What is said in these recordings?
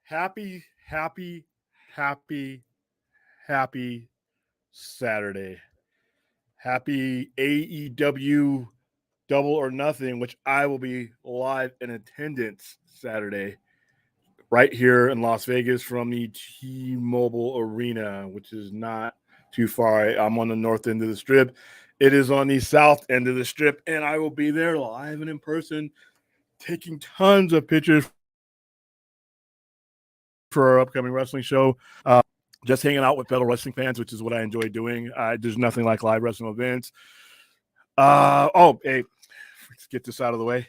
Happy, happy, happy, happy Saturday. Happy AEW Double or Nothing, which I will be live in attendance Saturday, right here in Las Vegas from the T-Mobile Arena, which is not too far. I'm on the north end of the strip. It is on the south end of the strip, and I will be there live and in person, taking tons of pictures for our upcoming wrestling show. Just hanging out with fellow wrestling fans, which is what I enjoy doing. There's nothing like live wrestling events. Hey, let's get this out of the way.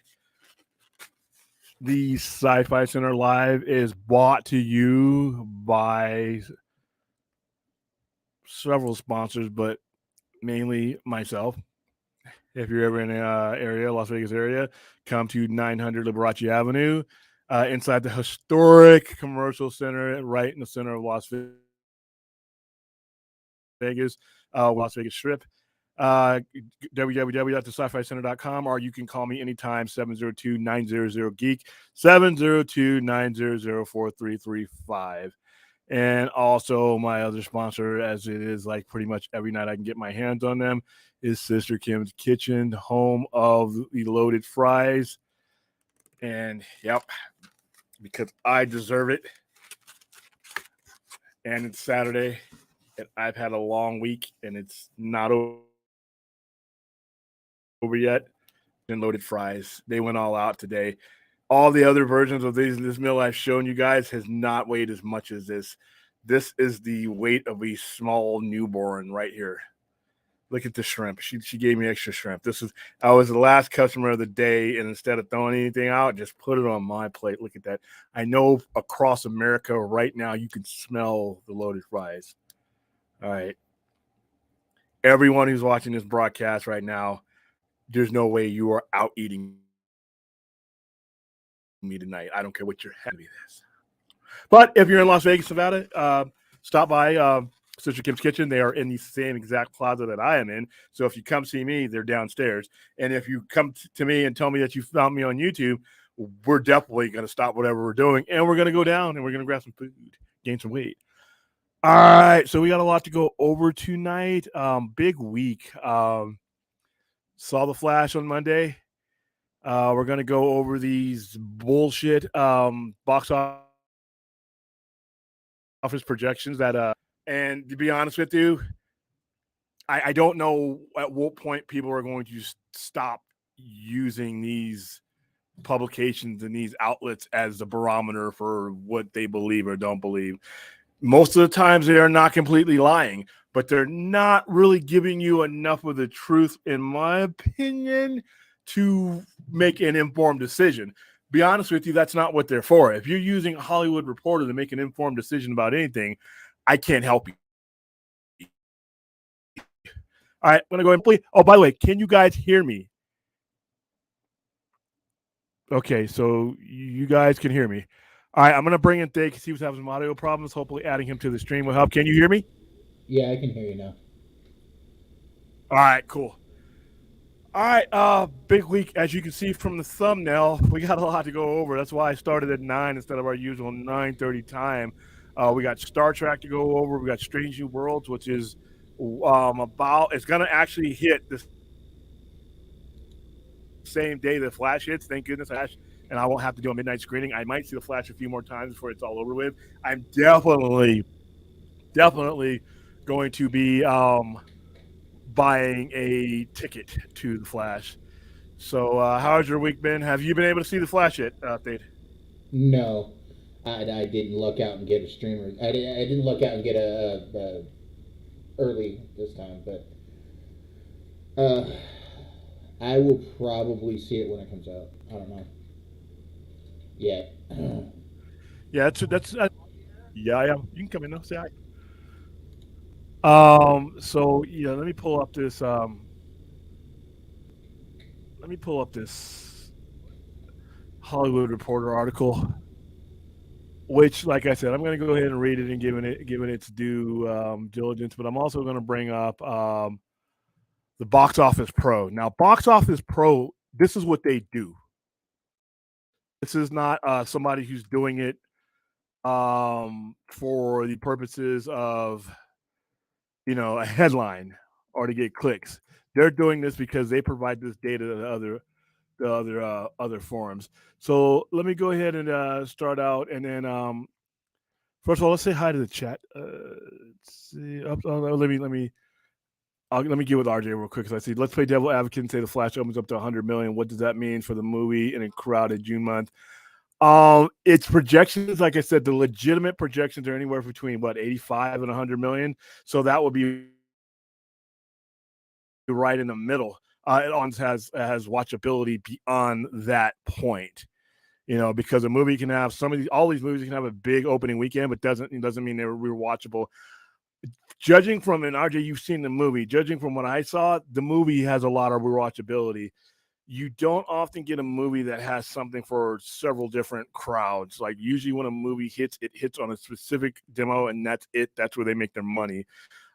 The Sci-Fi Center Live is brought to you by several sponsors, but mainly myself. If you're ever in the area, Las Vegas area, come to 900 Liberace Avenue, inside the historic commercial center, right in the center of Las Vegas, Las Vegas Strip. www.thescificenter.com, or you can call me anytime, 702-900-GEEK, 702-900-4335. And also my other sponsor, as it is like pretty much every night I can get my hands on them, is Sister Kim's Kitchen, home of the loaded fries. And yep, because I deserve it. And it's Saturday, and I've had a long week, and it's not over yet. And loaded fries, they went all out today. All the other versions of this meal I've shown you guys has not weighed as much as this. This is the weight of a small newborn right here. Look at the shrimp. She gave me extra shrimp. I was the last customer of the day, and instead of throwing anything out, just put it on my plate. Look at that. I know across America right now you can smell the loaded fries. All right. Everyone who's watching this broadcast right now, there's no way you are out eating me tonight. I don't care what your heavy is. But if you're in Las Vegas, Nevada, stop by Sister Kim's Kitchen. They are in the same exact plaza that I am in. So if you come see me, they're downstairs. And if you come to me and tell me that you found me on YouTube, we're definitely going to stop whatever we're doing, and we're going to go down and we're going to grab some food, gain some weight. All right, so we got a lot to go over tonight. Big week. Saw The Flash on Monday. We're going to go over these bullshit box office projections that and to be honest with you, I don't know at what point people are going to stop using these publications and these outlets as the barometer for what they believe or don't believe. Most of the times they are not completely lying, but they're not really giving you enough of the truth, in my opinion, to make an informed decision. Be honest with you, that's not what they're for. If you're using a Hollywood Reporter to make an informed decision about anything, I can't help you. All right, I'm going to go ahead and play. Oh, by the way, can you guys hear me? Okay, so you guys can hear me. All right, I'm going to bring in Dave because he was having some audio problems. Hopefully adding him to the stream will help. Can you hear me? Yeah, I can hear you now. All right, cool. All right, big week. As you can see from the thumbnail, we got a lot to go over. That's why I started at 9 instead of our usual 9:30 time. We got Star Trek to go over. We got Strange New Worlds, which is it's going to actually hit the same day the Flash hits. Thank goodness, Flash, and I won't have to do a midnight screening. I might see the Flash a few more times before it's all over with. I'm definitely going to be buying a ticket to the Flash. So, how's your week been? Have you been able to see the Flash yet, Thade? No, I didn't look out and get a streamer. I didn't look out and get a early this time, but I will probably see it when it comes out. I don't know. Yeah. Yeah, that's yeah. You can come in though. Say hi. So yeah, let me pull up this. Let me pull up this Hollywood Reporter article, which, like I said, I'm going to go ahead and read it and give it its due diligence. But I'm also going to bring up the Box Office Pro. Now, Box Office Pro, this is what they do. This is not somebody who's doing it for the purposes of, a headline or to get clicks. They're doing this because they provide this data to other forums. So let me go ahead and start out, and then first of all, let's say hi to the chat. Let's see. Let me get with RJ real quick because I see. Let's play devil advocate and say the Flash opens up to 100 million. What does that mean for the movie in a crowded June month? Its projections, like I said, the legitimate projections are anywhere between 85 and 100 million. So that would be right in the middle. It has watchability beyond that point. Because a movie can have all these movies can have a big opening weekend, but doesn't mean they're rewatchable. Judging from, and RJ, you've seen the movie. Judging from what I saw, the movie has a lot of rewatchability. You don't often get a movie that has something for several different crowds. Like usually when a movie hits, it hits on a specific demo, and that's it. That's where they make their money.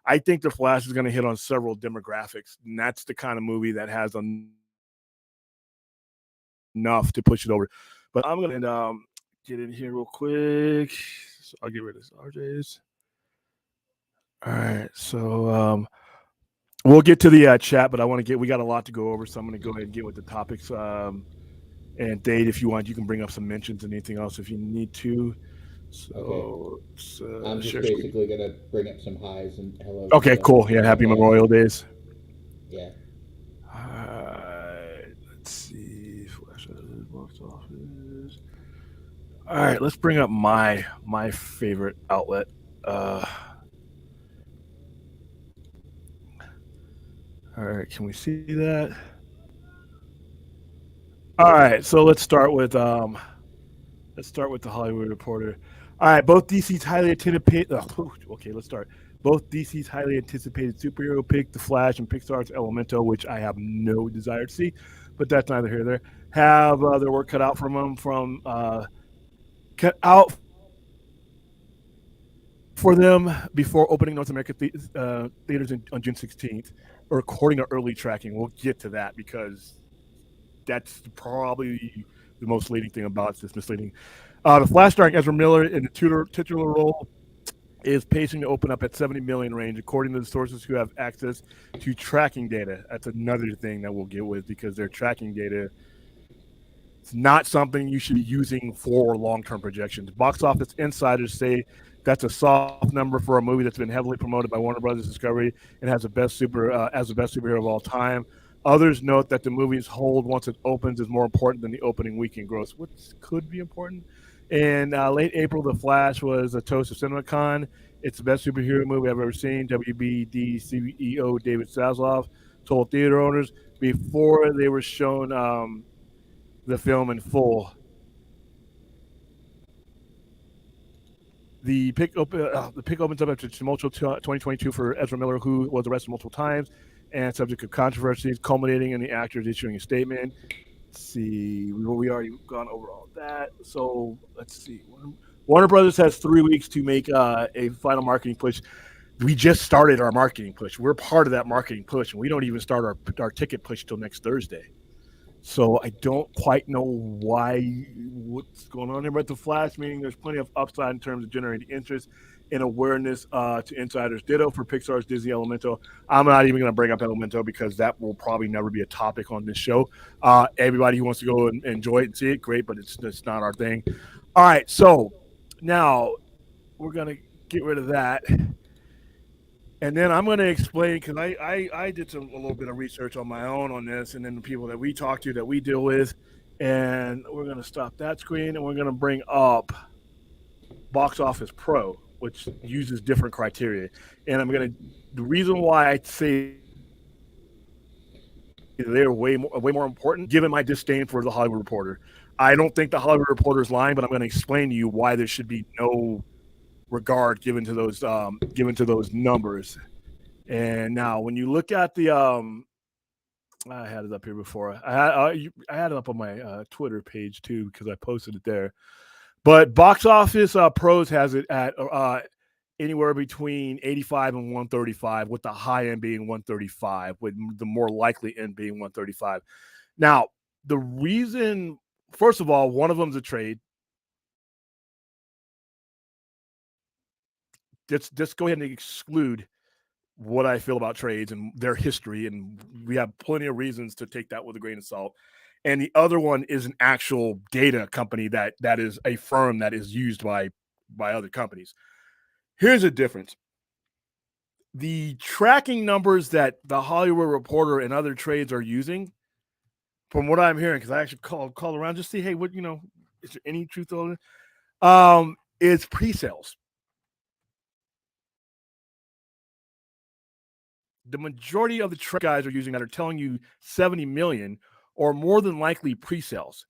I think The Flash is going to hit on several demographics, and that's the kind of movie that has enough to push it over. But I'm going to get in here real quick. So I'll get rid of this RJ's. All right, so we'll get to the chat, but we got a lot to go over, so I'm going to go ahead and get with the topics. And Dave, if you want, you can bring up some mentions and anything else if you need to. So okay. I'm just basically going to bring up some highs and hellos. Okay, cool. Yeah, happy Memorial Days. Yeah. Let's see. Flash box office. All right, let's bring up my favorite outlet. All right, can we see that? All right, so let's start with the Hollywood Reporter. All right, both DC's highly anticipated. Okay, let's start. Both DC's highly anticipated superhero pick, The Flash, and Pixar's Elemental, which I have no desire to see, but that's neither here nor there, have their work cut out for them before opening North American theaters on June 16th, or according to early tracking. We'll get to that because that's probably the most leading thing about this misleading. The Flash starring Ezra Miller in the titular role is pacing to open up at 70 million range, according to the sources who have access to tracking data. That's another thing that we'll get with, because their tracking data is not something you should be using for long-term projections. Box office insiders say that's a soft number for a movie that's been heavily promoted by Warner Brothers Discovery and has the best superhero of all time. Others note that the movie's hold once it opens is more important than the opening weekend gross, which could be important. In late April, The Flash was a toast of CinemaCon. It's the best superhero movie I've ever seen. WBD CEO David Zaslav told theater owners before they were shown the film in full. The pick opens up after tumultuous 2022 for Ezra Miller, who was arrested multiple times and subject of controversies, culminating in the actors issuing a statement. Let's see, we already gone over all that. So let's see. Warner Brothers has 3 weeks to make a final marketing push. We just started our marketing push. We're part of that marketing push, and we don't even start our ticket push till next Thursday. So I don't quite know what's going on there. But The Flash, meaning there's plenty of upside in terms of generating interest and awareness to insiders. Ditto for Pixar's Disney Elemental. I'm not even going to bring up Elemental because that will probably never be a topic on this show. Everybody who wants to go and enjoy it and see it, great, but it's not our thing. All right, so now we're going to get rid of that. And then I'm going to explain, because I did a little bit of research on my own on this, and then the people that we talk to, that we deal with, and we're going to stop that screen, and we're going to bring up Box Office Pro, which uses different criteria. And the reason why I say they're way more important, given my disdain for the Hollywood Reporter. I don't think the Hollywood Reporter is lying, but I'm going to explain to you why there should be no regard given to those numbers. And now when you look at the I had it up here before. I had it up on my Twitter page too, because I posted it there. But Box Office Pros has it at anywhere between 85 and 135, with the high end being 135, with the more likely end being 135. Now, the reason, first of all, one of them is a trade. just go ahead and exclude what I feel about trades and their history, and we have plenty of reasons to take that with a grain of salt. And the other one is an actual data company that is a firm that is used by other companies. Here's a difference. The tracking numbers that the Hollywood Reporter and other trades are using, from what I'm hearing, because I actually called around just to see, hey, what, is there any truth on it? It's pre-sales. The majority of the trade guys are using that are telling you 70 million or more than likely pre-sales.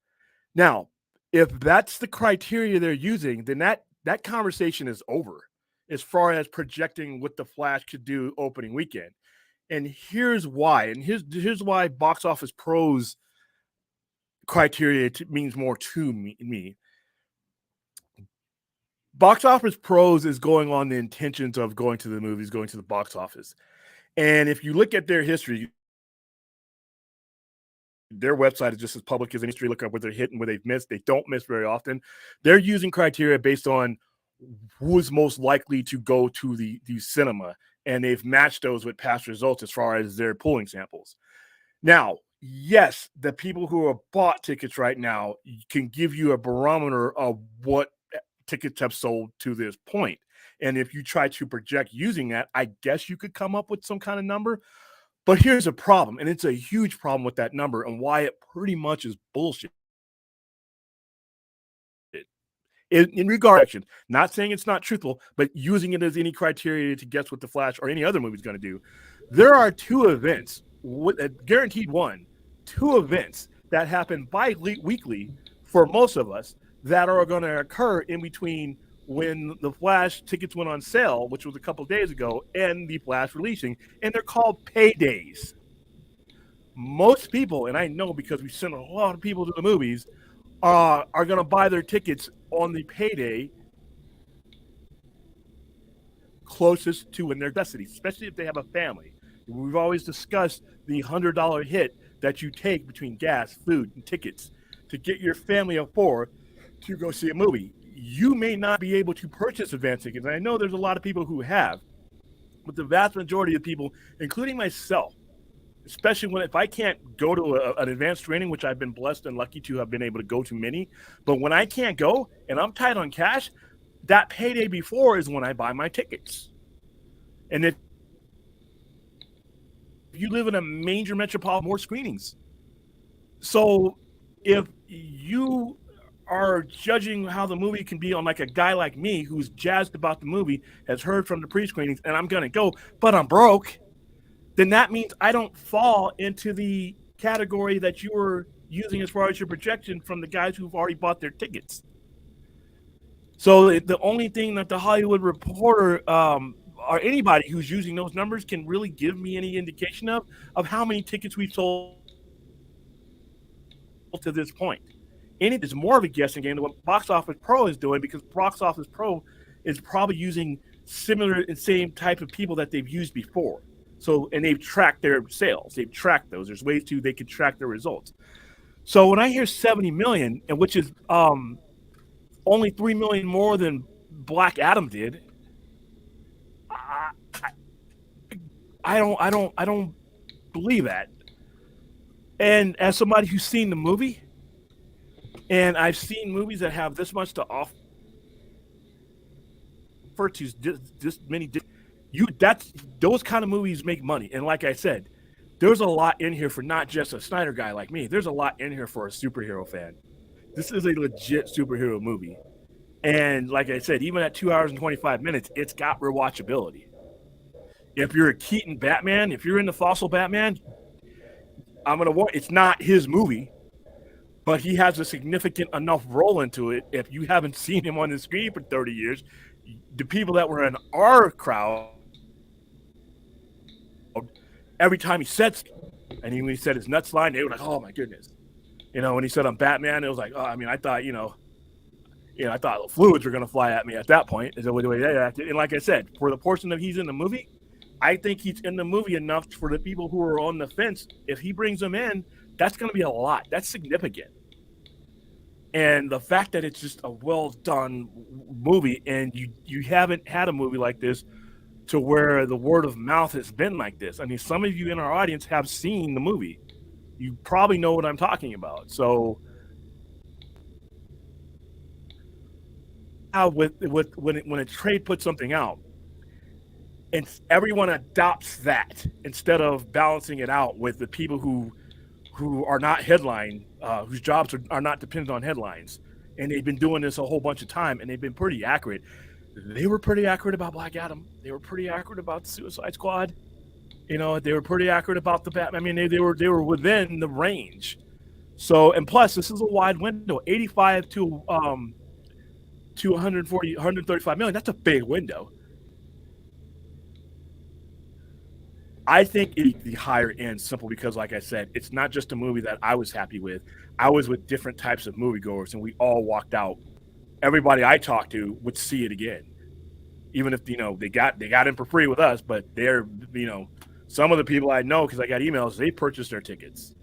Now, if that's the criteria they're using, then that conversation is over as far as projecting what the Flash could do opening weekend. And here's why. And here's why Box Office Pro's criteria means more to me. Box Office Pros is going on the intentions of going to the movies, going to the box office. And if you look at their history, their website is just as public as any history. Look up where they're hitting, where they've missed. They don't miss very often. They're using criteria based on who is most likely to go to the cinema, and they've matched those with past results as far as their polling samples. Now, yes, the people who have bought tickets right now can give you a barometer of what tickets have sold to this point. And if you try to project using that, I guess you could come up with some kind of number. But here's a problem, and it's a huge problem with that number and why it pretty much is bullshit. In regard to, not saying it's not truthful, but using it as any criteria to guess what the Flash or any other movie is going to do. There are two events, guaranteed two events that happen bi-weekly for most of us that are going to occur in between when the Flash tickets went on sale, which was a couple days ago, and the Flash releasing, and they're called paydays. Most people, and I know because we send a lot of people to the movies, are going to buy their tickets on the payday closest to when they're necessity, especially if they have a family. We've always discussed the $100 hit that you take between gas, food, and tickets to get your family of four to go see a movie. You may not be able to purchase advance tickets. And I know there's a lot of people who have, but the vast majority of people, including myself, especially if I can't go to an advanced screening, which I've been blessed and lucky to have been able to go to many, but when I can't go and I'm tight on cash, that payday before is when I buy my tickets. And if you live in a major metropolitan, more screenings. So if you are judging how the movie can be on like a guy like me who's jazzed about the movie, has heard from the pre-screenings, and I'm going to go, but I'm broke, then that means I don't fall into the category that you were using as far as your projection from the guys who've already bought their tickets. So the only thing that the Hollywood Reporter or anybody who's using those numbers can really give me any indication of how many tickets we've sold to this point. And it is more of a guessing game than what Box Office Pro is doing, because Box Office Pro is probably using similar and same type of people that they've used before. So, and they've tracked their sales. They've tracked those. There's ways they can track their results. So when I hear 70 million, and which is only 3 million more than Black Adam did, I don't believe that. And as somebody who's seen the movie, and I've seen movies that have this much to offer to this many, those kind of movies make money. And like I said, there's a lot in here for not just a Snyder guy like me. There's a lot in here for a superhero fan. This is a legit superhero movie. And like I said, even at 2 hours and 25 minutes, it's got rewatchability. If you're a Keaton Batman, if you're into Fossil Batman, I'm going to warn, it's not his movie, but he has a significant enough role into it. If you haven't seen him on the screen for 30 years, the people that were in our crowd, every time he said, and when he said his nuts line, they were like, oh my goodness. When he said I'm Batman, it was like, oh, I mean, I thought, I thought the fluids were going to fly at me at that point. Is the way they acted. And like I said, for the portion that he's in the movie, I think he's in the movie enough for the people who are on the fence. If he brings them in, that's going to be a lot. That's significant. And the fact that it's just a well done movie, and you haven't had a movie like this to where the word of mouth has been like this. I mean, some of you in our audience have seen the movie. You probably know what I'm talking about. So when a trade puts something out, and everyone adopts that instead of balancing it out with the people who are not headline, whose jobs are not dependent on headlines, and they've been doing this a whole bunch of time, and they've been pretty accurate. They were pretty accurate about Black Adam. They were pretty accurate about the Suicide Squad. You know, they were pretty accurate about the Batman. I mean, they were within the range. So, and plus, this is a wide window, 85 to 140, 135 million. That's a big window. I think it's the higher end simple because, like I said, it's not just a movie that I was happy with. I was with different types of moviegoers, and we all walked out. Everybody I talked to would see it again, even if they got in for free with us. But they're some of the people I know, because I got emails, they purchased their tickets.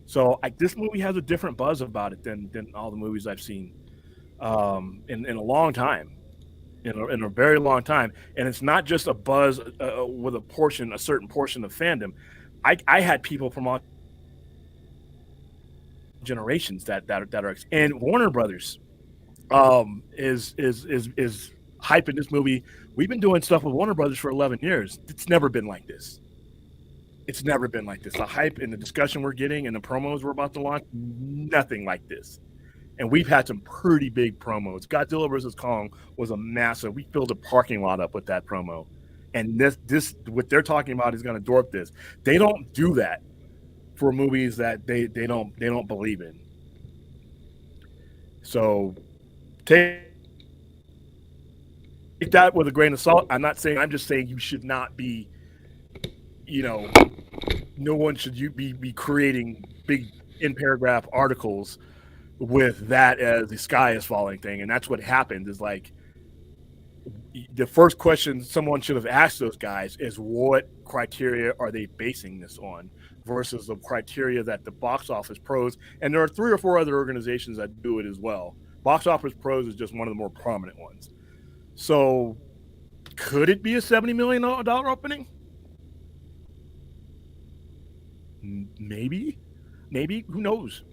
So this movie has a different buzz about it than all the movies I've seen in a long time. In a very long time, and it's not just a buzz with a certain portion of fandom. I had people from all generations that are, and Warner Brothers is hyping this movie. We've been doing stuff with Warner Brothers for 11 years. It's never been like this. It's never been like this. The hype and the discussion we're getting and the promos we're about to launch, nothing like this. And we've had some pretty big promos. Godzilla vs. Kong was a massive. We filled the parking lot up with that promo. And this what they're talking about is going to dwarf this. They don't do that for movies that they don't believe in. So take that with a grain of salt. I'm just saying you should not be, no one should be creating big in paragraph articles with that as the sky is falling thing. And that's what happened, is like the first question someone should have asked those guys is, what criteria are they basing this on versus the criteria that the Box Office Pros, and there are 3 or 4 other organizations that do it as well. Box Office Pros is just one of the more prominent ones. So could it be a $70 million opening? Maybe. Who knows?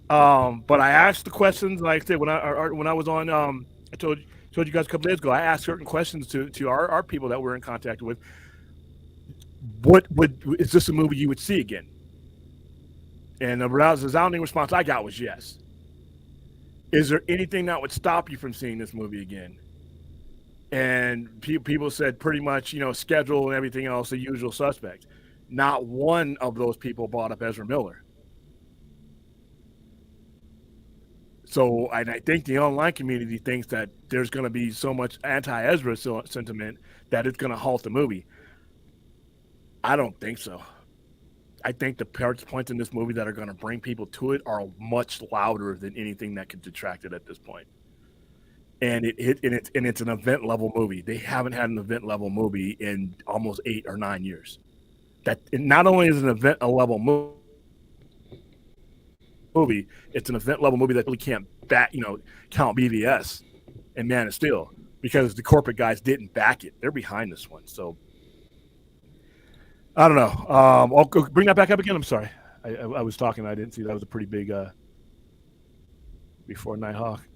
But I asked the questions, like I said, when I was on, I told you guys a couple days ago, I asked certain questions to our people that we're in contact with. Is this a movie you would see again? And the resounding response I got was yes. Is there anything that would stop you from seeing this movie again? And people said pretty much, schedule and everything else, the usual suspects. Not one of those people brought up Ezra Miller. So, and I think the online community thinks that there's going to be so much anti-Ezra sentiment that it's going to halt the movie. I don't think so. I think the points in this movie that are going to bring people to it are much louder than anything that could detract it at this point. And it's an event level movie. They haven't had an event level movie in almost 8 or 9 years. That not only is an event level movie, it's an event level movie that really can't count BVS and Man of Steel, because the corporate guys didn't back it. They're behind this one. So I don't know. I'll go bring that back up again. I'm sorry. I was talking. I didn't see that was a pretty big before Nighthawk.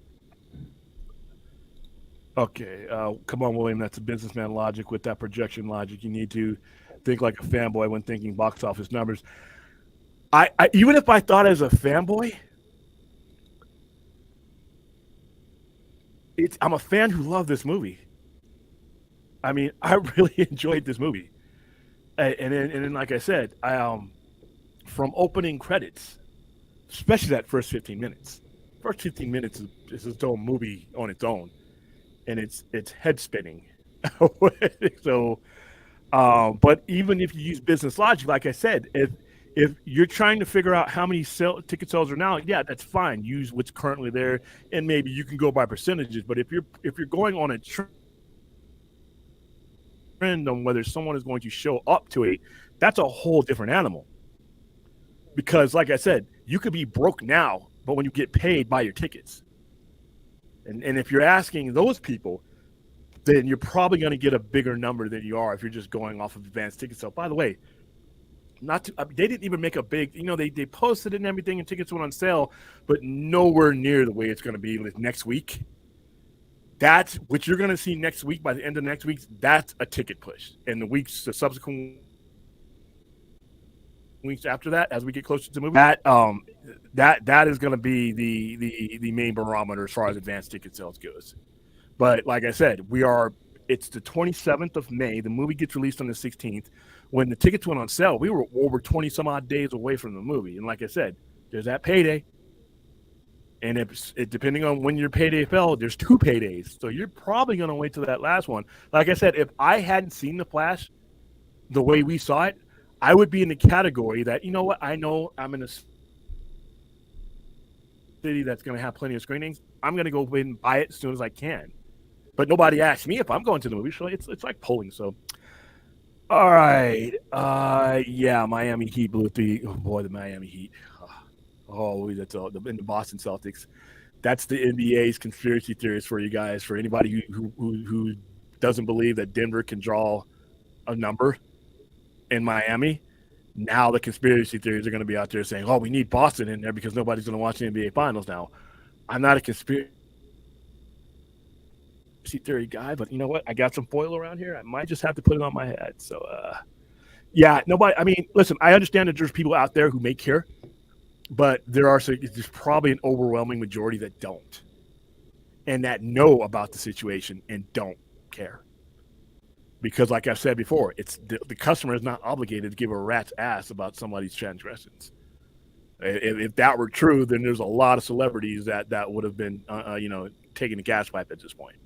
Okay. Come on, William. That's a businessman logic with that projection logic. You need to think like a fanboy when thinking box office numbers. I even if I thought as a fanboy, I'm a fan who loved this movie. I mean, I really enjoyed this movie. And then, like I said, from opening credits, especially that first 15 minutes. First 15 minutes is its own movie on its own, and it's head spinning. So, but even if you use business logic, like I said, if you're trying to figure out how many ticket sales are now, yeah, that's fine. Use what's currently there, and maybe you can go by percentages. But if you're going on a trend on whether someone is going to show up to it, that's a whole different animal. Because, like I said, you could be broke now, but when you get paid, buy your tickets. And if you're asking those people, then you're probably going to get a bigger number than you are if you're just going off of advanced ticket sale. By the way, they didn't even make a big, they posted it and everything, and tickets went on sale, but nowhere near the way it's going to be next week. That's what you're going to see next week. By the end of next week, that's a ticket push. And the subsequent weeks after that, as we get closer to the movie, that is going to be the main barometer as far as advanced ticket sales goes. But like I said, it's the 27th of May. The movie gets released on the 16th. When the tickets went on sale, we were over 20 some odd days away from the movie. And like I said, there's that payday. And depending on when your payday fell, there's 2 paydays. So you're probably going to wait till that last one. Like I said, if I hadn't seen The Flash the way we saw it, I would be in the category that, you know what, I know I'm in a city that's going to have plenty of screenings. I'm going to go ahead and buy it as soon as I can. But nobody asked me if I'm going to the movie show. It's like polling. So, all right. Yeah, Miami Heat blew 3. Oh, boy, the Miami Heat. Oh, that's all. In the Boston Celtics. That's the NBA's conspiracy theories for you guys. For anybody who doesn't believe that Denver can draw a number in Miami, now the conspiracy theories are going to be out there saying, oh, we need Boston in there because nobody's going to watch the NBA Finals now. I'm not a conspiracy theory guy, but you know what? I got some foil around here. I might just have to put it on my head. So, yeah, nobody. I mean, listen, I understand that there's people out there who may care, but there's probably an overwhelming majority that don't, and that know about the situation and don't care. Because, like I've said before, it's the customer is not obligated to give a rat's ass about somebody's transgressions. If that were true, then there's a lot of celebrities that would have been, taking the gas pipe at this point.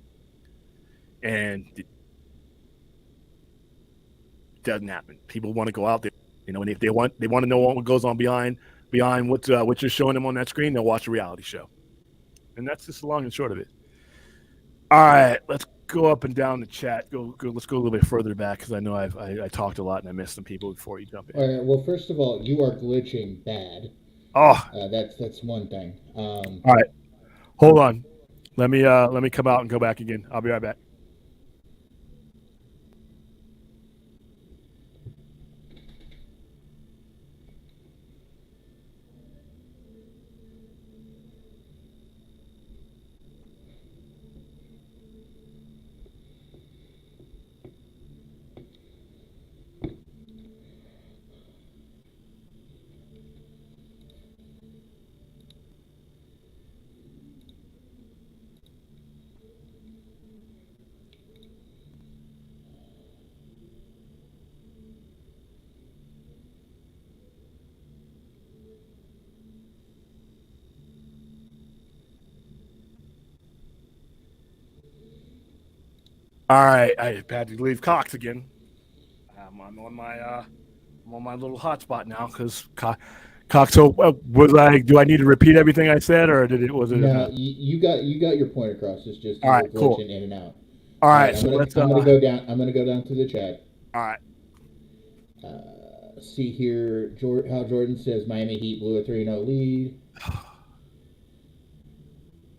And it doesn't happen. People want to go out there, and if they want to know what goes on behind what you're showing them on that screen, they'll watch a reality show. And that's just the long and short of it. All right, let's go up and down the chat. Let's go a little bit further back because I know I talked a lot and I missed some people before you jump in. All right. Well, first of all, you are glitching bad. Oh, that's one thing. All right, hold on. Let me come out and go back again. I'll be right back. All right, I had to leave Cox again. I'm on my little hotspot now because Cox. So do I need to repeat everything I said, or was it? No, you got your point across. It's just all right, cool. In and out. All right, so I'm gonna go down. I'm gonna go down to the chat. All right. See here, how Jordan says Miami Heat blew a 3-0 lead.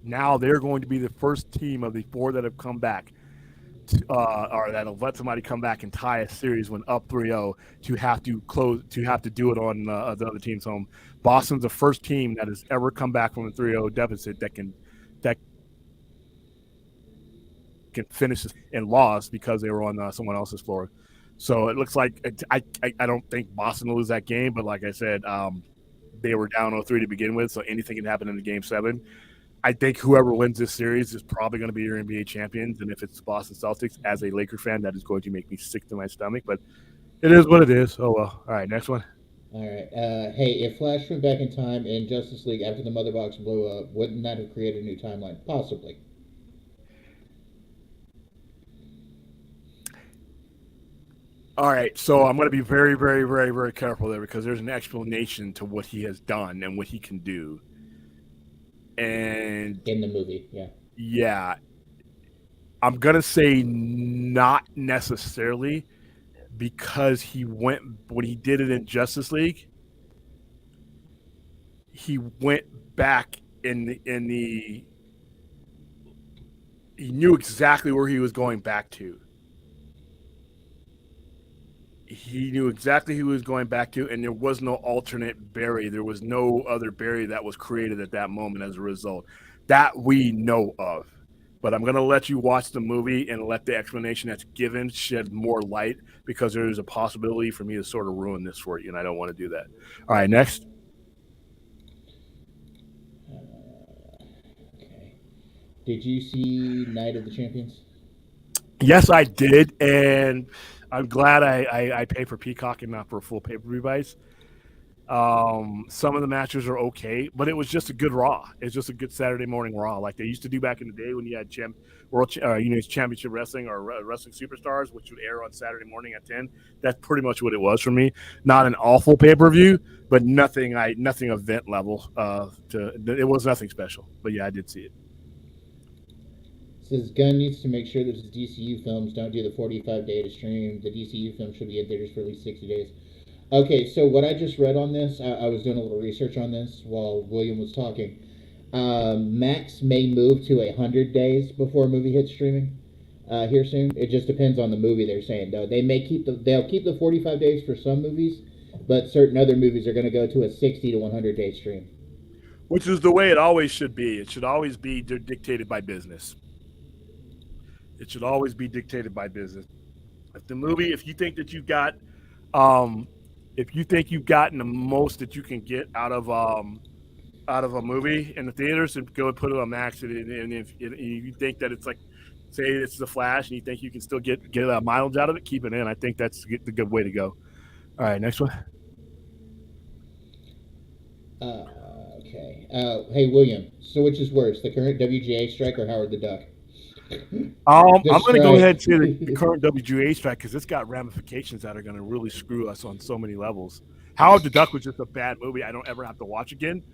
Now they're going to be the first team of the 4 that have come back. Or that'll let somebody come back and tie a series when up 3-0 to have to do it on the other team's home. Boston's the first team that has ever come back from a 3-0 deficit that can finish and lost because they were on someone else's floor. So it looks like I don't think Boston will lose that game, but like I said, they were down 0-3 to begin with, so anything can happen in the Game 7. I think whoever wins this series is probably going to be your NBA champions, and if it's the Boston Celtics, as a Laker fan, that is going to make me sick to my stomach, but it is what it is. Oh, well. All right, next one. All right. Hey, if Flash went back in time in Justice League after the Mother Box blew up, wouldn't that have created a new timeline? Possibly. All right, so I'm going to be very, very, very, very careful there because there's an explanation to what he has done and what he can do. And in the movie, yeah, I'm gonna say not necessarily because when he did it in Justice League, he went back he knew exactly where he was going back to. He knew exactly who he was going back to, and there was no alternate Barry. There was no other Barry that was created at that moment as a result. That we know of. But I'm going to let you watch the movie and let the explanation that's given shed more light, because there is a possibility for me to sort of ruin this for you, and I don't want to do that. All right, next. Okay. Did you see Night of the Champions? Yes, I did, and I'm glad I pay for Peacock and not for full pay-per-view buys. Some of the matches are okay, but it was just a good Raw. It's just a good Saturday morning Raw, like they used to do back in the day when you had Championship Wrestling or Wrestling Superstars, which would air on Saturday morning at 10. That's pretty much what it was for me. Not an awful pay-per-view, but nothing event level. It was nothing special. But yeah, I did see it. Says Gunn needs to make sure that his DCU films don't do the 45-day to stream. The DCU film should be in theaters for at least 60 days. Okay, so what I just read on this, I was doing a little research on this while William was talking. Max may move to 100 days before a movie hits streaming here soon. It just depends on the movie. They're saying though they'll keep the 45 days for some movies, but certain other movies are going to go to a 60 to 100 day stream. Which is the way it always should be. It should always be dictated by business. It should always be dictated by business. If you think that you've got, if you think you've gotten the most that you can get out of a movie in the theaters, and go and put it on Max, and if you think that it's like, say it's The Flash, and you think you can still get a mileage out of it, keep it in. I think that's the good way to go. All right, next one. Okay. Hey, William. So which is worse, the current WGA strike or Howard the Duck? I'm going to go ahead and say the current WGA strike, because it's got ramifications that are going to really screw us on so many levels. Howard the Duck was just a bad movie I don't ever have to watch again.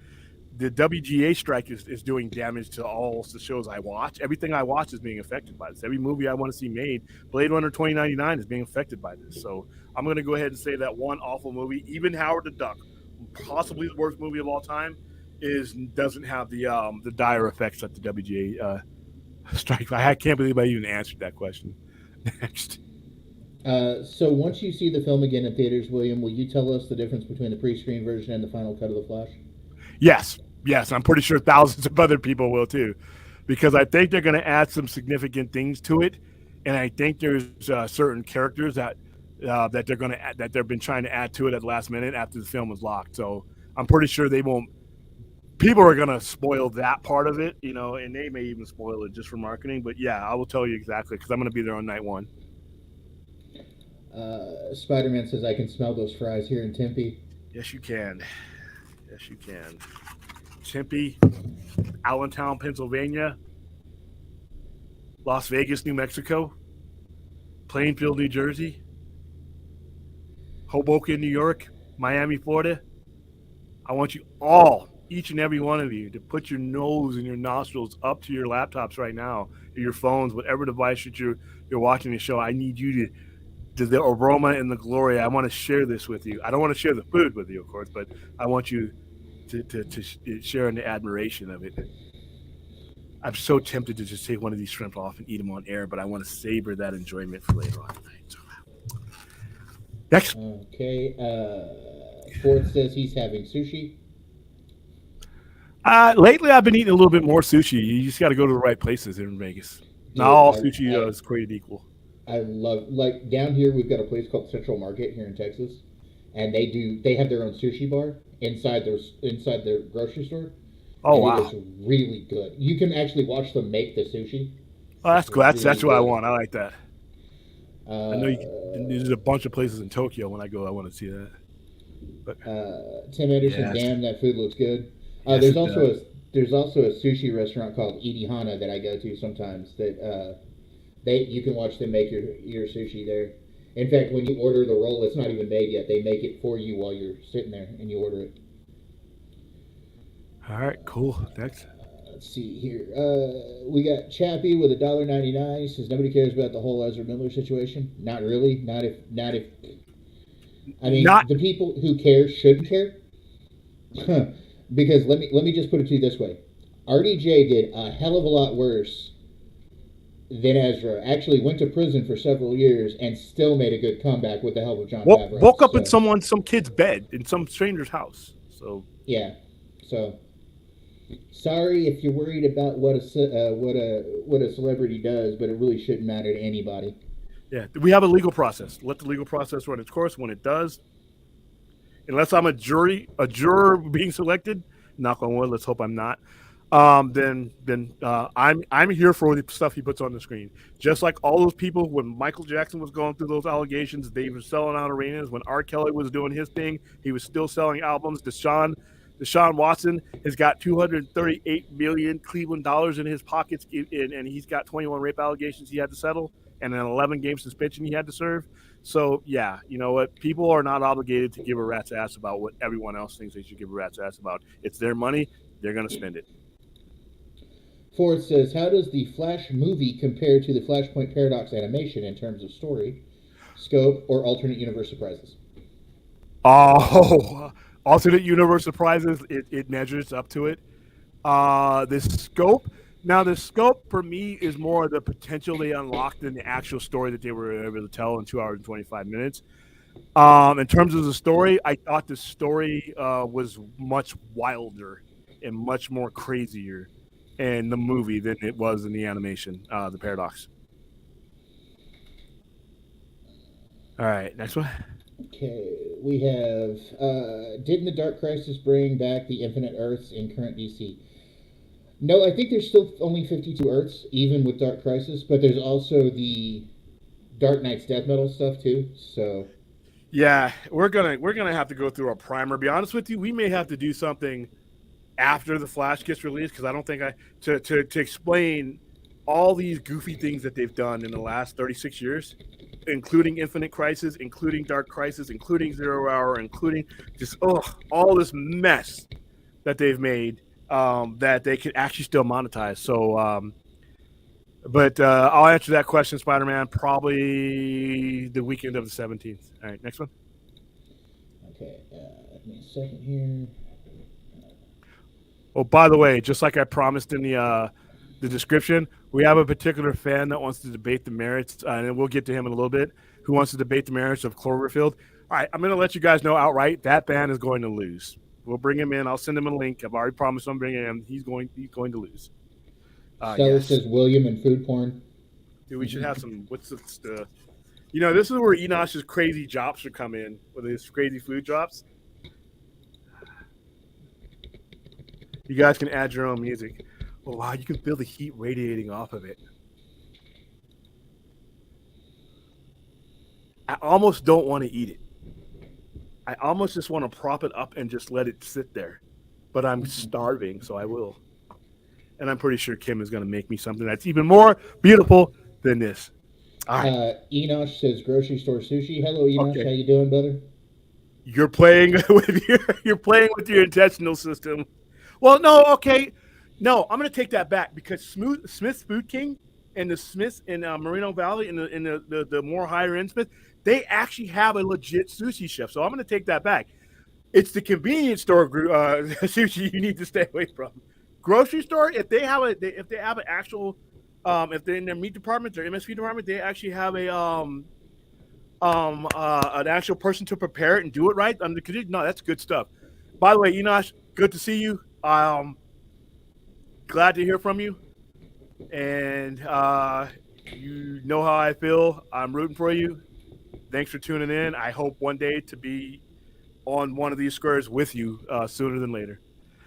The WGA strike is doing damage to all the shows I watch. Everything I watch is being affected by this. Every movie I want to see made, Blade Runner 2099, is being affected by this. So I'm going to go ahead and say that one awful movie, even Howard the Duck, possibly the worst movie of all time, doesn't have the dire effects that the WGA strike. I can't believe I even answered that question. Next. So once you see the film again in theaters, William, will you tell us the difference between the pre-screen version and the final cut of The Flash? Yes, I'm pretty sure thousands of other people will too, because I think they're going to add some significant things to it, and I think there's certain characters that they've been trying to add to it at the last minute after the film was locked. So I'm pretty sure they won't. People are going to spoil that part of it, and they may even spoil it just for marketing. But yeah, I will tell you exactly, because I'm going to be there on night one. Spider-Man says, I can smell those fries here in Tempe. Yes, you can. Tempe, Allentown, Pennsylvania, Las Vegas, New Mexico, Plainfield, New Jersey, Hoboken, New York, Miami, Florida. I want you all, each and every one of you, to put your nose and your nostrils up to your laptops right now, or your phones, whatever device that you're watching the show. I need you to the aroma and the glory. I want to share this with you. I don't want to share the food with you, of course, but I want you to share in the admiration of it. I'm so tempted to just take one of these shrimp off and eat them on air, but I want to savor that enjoyment for later on tonight. So, next. Okay. Ford says he's having sushi. Lately, I've been eating a little bit more sushi. You just got to go to the right places in Vegas. Not all sushi is created equal. I love, like, down here we've got a place called Central Market here in Texas, and they have their own sushi bar inside their grocery store. Oh, wow. It's really good. You can actually watch them make the sushi. Oh, that's cool. That's what I want. I like that. I know there's a bunch of places in Tokyo. When I go, I want to see that. But Tim Anderson, damn, that food looks good. There's also a sushi restaurant called Irihana that I go to sometimes. That you can watch them make your sushi there. In fact, when you order the roll, it's not even made yet. They make it for you while you're sitting there and you order it. All right, cool. Next. Let's see here. We got Chappie with $1.99. He says nobody cares about the whole Ezra Miller situation. Not really. Not if. The people who care should care. Because let me just put it to you this way: RDJ did a hell of a lot worse than Ezra. Actually, went to prison for several years and still made a good comeback with the help of John Favreau. Woke up in some kid's bed in some stranger's house. So yeah, so sorry if you're worried about what a celebrity does, but it really shouldn't matter to anybody. Yeah, we have a legal process. Let the legal process run its course. When it does, unless I'm a juror being selected, knock on wood, let's hope I'm not. Then I'm here for the stuff he puts on the screen. Just like all those people when Michael Jackson was going through those allegations, they were selling out arenas. When R. Kelly was doing his thing, he was still selling albums. Deshaun Watson has got $238 million Cleveland dollars in his pockets, and he's got 21 rape allegations he had to settle and an 11-game suspension he had to serve. So, yeah, you know what? People are not obligated to give a rat's ass about what everyone else thinks they should give a rat's ass about. It's their money. They're going to spend it. Ford says, how does the Flash movie compare to the Flashpoint Paradox animation in terms of story, scope, or alternate universe surprises? Oh, alternate universe surprises, it measures up to it. The scope for me is more the potential they unlocked in the actual story that they were able to tell in 2 hours and 25 minutes. In terms of the story, I thought the story was much wilder and much more crazier in the movie than it was in the animation, the Paradox. All right, next one. Okay, we have, didn't the Dark Crisis bring back the Infinite Earths in current DC? No, I think there's still only 52 Earths, even with Dark Crisis, but there's also the Dark Knight's Death Metal stuff too, so... Yeah, we're gonna have to go through a primer. Be honest with you, we may have to do something after the Flash gets released, because I don't think to explain all these goofy things that they've done in the last 36 years, including Infinite Crisis, including Dark Crisis, including Zero Hour, including just all this mess that they've made that they could actually still monetize. So, but I'll answer that question, Spider-Man, probably the weekend of the 17th. All right, next one. Okay, give me a second here. Oh, by the way, just like I promised in the description, we have a particular fan that wants to debate the merits, and we'll get to him in a little bit, who wants to debate the merits of CLOVERFIELD. All right, I'm going to let you guys know outright that band is going to lose. We'll bring him in. I'll send him a link. I've already promised I'm bringing him. He's going to lose. Stella says William and food porn. Dude, we should have some. What's the? You know, this is where Enosh's crazy drops should come in with his crazy food drops. You guys can add your own music. Oh, wow, you can feel the heat radiating off of it. I almost don't want to eat it. I almost just want to prop it up and just let it sit there. But I'm starving, so I will. And I'm pretty sure Kim is going to make me something that's even more beautiful than this. All right. Enosh says grocery store sushi. Hello, Enosh. Okay. How you doing, brother? You're playing with your intestinal system. Well, no, okay. No, I'm going to take that back, because Smith's Food King and the Smiths in Moreno Valley and the more higher end Smith, they actually have a legit sushi chef. So I'm going to take that back. It's the convenience store sushi you need to stay away from. Grocery store, if they have an actual, if they're in their meat department, their MSP department, they actually have an actual person to prepare it and do it right. No, that's good stuff. By the way, Enosh, good to see you. Glad to hear from you, and you know how I feel. I'm rooting for you. Thanks for tuning in. I hope one day to be on one of these squares with you sooner than later.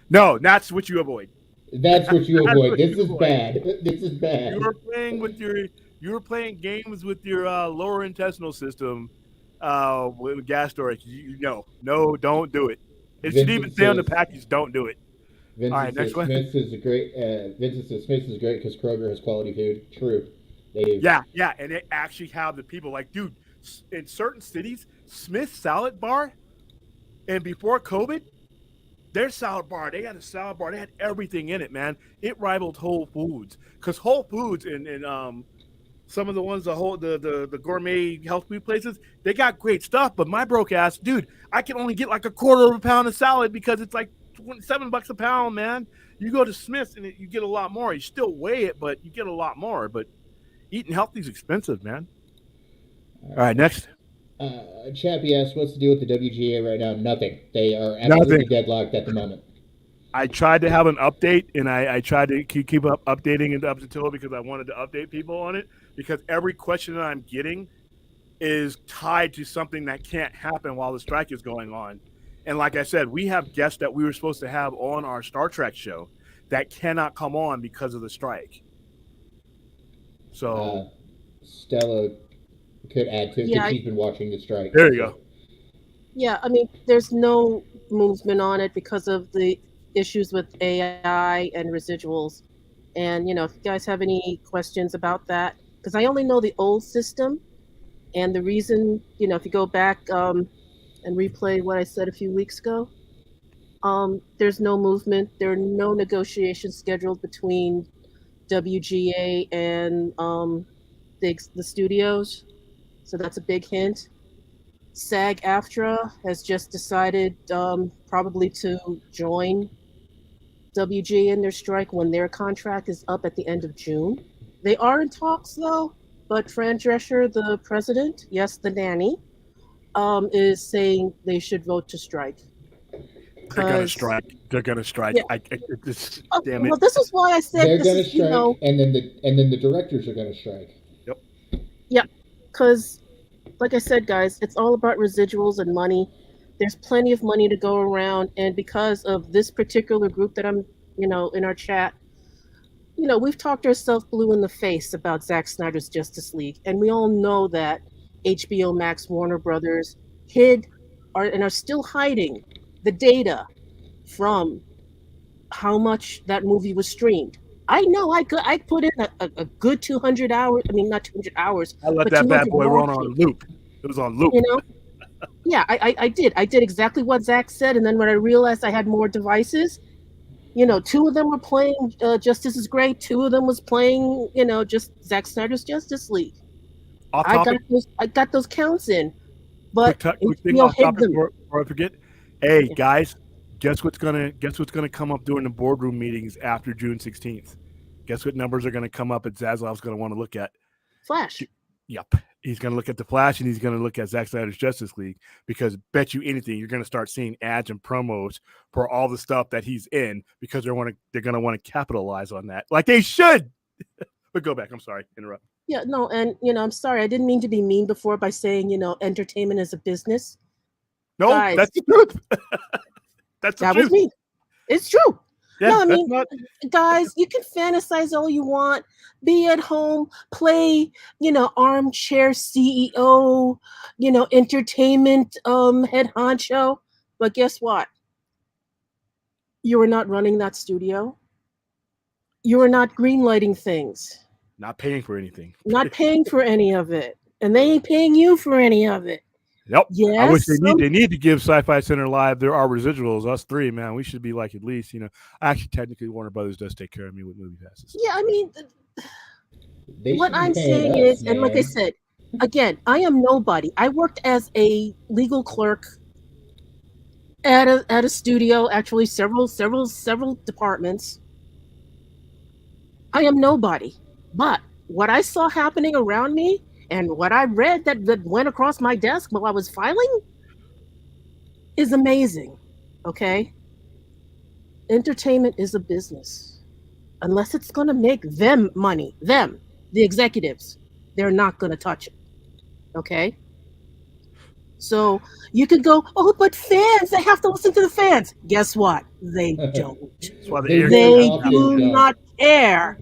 No, that's what you avoid. That's what you avoid. This is bad. This is bad. You were playing games with your lower intestinal system with gas storage. No, don't do it. It should even say on the package, don't do it. Vincent All right, next one. Vincent says Smith's is great because Kroger has quality food. True. They do. Yeah, and they actually have the people like, dude, in certain cities, Smith's salad bar, and before COVID, their salad bar, they had a salad bar, they had everything in it, man. It rivaled Whole Foods, because Whole Foods and some of the ones, the gourmet health food places, they got great stuff, but my broke ass, dude, I can only get like a quarter of a pound of salad because it's like $7 a pound, man. You go to Smith's and you get a lot more. You still weigh it, but you get a lot more. But eating healthy is expensive, man. All right, next. Chappie asks, what's the deal with the WGA right now? Nothing. They are absolutely deadlocked at the moment. I tried to have an update, and I tried to keep up updating it up until because I wanted to update people on it, because every question that I'm getting is tied to something that can't happen while the strike is going on. And like I said, we have guests that we were supposed to have on our Star Trek show that cannot come on because of the strike. So Stella could add to it because she's been watching the strike. There you go. Yeah, I mean, there's no movement on it because of the issues with AI and residuals. And, you know, if you guys have any questions about that, because I only know the old system, and the reason, you know, if you go back and replay what I said a few weeks ago, there's no movement. There are no negotiations scheduled between WGA and the studios. So that's a big hint. SAG-AFTRA has just decided probably to join WGA in their strike when their contract is up at the end of June. They are in talks, though, but Fran Drescher, the president, yes, the nanny, is saying they should vote to strike. They're going to strike. They're going to strike. Yeah. Damn it. Well, this is why I said they're this going to is, strike, you know, and then the directors are going to strike. Yep. Yeah, because, like I said, guys, it's all about residuals and money. There's plenty of money to go around, and because of this particular group that I'm, you know, in our chat, you know, we've talked ourselves blue in the face about Zack Snyder's Justice League, and we all know that HBO Max, Warner Brothers are still hiding the data from how much that movie was streamed. I know I put in a good 200 hours. I mean, not 200 hours. I let that bad boy run on loop. It was on loop. You know? Yeah, I did. I did exactly what Zach said, and then when I realized I had more devices, you know, 2 of them were playing Justice is Great. 2 of them was playing, you know, just Zack Snyder's Justice League. I got those counts in, but quick thing off topic before I forget. Hey guys, guess what's gonna come up during the boardroom meetings after June 16th? Guess what numbers are gonna come up that Zaslav's gonna want to look at? Flash. Yep. He's going to look at the Flash and he's going to look at Zack Snyder's Justice League, because bet you anything you're going to start seeing ads and promos for all the stuff that he's in, because they're going to want to capitalize on that, like they should. But go back. I'm sorry, interrupt. Yeah, no, and you know, I'm sorry, I didn't mean to be mean before by saying, you know, entertainment is a business. No, guys, that's the truth. That was me. It's true. Yeah, no, I mean, guys, you can fantasize all you want, be at home, play, you know, armchair CEO, you know, entertainment head honcho. But guess what? You are not running that studio. You are not greenlighting things. Not paying for anything. Not paying for any of it. And they ain't paying you for any of it. Yep. Yes, I wish they need to give Sci-Fi Center Live there are residuals. Us 3, man, we should be like at least, you know. Actually, technically, Warner Brothers does take care of me with movie passes. Yeah, I mean, what I'm saying is, man. And like I said, again, I am nobody. I worked as a legal clerk at a studio, actually several departments. I am nobody. But what I saw happening around me, and what I read that went across my desk while I was filing, is amazing, okay? Entertainment is a business. Unless it's going to make them money, the executives, they're not going to touch it, okay? So you could go, oh, but fans, they have to listen to the fans. Guess what? They don't. They do not care.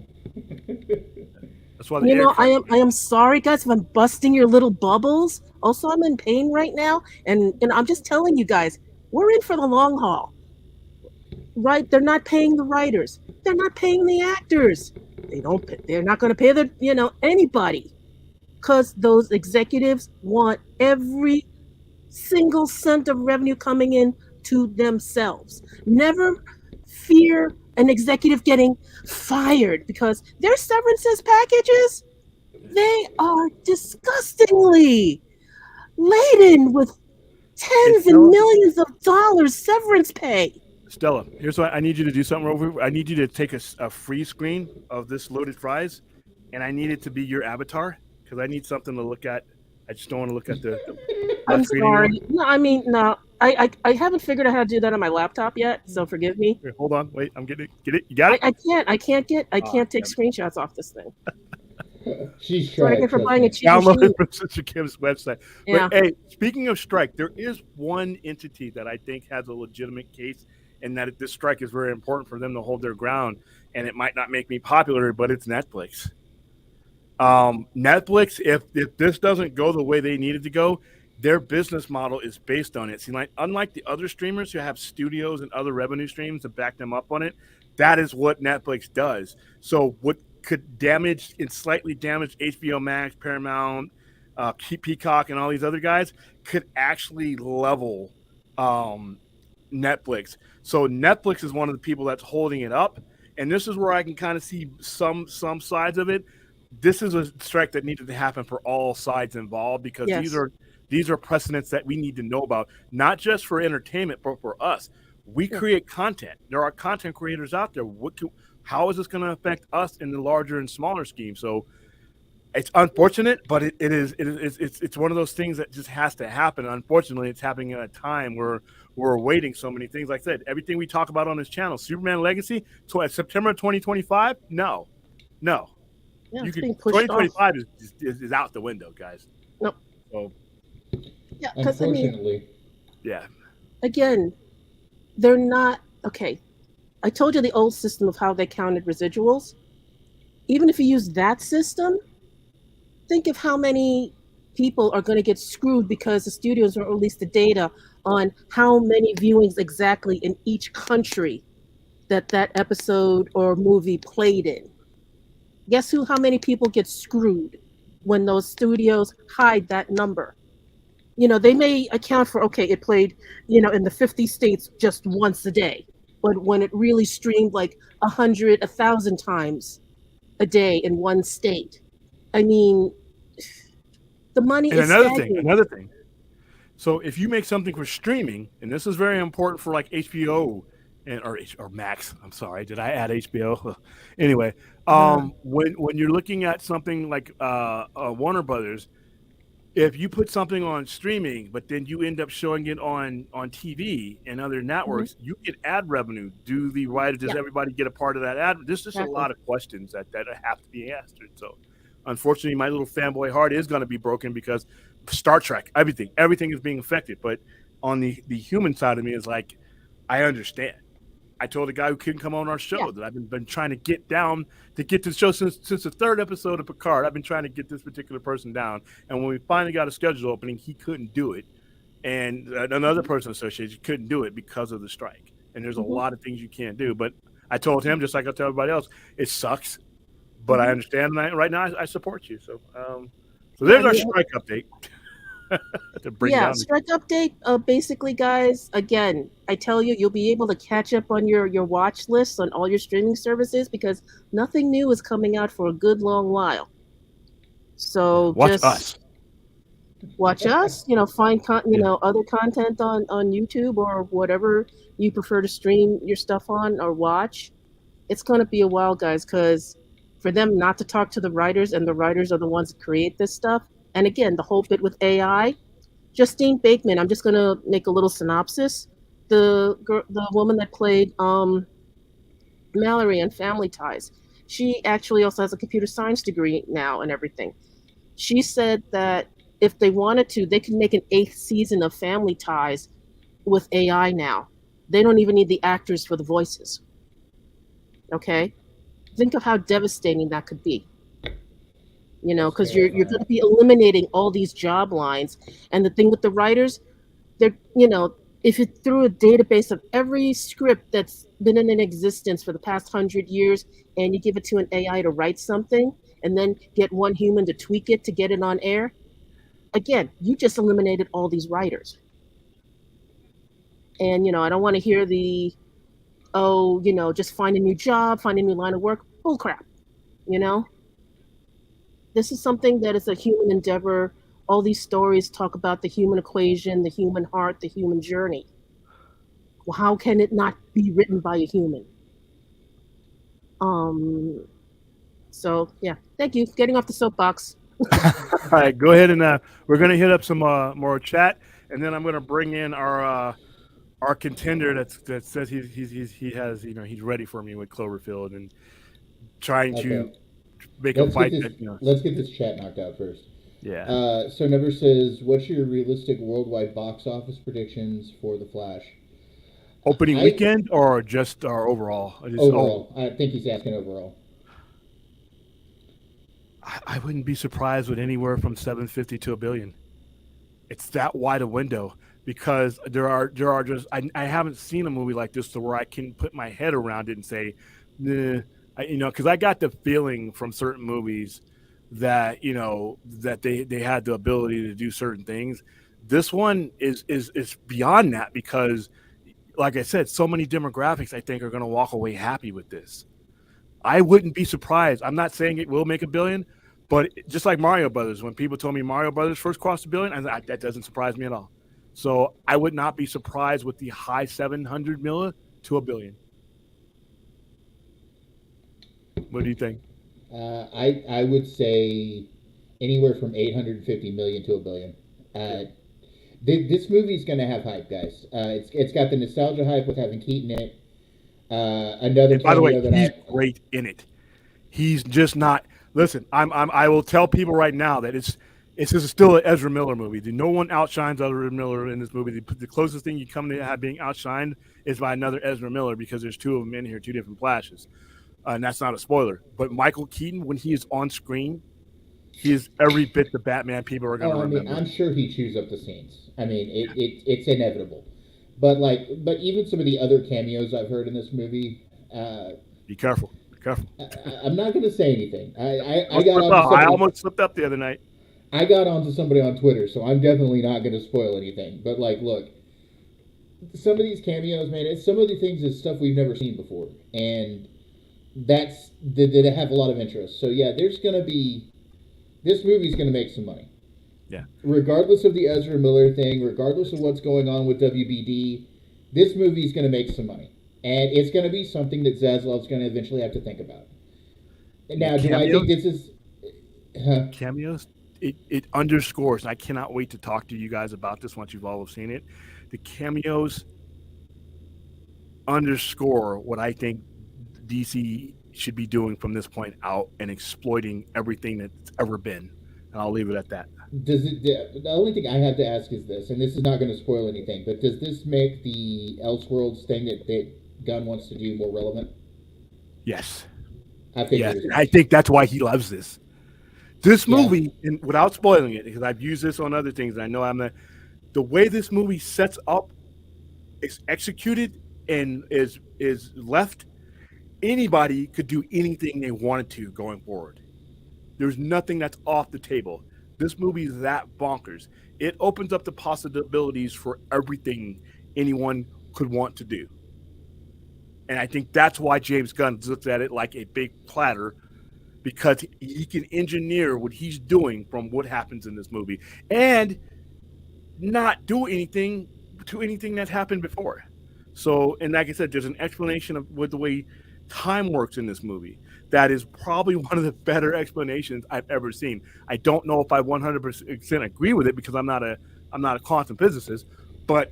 That's why you know, I am sorry, guys, if I'm busting your little bubbles. Also, I'm in pain right now, and I'm just telling you guys, we're in for the long haul, right? They're not paying the writers, they're not paying the actors. They're not going to pay anybody, because those executives want every single cent of revenue coming in to themselves. Never fear an executive getting fired, because their severances packages, they are disgustingly laden with tens and millions of dollars severance pay. Stella, here's what I need you to do something over. I need you to take a free screen of this loaded fries, and I need it to be your avatar because I need something to look at. I just don't want to look at the I'm screen sorry. anymore. No, I mean, no. I haven't figured out how to do that on my laptop yet, so forgive me. Wait, hold on, wait, I'm getting it. Get it? You got it? I can't take damn it. screenshots off this thing. She's Sorry tried. again for trust buying me. a cheap Download machine. it from Sister Kim's website. Yeah. But hey, speaking of strike, there is one entity that I think has a legitimate case, and that this strike is very important for them to hold their ground. And it might not make me popular, but it's Netflix. Netflix, if this doesn't go the way they need it to go, their business model is based on it. See, like unlike the other streamers who have studios and other revenue streams to back them up on it, that is what Netflix does. So what could damage and slightly damage HBO Max, Paramount, Peacock, and all these other guys could actually level Netflix. So Netflix is one of the people that's holding it up, and this is where I can kind of see some sides of it. This is a strike that needed to happen for all sides involved because Yes. these are precedents that we need to know about, not just for entertainment, but for us. We create content. There are content creators out there. How is this going to affect us in the larger and smaller scheme? So it's unfortunate, but it's one of those things that just has to happen. Unfortunately, it's happening at a time where we're awaiting so many things. Like I said, everything we talk about on this channel, Superman Legacy, September 2025, no. Yeah, You it's could being pushed 2025 is out the window, guys. Nope. So Yeah, because I mean, Unfortunately. yeah, again, they're not okay. I told you the old system of how they counted residuals. Even if you use that system, think of how many people are going to get screwed because the studios won't release the data on how many viewings exactly in each country that episode or movie played in. Guess how many people get screwed when those studios hide that number? They may account for, okay, it played, in the 50 states just once a day. But when it really streamed like 100, 1,000 times a day in one state, I mean, the money and is another thing. So if you make something for streaming, and this is very important for like HBO or Max. I'm sorry, did I add HBO? Anyway, when you're looking at something like Warner Brothers, if you put something on streaming, but then you end up showing it on TV and other networks, you get ad revenue. Do the writers, does everybody get a part of that ad? There's just a lot of questions that have to be answered. So unfortunately, my little fanboy heart is going to be broken because Star Trek, everything is being affected. But on the human side of me is like, I understand. I told a guy who couldn't come on our show that I've been trying to get down to get this show since the third episode of Picard. I've been trying to get this particular person down. And when we finally got a schedule opening, he couldn't do it. And another person associated couldn't do it because of the strike. And there's a lot of things you can't do. But I told him, just like I tell everybody else, it sucks. But I understand. And right now, I support you. So there's our strike update. Strike update. Basically, guys, again, I tell you, you'll be able to catch up on your watch lists on all your streaming services because nothing new is coming out for a good long while. So watch us. Find other content on YouTube or whatever you prefer to stream your stuff on or watch. It's going to be a while, guys, because for them not to talk to the writers, and the writers are the ones that create this stuff. And again, the whole bit with AI, Justine Bateman, I'm just going to make a little synopsis. The woman that played Mallory on Family Ties, she actually also has a computer science degree now and everything. She said that if they wanted to, they could make an 8th season of Family Ties with AI now. They don't even need the actors for the voices. Okay? Think of how devastating that could be. Because you're going to be eliminating all these job lines. And the thing with the writers, they're, if you threw a database of every script that's been in existence for the past 100 years and you give it to an AI to write something and then get one human to tweak it to get it on air, again, you just eliminated all these writers. And, I don't want to hear just find a new job, find a new line of work. Bull crap, This is something that is a human endeavor. All these stories talk about the human equation, the human heart, the human journey. Well, how can it not be written by a human? So yeah, thank you. Getting off the soapbox. All right, go ahead and we're gonna hit up some more chat, and then I'm gonna bring in our contender that says he has he's ready for me with Cloverfield and trying to make a fight Let's get this chat knocked out first. Yeah. So Never says, what's your realistic worldwide box office predictions for The Flash? Opening weekend or just overall? Overall. I think he's asking overall. I wouldn't be surprised with anywhere from 750 to $1 billion. It's that wide a window because there are just I haven't seen a movie like this to where I can put my head around it and say, nah, because I got the feeling from certain movies that that they had the ability to do certain things. This one is beyond that because, like I said, so many demographics I think are going to walk away happy with this. I wouldn't be surprised. I'm not saying it will make $1 billion, but just like Mario Brothers, when people told me Mario Brothers first crossed $1 billion, that doesn't surprise me at all. So I would not be surprised with the high 700 million to $1 billion. What do you think? I would say anywhere from 850 million to $1 billion. This movie's going to have hype, guys. It's got the nostalgia hype with having Keaton in it. Another and by the way, he's great in it. He's just not. Listen, I will tell people right now that it's still an Ezra Miller movie. No one outshines Ezra Miller in this movie. The closest thing you come to being outshined is by another Ezra Miller because there's two of them in here, two different Flashes, and that's not a spoiler. But Michael Keaton, when he is on screen, he is every bit the Batman people are going to remember. I'm sure he chews up the scenes. I mean, it's inevitable. But even some of the other cameos I've heard in this movie. Be careful. I'm not going to say anything. I almost slipped up the other night. I got onto somebody on Twitter, so I'm definitely not going to spoil anything. But look, some of these cameos, man, some of the things is stuff we've never seen before, and that's that have a lot of interest. So yeah, this movie's going to make some money. Yeah. Regardless of the Ezra Miller thing, regardless of what's going on with WBD, this movie's going to make some money. And it's going to be something that Zaslav's going to eventually have to think about. Now, do I think this is... Cameos? It underscores, and I cannot wait to talk to you guys about this once you've all seen it. The cameos underscore what I think DC should be doing from this point out and exploiting everything that's ever been. And I'll leave it at that. The only thing I have to ask is this, and this is not going to spoil anything, but does this make the Elseworlds thing that Gunn wants to do more relevant? Yes. I think that's why he loves this. This movie, and without spoiling it, because I've used this on other things, and I know the way this movie sets up, is executed, and is left, anybody could do anything they wanted to going forward. There's nothing that's off the table. This movie is that bonkers. It opens up the possibilities for everything anyone could want to do. And I think that's why James Gunn looks at it like a big platter, because he can engineer what he's doing from what happens in this movie and not do anything to anything that happened before. So, and like I said, there's an explanation of what the way time works in this movie. That is probably one of the better explanations I've ever seen. I don't know if I 100% agree with it because I'm not a quantum physicist, but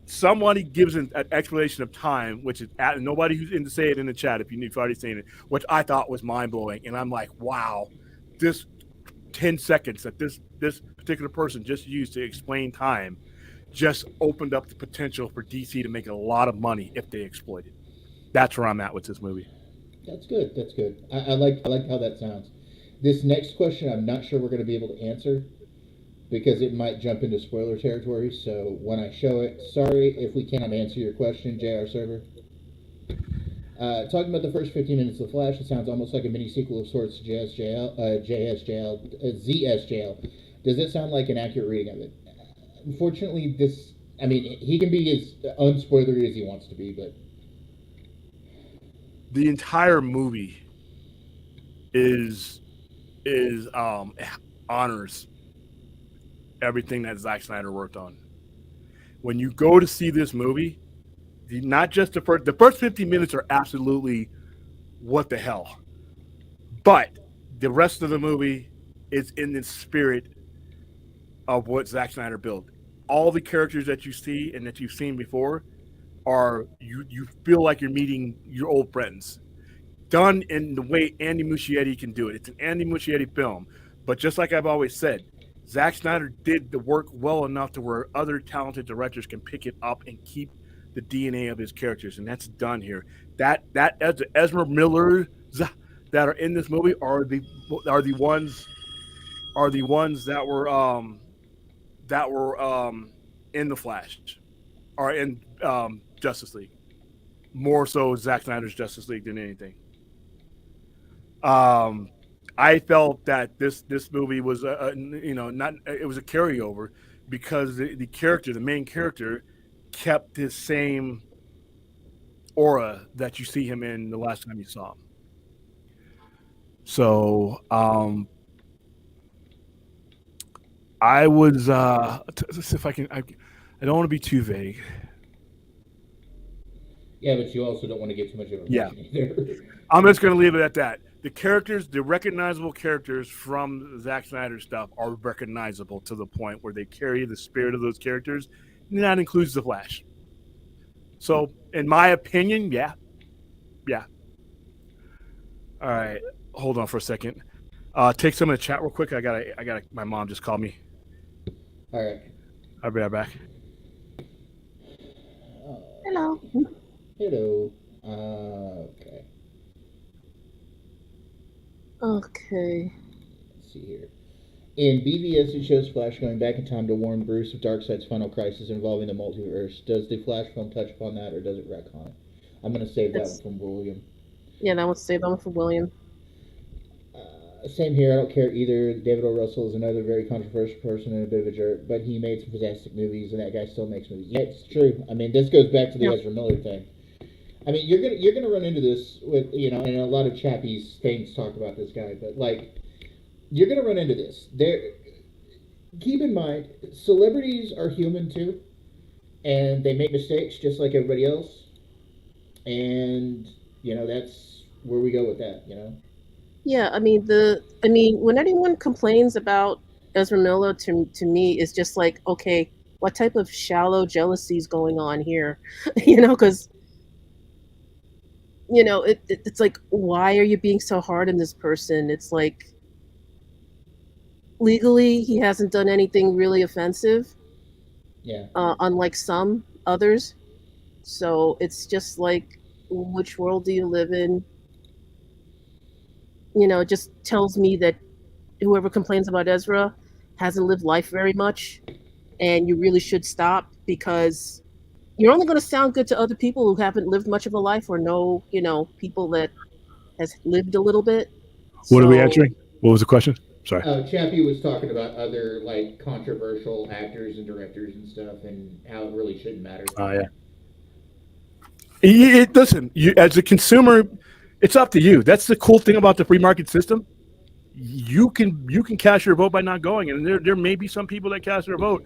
somebody gives an explanation of time, which is nobody who's in to say it in the chat if you've already seen it, which I thought was mind blowing, and I'm like, wow, this 10 seconds that this particular person just used to explain time just opened up the potential for DC to make a lot of money if they exploit it. That's where I'm at with this movie. That's good. I like how that sounds. This next question, I'm not sure we're going to be able to answer because it might jump into spoiler territory. So when I show it, sorry if we cannot answer your question, JR server. Talking about the first 15 minutes of Flash, it sounds almost like a mini sequel of sorts to ZSJL. Does it sound like an accurate reading of it? Unfortunately, he can be as unspoilery as he wants to be, but the entire movie is honors everything that Zack Snyder worked on. When you go to see this movie, not just the first 15 minutes are absolutely what the hell, but the rest of the movie is in the spirit of what Zack Snyder built. All the characters that you see and that you've seen before are you feel like you're meeting your old friends. Done in the way Andy Muschietti can do it. It's an Andy Muschietti film. But just like I've always said, Zack Snyder did the work well enough to where other talented directors can pick it up and keep the DNA of his characters, and that's done here. That Ezra Millers that are in this movie are the ones that were in the Flash, or in Justice League. More so Zack Snyder's Justice League than anything. I felt that this movie was it was a carryover because the main character, kept his same aura that you see him in the last time you saw him. So I was let's see if I can. I don't want to be too vague. Yeah, but you also don't want to get too much information either. I'm just going to leave it at that. The characters, the recognizable characters from Zack Snyder's stuff are recognizable to the point where they carry the spirit of those characters, and that includes the Flash. So, in my opinion, yeah. All right, hold on for a second. Take some of the chat real quick. I got. My mom just called me. All right. I'll be right back. Hello. Hello. Okay. Let's see here. In BVS, it shows Flash going back in time to warn Bruce of Darkseid's final crisis involving the multiverse. Does the Flash film touch upon that, or does it retcon it? I'm going to save that one from William. Yeah, that one's saved. That one for William. Same here. I don't care either. David O. Russell is another very controversial person and a bit of a jerk, but he made some fantastic movies, and that guy still makes movies. Yeah, it's true. I mean, this goes back to the Ezra Miller thing. I mean, you're gonna run into this with, and a lot of Chappie's things talk about this guy, but like, you're gonna run into this. Keep in mind, celebrities are human too, and they make mistakes just like everybody else, and that's where we go with that. Yeah, I mean when anyone complains about Ezra Miller, to me, it's just like, okay, what type of shallow jealousy is going on here? Because it's like, why are you being so hard on this person? It's like, legally, he hasn't done anything really offensive. Yeah. Unlike some others. So it's just like, which world do you live in? It just tells me that whoever complains about Ezra hasn't lived life very much, and you really should stop, because you're only going to sound good to other people who haven't lived much of a life, or know, people that has lived a little bit. What are we answering? What was the question? Sorry. Chappie was talking about other like controversial actors and directors and stuff, and how it really shouldn't matter. Oh yeah. Listen, you as a consumer, it's up to you. That's the cool thing about the free market system. You can cast your vote by not going, and there may be some people that cast their vote.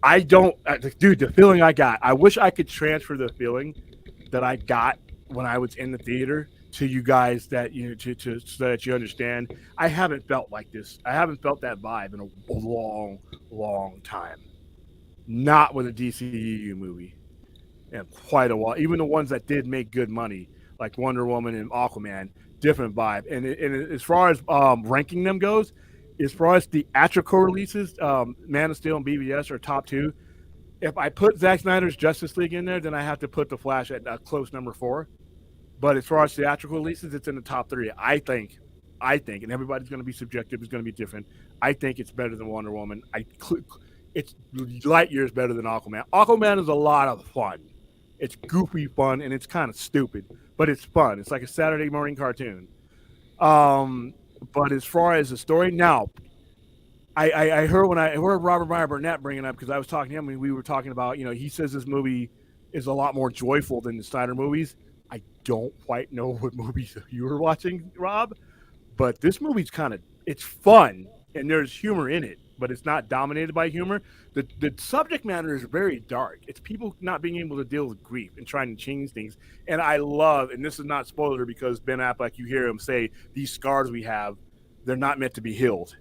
I don't, dude. The feeling I got, I wish I could transfer the feeling that I got when I was in the theater to you guys, that so that you understand. I haven't felt like this. I haven't felt that vibe in a long time. Not with a DCEU movie in quite a while. Even the ones that did make good money, like Wonder Woman and Aquaman, different vibe. And as far as ranking them goes, as far as theatrical releases, Man of Steel and BVS are top two. If I put Zack Snyder's Justice League in there, then I have to put The Flash at close number 4. But as far as theatrical releases, it's in the top 3. I think, and everybody's going to be subjective, it's going to be different. I think it's better than Wonder Woman. It's light years better than Aquaman. Aquaman is a lot of fun. It's goofy fun, and it's kind of stupid, but it's fun. It's like a Saturday morning cartoon. But as far as the story, now, I heard when I heard Robert Meyer Burnett bringing up, because I was talking to him, and we were talking about, he says this movie is a lot more joyful than the Snyder movies. I don't quite know what movies you were watching, Rob, but this movie's it's fun, and there's humor in it. but it's not dominated by humor. The subject matter is very dark. It's people not being able to deal with grief and trying to change things. And I love, and this is not spoiler because Ben Affleck, you hear him say, these scars we have, they're not meant to be healed.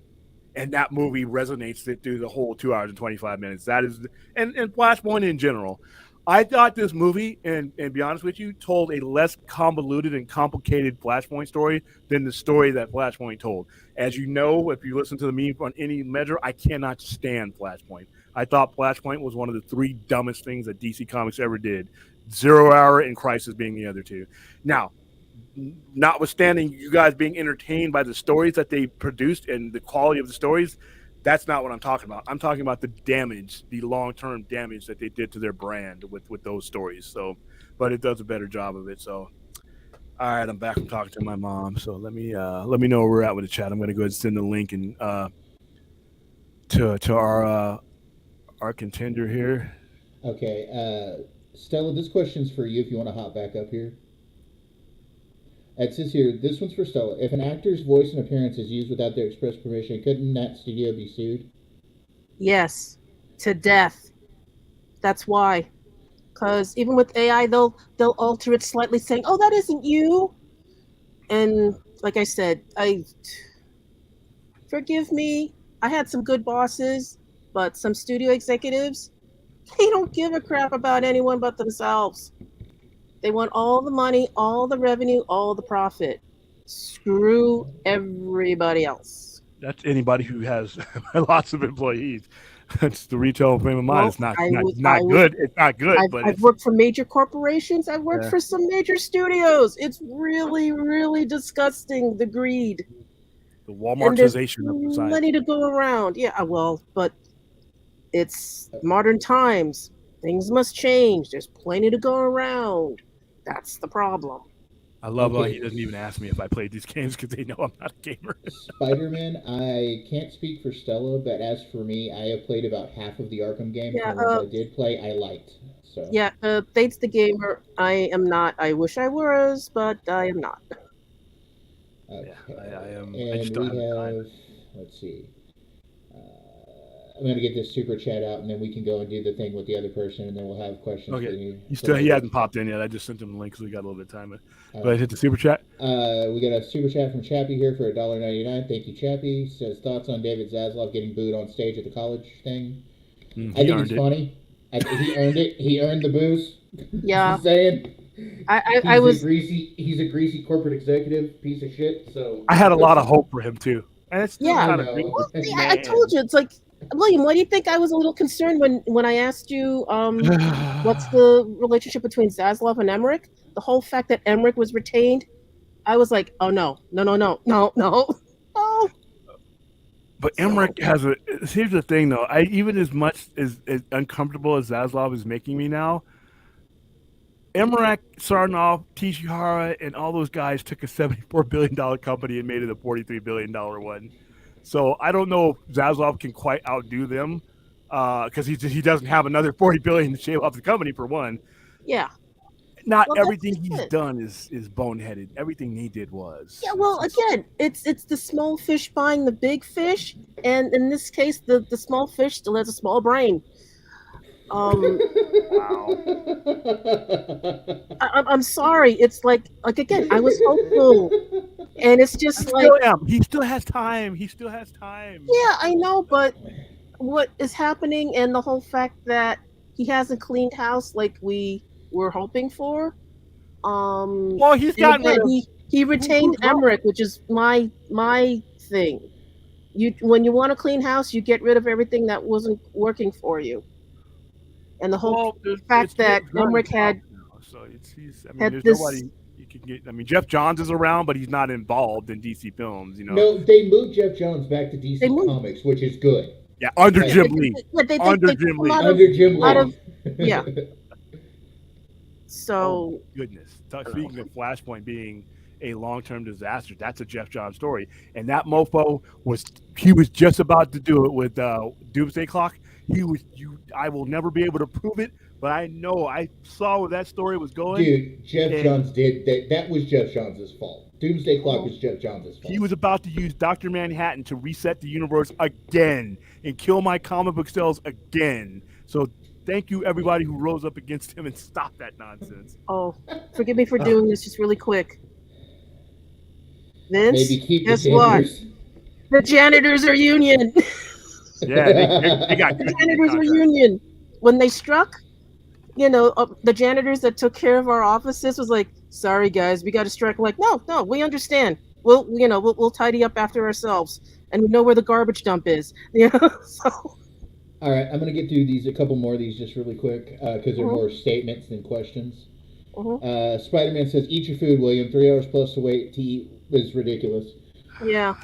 And that movie resonates through the whole 2 hours and 25 minutes. That is, and Flashpoint in general. I thought this movie, and be honest with you, told a less convoluted and complicated Flashpoint story than the story that Flashpoint told. As you know, if you listen to the meme on any measure, I cannot stand Flashpoint. I thought Flashpoint was one of the 3 dumbest things that DC Comics ever did. 0 Hour and Crisis being the other 2. Now, notwithstanding you guys being entertained by the stories that they produced and the quality of the stories, that's not what I'm talking about. I'm talking about the damage, the long-term damage that they did to their brand with those stories. So, but it does a better job of it. So, all right, I'm back from talking to my mom. So let me know where we're at with the chat. I'm going to go ahead and send the link and to our contender here. Okay, Stella, this question's for you if you want to hop back up here. It says here, this one's for Stella. If an actor's voice and appearance is used without their express permission, couldn't that studio be sued? Yes, to death. That's why. Because even with AI, they'll alter it slightly, saying, "Oh, that isn't you." And like I said, forgive me. I had some good bosses, but some studio executives, they don't give a crap about anyone but themselves. They want all the money, all the revenue, all the profit. Screw everybody else. That's anybody who has lots of employees. That's the retail frame of mind. It's not good. It's not good. I've worked for major corporations. I've worked for some major studios. It's really, really disgusting, the greed. The Walmartization of society. Money to go around. Yeah, well, but it's modern times. Things must change. There's plenty to go around. That's the problem. I love how he doesn't even ask me if I played these games because they know I'm not a gamer. Spider-Man, I can't speak for Stella, but as for me, I have played about half of the Arkham games. Yeah, and the ones I did play, I liked. So. Yeah, Thade's the gamer. I am not. I wish I was, but I am not. Okay. Yeah, I am. And I just don't we have, let's see. I'm going to get this super chat out, and then we can go and do the thing with the other person, and then we'll have questions. Okay. He hasn't popped in yet. I just sent him the link, so we got a little bit of time. Go ahead, hit the super chat. We got a super chat from Chappie here for $1.99. Thank you, Chappie. Says, thoughts on David Zaslav getting booed on stage at the college thing? I think it's funny. He earned it. He earned the booze. Yeah. I'm saying. He's a greasy corporate executive piece of shit. So I had a lot of hope for him too. And it's I told you, it's like, William, why do you think I was a little concerned when I asked you what's the relationship between Zaslav and Emmerich? The whole fact that Emmerich was retained, I was like, oh no. But Emmerich has here's the thing though, even as much as uncomfortable as Zaslav is making me now, Emmerich, Sarnoff, Tishihara, and all those guys took a $74 billion company and made it a $43 billion one. So I don't know if Zaslav can quite outdo them because he doesn't have another $40 billion to shave off the company for one. Yeah. Not everything he's done is boneheaded. Everything he did was. Yeah, well, again, it's the small fish buying the big fish, and in this case, the small fish still has a small brain. Wow. I'm sorry. It's like again, I was hopeful, and it's just he still has time. Yeah, I know, but what is happening, and the whole fact that he hasn't cleaned house like we were hoping for. Well, he's gotten he retained Emmerich, which is my thing. When you want to clean house, you get rid of everything that wasn't working for you. And the whole fact that Emmerich had there's nobody you can get. I mean, Jeff Johns is around, but he's not involved in DC films. You know. No, they moved Jeff Johns back to DC Comics, which is good. Yeah, under Jim Lee. Under Jim Lee. Yeah. So. Goodness. Speaking of Flashpoint being a long-term disaster, that's a Jeff Johns story, and that mofo was just about to do it with Doomsday Clock. I will never be able to prove it, but I know I saw where that story was going. Dude, Jeff and Johns did that. That was Jeff Johns' fault. Doomsday Clock was Jeff Johns' fault. He was about to use Dr. Manhattan to reset the universe again and kill my comic book sales again. So thank you, everybody who rose up against him and stopped that nonsense. Oh, forgive me for doing this just really quick. Vince, maybe keep guess the what? janitors. The janitors are union. Yeah, they got the janitors are union. When they struck, the janitors that took care of our offices was like, sorry guys, we got to strike. I'm like, no, we understand. We'll tidy up after ourselves, and we know where the garbage dump is. So. All right, I'm gonna get through a couple more of these just really quick because they're more statements than questions. Spider-Man says, "Eat your food, William. 3 hours plus to wait to eat is ridiculous." Yeah,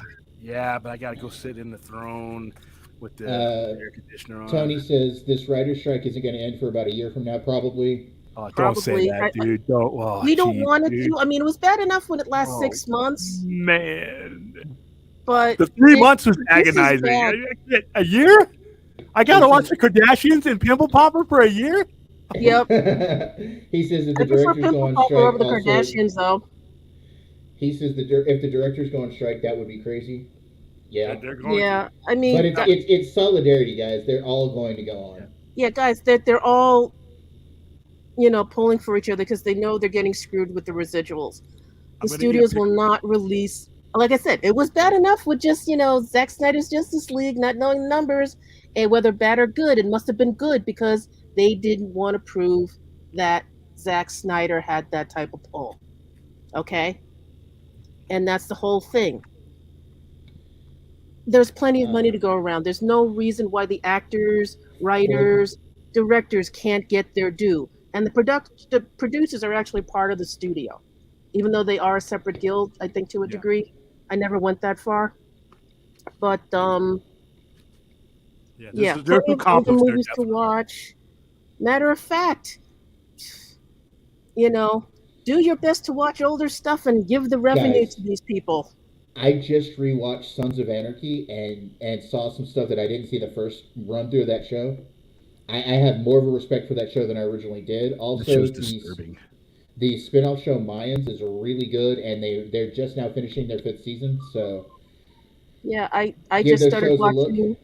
but I gotta go sit in the throne with the air conditioner on. Tony says this writer's strike isn't going to end for about a year from now, probably. Oh, don't say that, dude. We don't want it to. I mean, it was bad enough when it lasts 6 months. Man, but the 3 months was agonizing. A year? I gotta watch the Kardashians and Pimple Popper for a year? Yep. He says if the directors go on strike, over the Kardashians, though. He says if the directors go on strike, that would be crazy. Yeah. Yeah, I mean, but it's solidarity, guys. They're all going to go on. Yeah, guys, they're all, pulling for each other because they know they're getting screwed with the residuals. The studios will not release. Like I said, it was bad enough with just Zack Snyder's Justice League not knowing the numbers and whether bad or good. It must have been good because they didn't want to prove that Zack Snyder had that type of pull. Okay, and that's the whole thing. There's plenty of money to go around. There's no reason why the actors, writers, directors can't get their due. And the producers are actually part of the studio, even though they are a separate guild, I think, to a degree. I never went that far. But, plenty of other movies to watch. Matter of fact, do your best to watch older stuff and give the revenue to these people. I just rewatched Sons of Anarchy and saw some stuff that I didn't see the first run through of that show. I have more of a respect for that show than I originally did. Also, the spin-off show Mayans is really good, and they're just now finishing their 5th season. So yeah, I just started watching.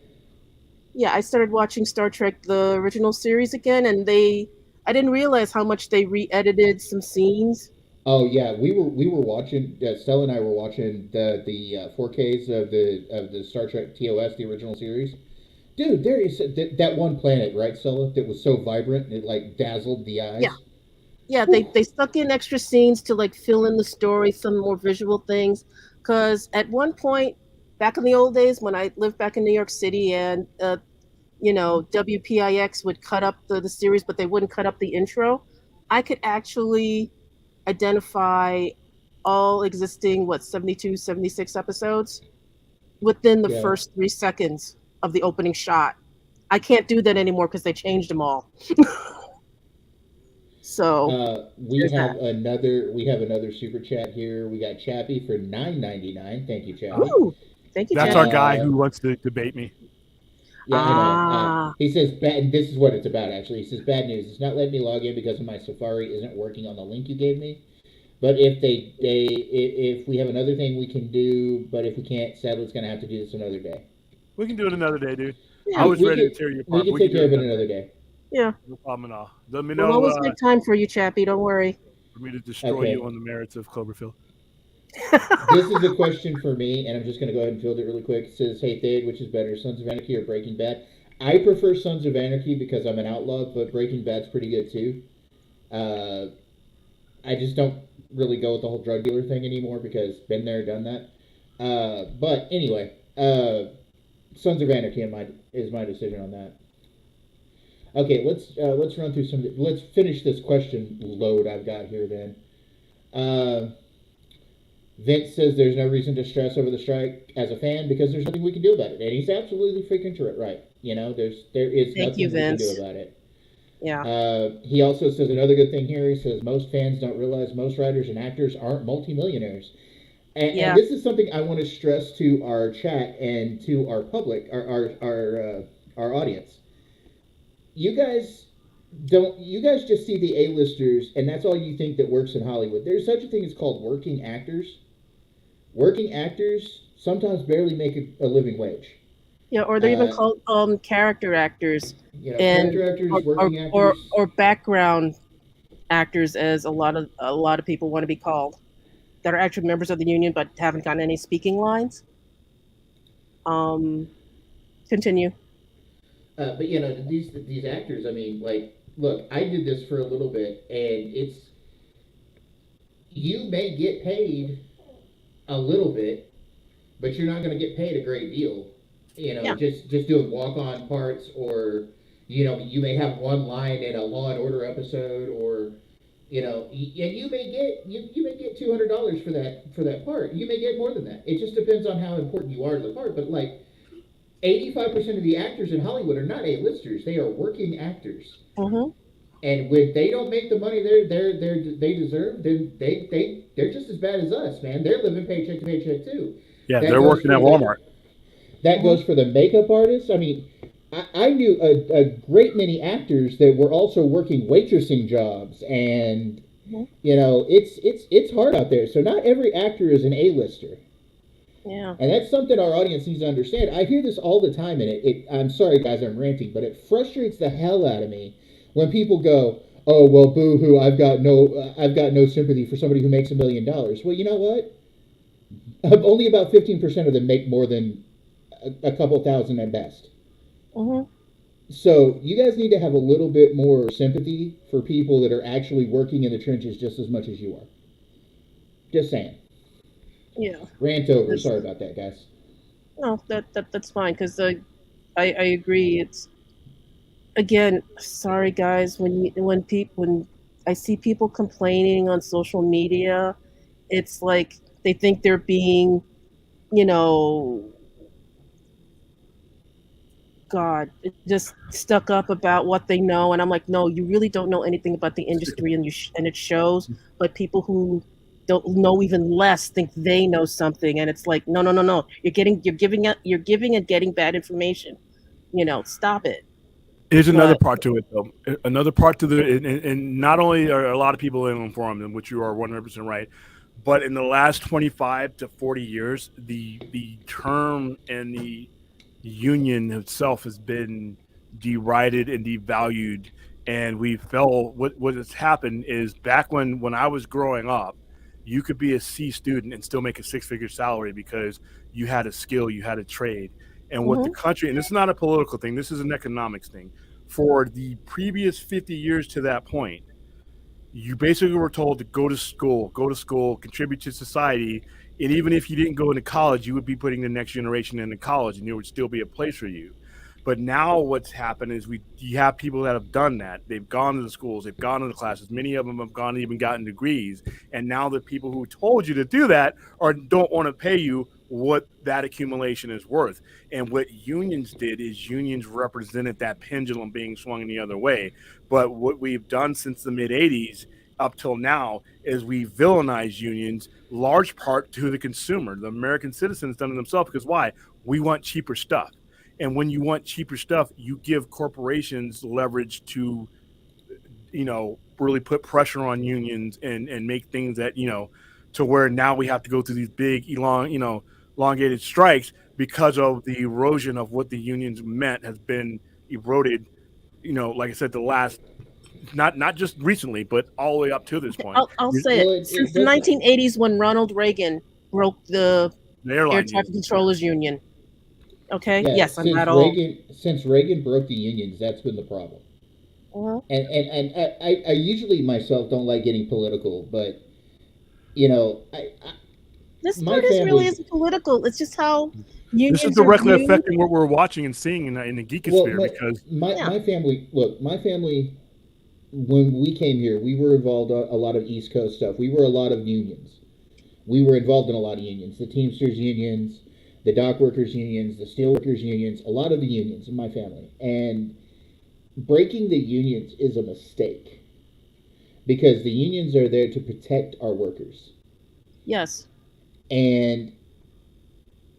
Yeah, I started watching Star Trek the original series again, and I didn't realize how much they re-edited some scenes. Oh yeah, we were watching. Stella and I were watching the 4Ks of the Star Trek TOS, the original series. Dude, there is that one planet, right, Stella, that was so vibrant and it like dazzled the eyes. Yeah, they stuck in extra scenes to like fill in the story, some more visual things. Because at one point, back in the old days when I lived back in New York City, and WPIX would cut up the series, but they wouldn't cut up the intro. I could actually identify all existing 72, 76 episodes within the first 3 seconds of the opening shot. I can't do that anymore because they changed them all. So we have another super chat here. We got Chappie for $9.99. Thank you, Chappie. Ooh, thank you. That's Chappie. our guy who wants to debate me. Yeah, I know. He says bad. This is what it's about. Actually, he says bad news. It's not letting me log in because my Safari isn't working on the link you gave me. But if if we have another thing we can do, but if we can't, sadly, it's going to have to do this another day. We can do it another day, dude. Yeah, I was ready to tear you apart. We can take care of it another day. Yeah. No problem at all. Let me know. We'll always make time for you, Chappie. Don't worry. For me to destroy you on the merits of Cloverfield. This is a question for me, and I'm just going to go ahead and field it really quick. It says, hey, Thade, which is better, Sons of Anarchy or Breaking Bad? I prefer Sons of Anarchy because I'm an outlaw, but Breaking Bad's pretty good too. I just don't really go with the whole drug dealer thing anymore because been there, done that. But anyway, Sons of Anarchy is my decision on that. Okay, let's run through some. Let's finish this question load I've got here. Then Vince says there's no reason to stress over the strike as a fan because there's nothing we can do about it, and he's absolutely freaking right. There is nothing we can do about it. Yeah. He also says another good thing here. He says most fans don't realize most writers and actors aren't multimillionaires. And this is something I want to stress to our chat and to our public, our audience. You guys don't you guys just see the A-listers and that's all you think that works in Hollywood? There's such a thing as called working actors. Working actors sometimes barely make a living wage. Yeah, or they're even called character actors, and character actors, working actors, or background actors, as a lot of people want to be called, that are actually members of the union but haven't gotten any speaking lines. Continue. But these actors. I mean, like, look, I did this for a little bit, and you may get paid a little bit, but you're not going to get paid a great deal. Yeah. just doing walk-on parts, or you may have one line in a Law and Order episode, or and you may get $200 for that part. You may get more than that. It just depends on how important you are to the part. But like 85% of the actors in Hollywood are not A-listers. They are working actors. Mm-hmm. And when they don't make the money they deserve, then they're just as bad as us, man. They're living paycheck to paycheck too. Yeah, they're working at Walmart. That goes for the makeup artists. I mean, I knew a great many actors that were also working waitressing jobs, and it's hard out there. So not every actor is an A-lister. Yeah. And that's something our audience needs to understand. I hear this all the time, and I'm sorry, guys, I'm ranting, but it frustrates the hell out of me when people go, "Oh, well, boo-hoo, I've got no sympathy for somebody who makes $1 million." Well, you know what? Only about 15% of them make more than a couple thousand at best. Mm-hmm. So you guys need to have a little bit more sympathy for people that are actually working in the trenches just as much as you are. Just saying. Yeah. Rant over. Sorry about that, guys. No, that's fine, because I agree. It's, again, sorry guys, when I see people complaining on social media, it's like they think they're being, God, just stuck up about what they know, and I'm like, no, you really don't know anything about the industry, and and it shows. But people who don't know even less think they know something, and it's like, no, you're giving and getting bad information. Stop it. There's another part to it, though. Another part to and not only are a lot of people informed, in which you are 100% right, but in the last 25 to 40 years, the term and the union itself has been derided and devalued, and we fell. What has happened is, back when I was growing up, you could be a C student and still make a 6-figure salary because you had a skill, you had a trade. And what the country, and this is not a political thing, this is an economics thing. For the previous 50 years to that point, you basically were told to go to school, contribute to society. And even if you didn't go into college, you would be putting the next generation into college, and there would still be a place for you. But now what's happened is you have people that have done that. They've gone to the schools, they've gone to the classes. Many of them have gone and even gotten degrees. And now the people who told you to do that don't want to pay you what that accumulation is worth. And what unions did is unions represented that pendulum being swung in the other way. But what we've done since the mid-'80s up till now is we villainize unions, large part to the consumer. The American citizen has done it themselves, because why? We want cheaper stuff. And when you want cheaper stuff, you give corporations leverage to, really put pressure on unions and make things that, to where now we have to go through these big, elongated strikes because of the erosion of what the unions meant has been eroded, like I said, the last, not just recently, but all the way up to this point. I'll say it. Since the 1980s, when Ronald Reagan broke the air traffic controllers union. Okay. Yeah, yes, I'm not old. Since Reagan broke the unions, that's been the problem. Uh-huh. And I usually myself don't like getting political, but this part really isn't political. It's just how unions. This is directly affecting what we're watching and seeing in the geekosphere. Because my family, when we came here, we were involved in a lot of East Coast stuff. We were a lot of unions. We were involved in a lot of unions, the Teamsters unions, the dock workers unions, the steel workers unions, a lot of the unions in my family. And breaking the unions is a mistake, because the unions are there to protect our workers. Yes. And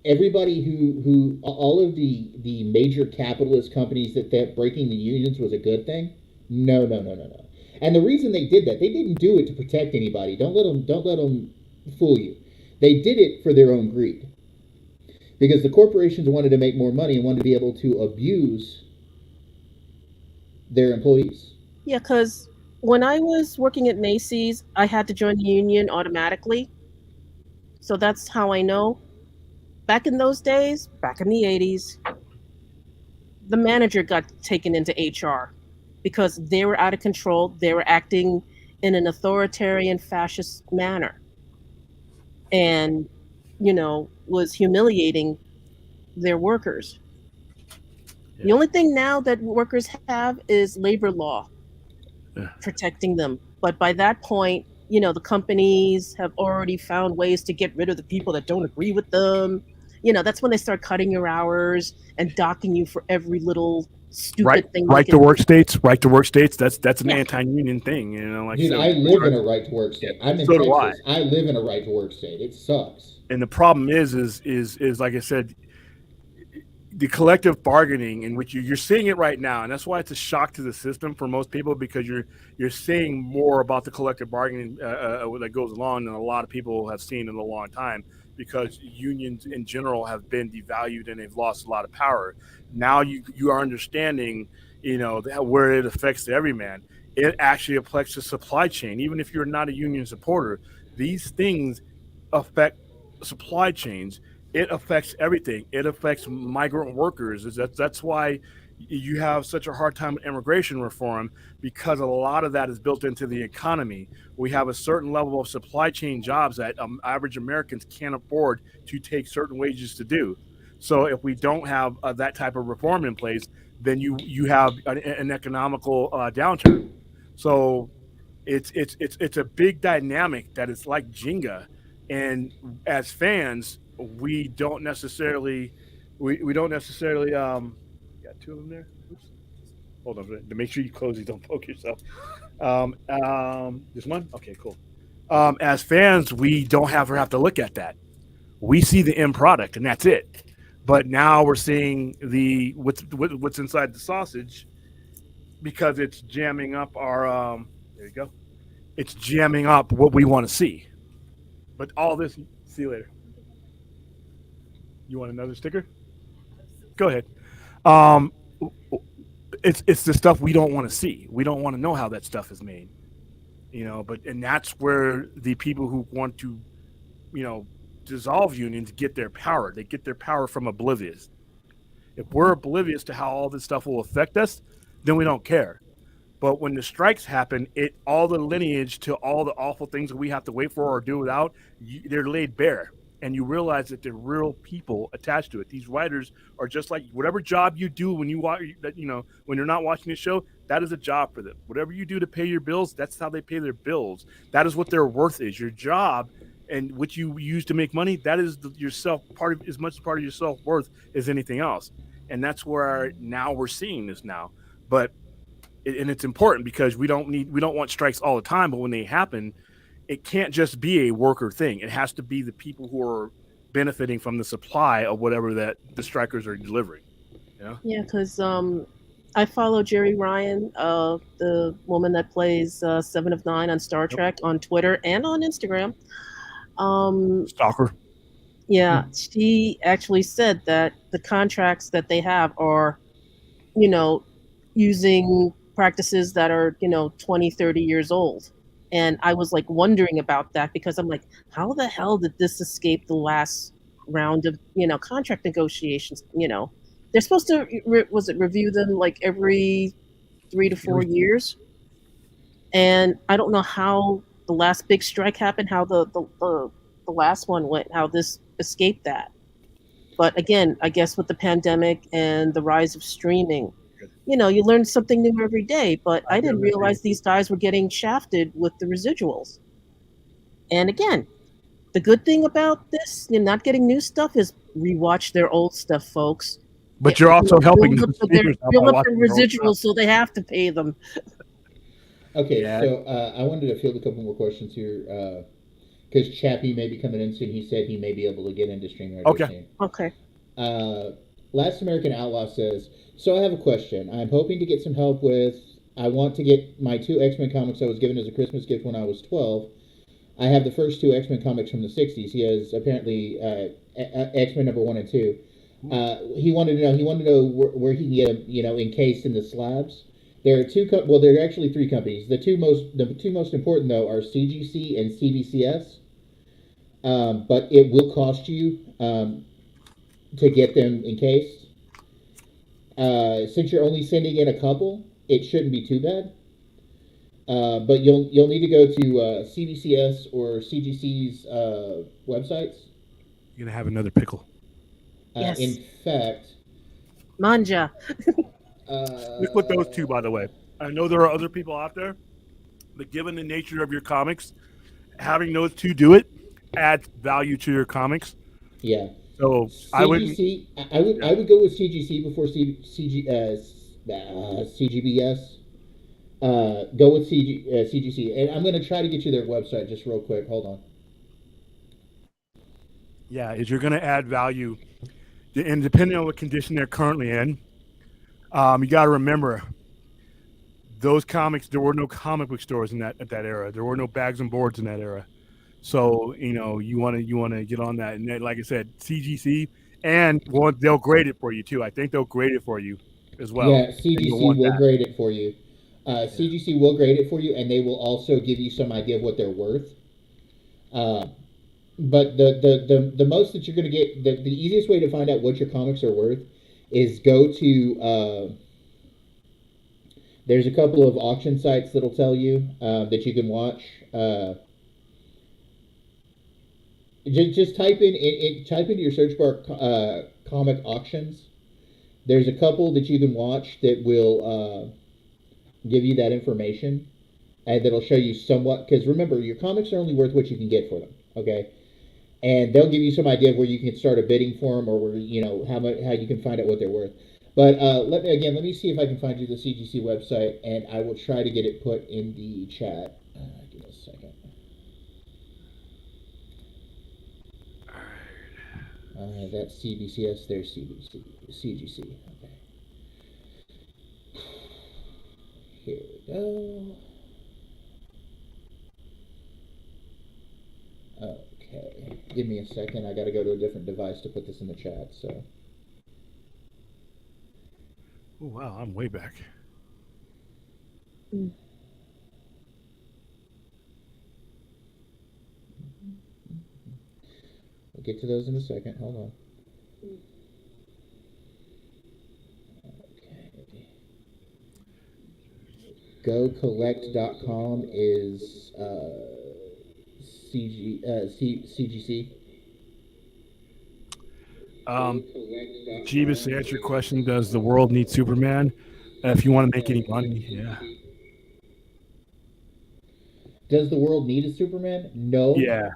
everybody all of the major capitalist companies that breaking the unions was a good thing. No. And the reason they did that, they didn't do it to protect anybody. Don't let them fool you. They did it for their own greed. Because the corporations wanted to make more money and wanted to be able to abuse their employees. Yeah, because when I was working at Macy's, I had to join the union automatically. So that's how I know. Back in those days, back in the 80s, the manager got taken into HR because they were out of control. They were acting in an authoritarian fascist manner and, was humiliating their workers. Yeah. The only thing now that workers have is labor law protecting them. But by that point, the companies have already found ways to get rid of the people that don't agree with them. That's when they start cutting your hours and docking you for every little stupid thing. Right to work states. That's an anti-union thing. Dude, I live in a right to work state. I'm in Texas. I live in a right to work state. It sucks. And the problem is like I said, the collective bargaining in which you're seeing it right now, and that's why it's a shock to the system for most people, because you're seeing more about the collective bargaining that goes along than a lot of people have seen in a long time, because unions in general have been devalued and they've lost a lot of power. Now you are understanding, where it affects the everyman. It actually affects the supply chain. Even if you're not a union supporter, these things affect supply chains. It affects everything. It affects migrant workers. That's why you have such a hard time with immigration reform, because a lot of that is built into the economy. We have a certain level of supply chain jobs that average Americans can't afford to take certain wages to do. So if we don't have that type of reform in place, then you have an economical downturn. So it's a big dynamic that is like Jenga, and as fans, we don't necessarily got two of them there. Oops. Hold on to make sure you close these, don't poke yourself. This one? Okay, cool. As fans, we don't have to look at that. We see the end product and that's it. But now we're seeing what's inside the sausage, because it's jamming up our there you go. It's jamming up what we want to see. But all this, see you later. You want another sticker? Go ahead. It's the stuff we don't want to see. We don't want to know how that stuff is made, and that's where the people who want to, dissolve unions get their power. They get their power from oblivious. If we're oblivious to how all this stuff will affect us, then we don't care. But when the strikes happen, all the lineage to all the awful things that we have to wait for or do without, they're laid bare. And you realize that there are real people attached to it. These writers are just like whatever job you do when you watch, when you're not watching the show, that is a job for them. Whatever you do to pay your bills, that's how they pay their bills. That is what their worth is. Your job and what you use to make money, that is as much part of your self-worth as anything else. And that's where now we're seeing this now. But it's important, because we don't want strikes all the time, but when they happen, it can't just be a worker thing. It has to be the people who are benefiting from the supply of whatever that the strikers are delivering. Yeah, because I follow Jerry Ryan, the woman that plays 7 of 9 on Star Trek, on Twitter and on Instagram. Stalker. Yeah, she actually said that the contracts that they have are, using practices that are, 20, 30 years old. And I was like wondering about that, because I'm like, how the hell did this escape the last round of, contract negotiations? They're supposed to, review them like every 3 to 4 years. And I don't know how the last big strike happened, how the last one went, how this escaped that. But again, I guess with the pandemic and the rise of streaming, you learn something new every day, but I didn't realize these guys were getting shafted with the residuals. And again, the good thing about this, you're not getting new stuff, is rewatch their old stuff, folks. But you're also helping them build up their residuals, so they have to pay them. Okay, so I wanted to field a couple more questions here, because Chappie may be coming in soon. He said he may be able to get into streaming radio soon. Okay. Last American Outlaw says, so I have a question. I'm hoping to get some help with I want to get my 2 X-Men comics I was given as a Christmas gift when I was 12. I have the first 2 X-Men comics from the 60s. He has apparently X-Men number 1 and 2. He wanted to know where he can get them, encased in the slabs. There are there are actually 3 companies. The two most important though are CGC and CBCS. But it will cost you to get them encased. Since you're only sending in a couple, it shouldn't be too bad. But you'll need to go to CBCS or CGC's websites. You're gonna have another pickle. Yes. In fact, Manja. Stick with those 2, by the way. I know there are other people out there, but given the nature of your comics, having those 2 do it adds value to your comimics. Yeah. So CGC, I would go with CGC before CGBS. Go with CGC, and I'm going to try to get you their website just real quick. Hold on. Yeah, is you're going to add value, and depending on what condition they're currently in, you got to remember those comics. There were no comic book stores at that era. There were no bags and boards in that era. So you want to get on that, and then, like I said, CGC, and they'll grade it for you too. I think they'll grade it for you as well. Yeah, CGC will grade it for you. CGC will grade it for you, and they will also give you some idea of what they're worth. But the most that you're going to get, the easiest way to find out what your comics are worth is go to. There's a couple of auction sites that'll tell you that you can watch. Just type into your search bar comic auctions. There's a couple that you can watch that will give you that information, and that'll show you somewhat. Because remember, your comics are only worth what you can get for them. Okay, and they'll give you some idea of where you can start a bidding for them, or where how you can find out what they're worth. But let me see if I can find you the CGC website, and I will try to get it put in the chat. Give me a second. That's CBCS. There's CGC. Okay. Here we go. Okay. Give me a second. I got to go to a different device to put this in the chat. So. Oh wow, I'm way back. Mm. We'll get to those in a second. Hold on. Okay. GoCollect.com is CGC. Jeebus, to answer your question, does the world need Superman? If you want to make any money, yeah. Does the world need a Superman? No. Yeah.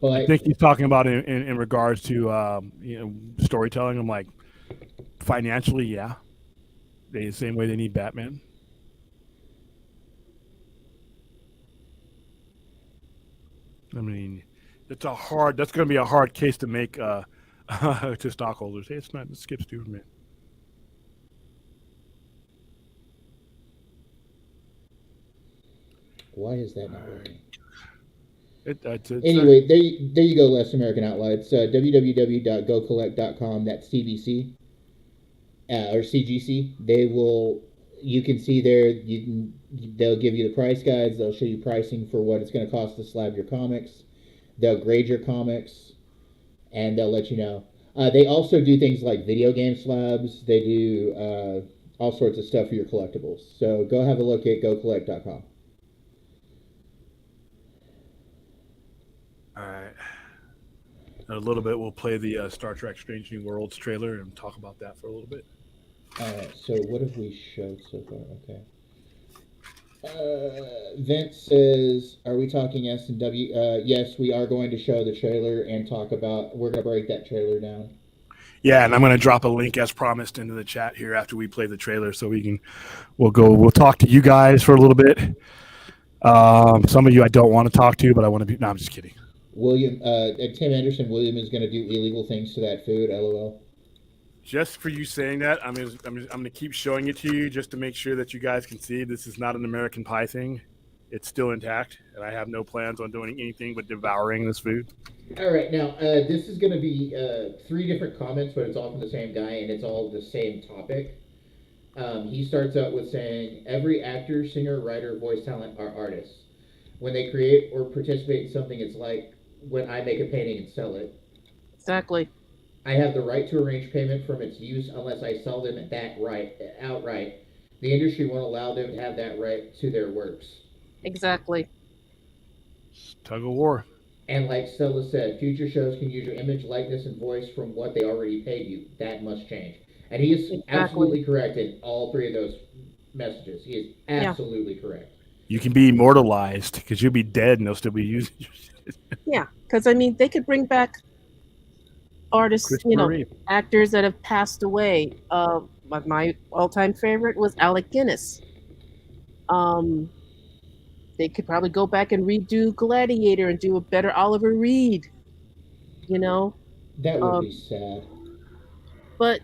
But I think he's talking about in regards to storytelling. I'm like, financially, yeah. The same way they need Batman. I mean, that's going to be a hard case to make to stockholders. Hey, it skips Superman. Why is that not working? Anyway, there you go, Less American Outlaw. It's www.gocollect.com. That's CBC or CGC. You can see there. They'll give you the price guides. They'll show you pricing for what it's going to cost to slab your comics. They'll grade your comics, and they'll let you know. They also do things like video game slabs. They do all sorts of stuff for your collectibles. So go have a look at gocollect.com. All right. In a little bit, we'll play the Star Trek Strange New Worlds trailer and talk about that for a little bit. All right. So what have we showed so far? Okay. Vince says, are we talking S&W? Yes, we are going to show the trailer and talk about, we're going to break that trailer down. Yeah, and I'm going to drop a link as promised into the chat here after we play the trailer so we'll talk to you guys for a little bit. Some of you I don't want to talk to, but I want to be, no, I'm just kidding. Tim Anderson, William is going to do illegal things to that food, LOL. Just for you saying that, I'm gonna keep showing it to you just to make sure that you guys can see this is not an American Pie thing. It's still intact, and I have no plans on doing anything but devouring this food. All right, now this is going to be 3 different comments, but it's all from the same guy, and it's all the same topic. He starts out with saying, every actor, singer, writer, voice talent are artists. When they create or participate in something, it's like when I make a painting and sell it. Exactly. I have the right to arrange payment from its use unless I sell them that right outright. The industry won't allow them to have that right to their works. Exactly. Tug of war. And like Stella said, future shows can use your image, likeness, and voice from what they already paid you. That must change. And he is absolutely correct in all 3 of those messages. He is absolutely correct. You can be immortalized because you'll be dead and they'll still be using your shit. Yeah, because I mean, they could bring back artists, actors that have passed away. My all-time favorite was Alec Guinness. They could probably go back and redo Gladiator and do a better Oliver Reed. That would be sad. But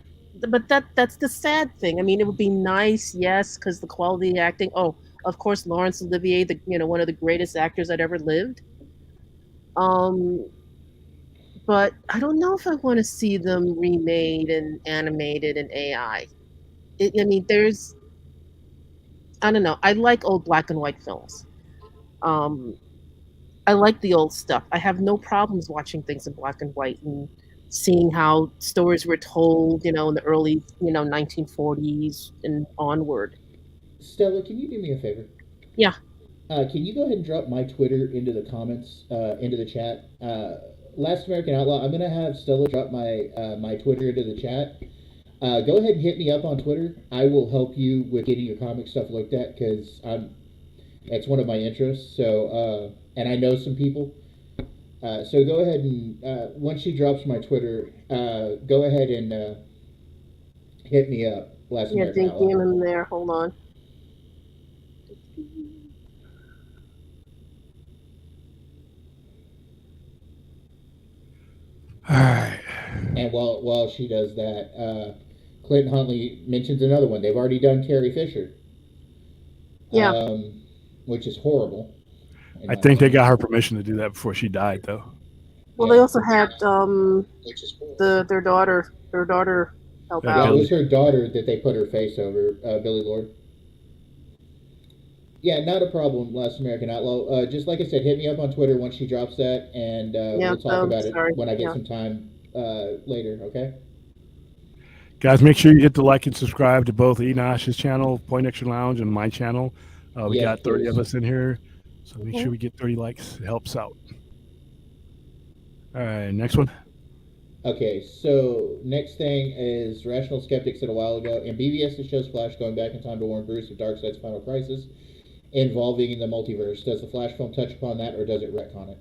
that's the sad thing. I mean, it would be nice, yes, because the quality of acting. Oh, of course, Laurence Olivier, one of the greatest actors that ever lived. But I don't know if I want to see them remade and animated in AI. I don't know. I like old black and white films. I like the old stuff. I have no problems watching things in black and white and seeing how stories were told, in the early, 1940s and onward. Stella, can you do me a favor? Yeah. Can you go ahead and drop my Twitter into the comments, into the chat? Last American Outlaw, I'm going to have Stella drop my Twitter into the chat. Go ahead and hit me up on Twitter. I will help you with getting your comic stuff looked at because it's one of my interests. So, and I know some people. So go ahead and once she drops my Twitter, go ahead and hit me up. Last American Outlaw. Yeah, in there. Hold on. All right. And while she does that, Clinton Huntley mentions another one. They've already done Carrie Fisher. Yeah. Which is horrible. I think they got her permission to do that before she died, though. Well, they also had their daughter help out. It was her daughter that they put her face over, Billy Lord. Yeah, not a problem, Last American Outlaw. Just like I said, hit me up on Twitter once she drops that, and we'll talk about it when I get some time later, okay? Guys, make sure you hit the like and subscribe to both Enosh's channel, Point Extra Lounge, and my channel. We got 30 of us in here, so make sure we get 30 likes. It helps out. All right, next one. Okay, so next thing is Rational Skeptic said a while ago, in BVS shows Flash going back in time to warn Bruce of Darkseid's final crisis involving the multiverse. Does the Flash film touch upon that, or does it retcon it?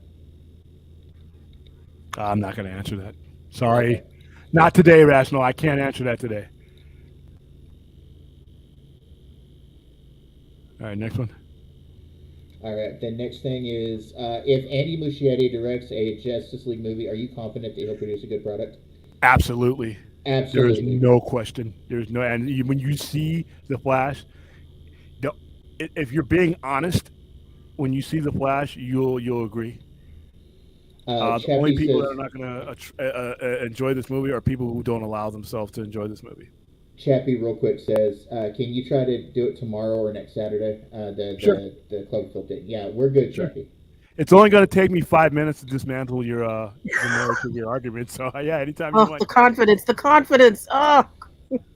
I'm not going to answer that. Sorry. Okay. Not today, Rational. I can't answer that today. All right, next one. All right, the next thing is, if Andy Muschietti directs a Justice League movie, are you confident that he'll produce a good product? Absolutely. Absolutely. There's no question. And when you see the Flash, if you're being honest, when you see the Flash, you'll agree. The only people that are not going to enjoy this movie are people who don't allow themselves to enjoy this movie. Chappie real quick says, can you try to do it tomorrow or next Saturday? The Cloverfield thing. Yeah, we're good, sure. Chappie. It's only going to take me 5 minutes to dismantle your argument. So yeah, anytime you want. The confidence. Oh.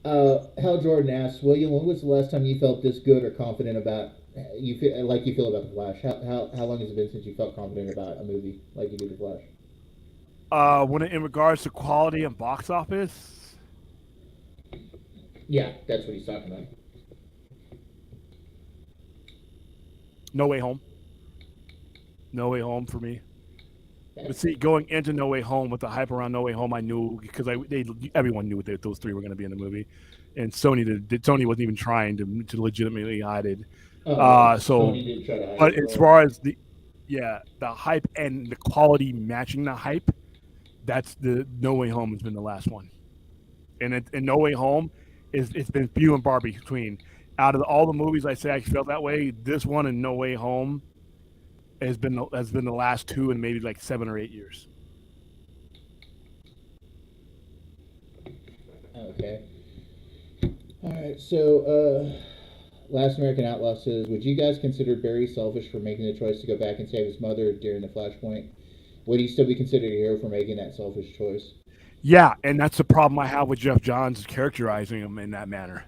Hal Jordan asks, William, when was the last time you felt this good or confident about you feel about the Flash? How long has it been since you felt confident about a movie like you do the Flash? When in regards to quality and box office. Yeah, that's what he's talking about. No Way Home. No Way Home for me. But see, going into No Way Home with the hype around No Way Home, I knew because everyone knew that those 3 were going to be in the movie, and Sony wasn't even trying to legitimately hide it. But as far as the hype and the quality matching the hype, that's the No Way Home has been the last one. and No Way Home it's been few and far between. Out of all the movies I say I felt that way, this one and No Way Home has been the last two in maybe like 7 or 8 years. Okay. All right. So, Last American Outlaw says, would you guys consider Barry selfish for making the choice to go back and save his mother during the Flashpoint? Would he still be considered a hero for making that selfish choice? Yeah, and that's the problem I have with Jeff Johns characterizing him in that manner.